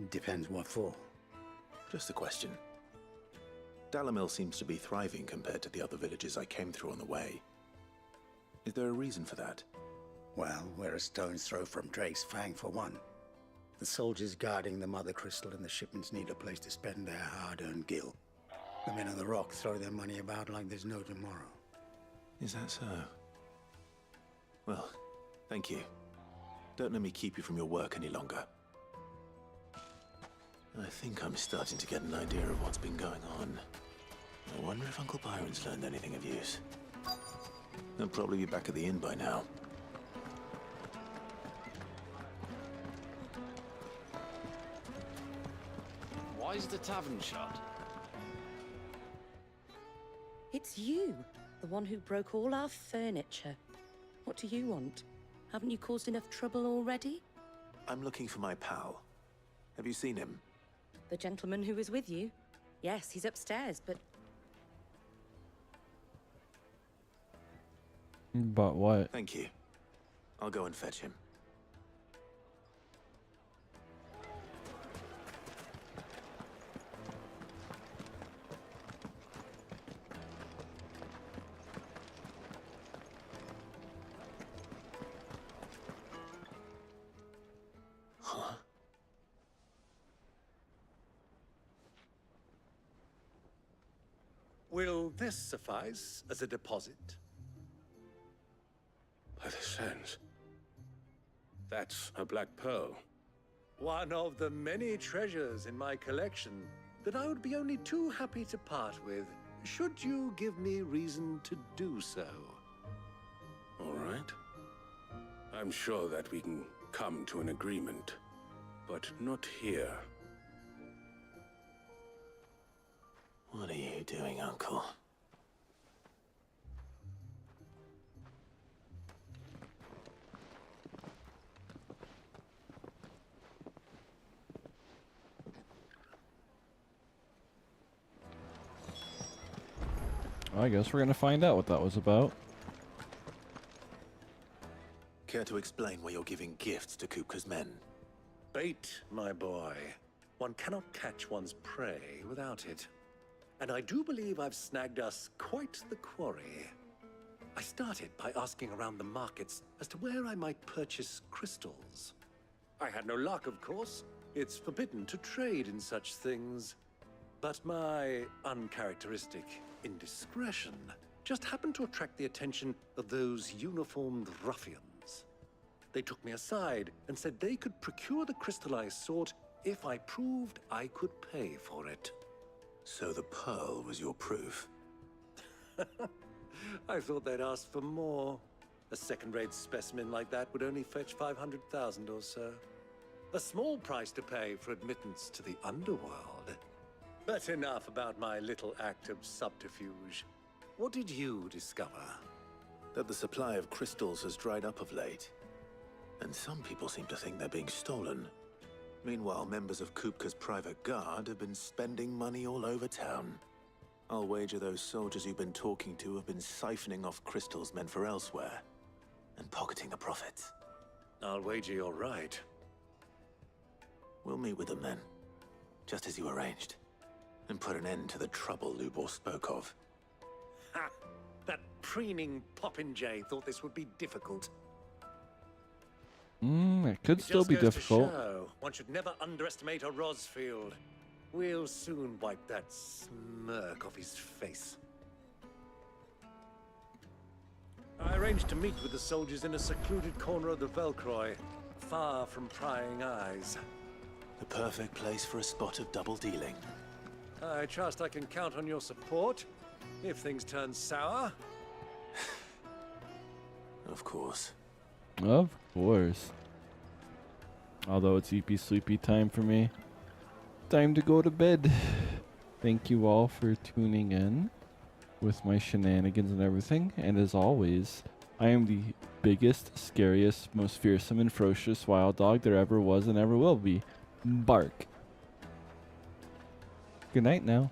Depends what for. Just a question. Dalamil seems to be thriving compared to the other villages I came through on the way. Is there a reason for that? Well, we're a stone's throw from Drake's Fang for one. The soldiers guarding the Mother Crystal and the shipments need a place to spend their hard-earned gil. The men of the Rock throw their money about like there's no tomorrow. Is that so? Well, thank you. Don't let me keep you from your work any longer. I think I'm starting to get an idea of what's been going on. I wonder if Uncle Byron's learned anything of use. He'll probably be back at the inn by now. Why is the tavern shut? It's you, the one who broke all our furniture. What do you want? Haven't you caused enough trouble already? I'm looking for my pal. Have you seen him? The gentleman who was with you? Yes, he's upstairs, but... But what? Thank you. I'll go and fetch him. Will this suffice as a deposit? By the sands. That's a black pearl. One of the many treasures in my collection that I would be only too happy to part with, should you give me reason to do so. All right. I'm sure that we can come to an agreement, but not here. What are you doing, Uncle? I guess we're gonna find out what that was about. Care to explain why you're giving gifts to Kupka's men? Bait, my boy. One cannot catch one's prey without it. And I do believe I've snagged us quite the quarry. I started by asking around the markets as to where I might purchase crystals. I had no luck, of course. It's forbidden to trade in such things. But my uncharacteristic indiscretion just happened to attract the attention of those uniformed ruffians. They took me aside and said they could procure the crystal I sought if I proved I could pay for it. So the pearl was your proof? I thought they'd ask for more. A second-rate specimen like that would only fetch 500,000 or so. A small price to pay for admittance to the underworld. But enough about my little act of subterfuge. What did you discover? That the supply of crystals has dried up of late. And some people seem to think they're being stolen. Meanwhile, members of Kupka's private guard have been spending money all over town. I'll wager those soldiers you've been talking to have been siphoning off crystals meant for elsewhere, and pocketing the profits. I'll wager you're right. We'll meet with them then, just as you arranged, and put an end to the trouble Lubor spoke of. Ha! That preening popinjay thought this would be difficult. It could It still just be goes to difficult. show, one should never underestimate a Rosfield. We'll soon wipe that smirk off his face. I arranged to meet with the soldiers in a secluded corner of the Velcroy, far from prying eyes. The perfect place for a spot of double dealing. I trust I can count on your support if things turn sour. Of course. Of course. Although it's eepy sleepy time for me. Time to go to bed. Thank you all for tuning in with my shenanigans and everything. And as always, I am the biggest, scariest, most fearsome and ferocious wild dog there ever was and ever will be. Bark. Good night now.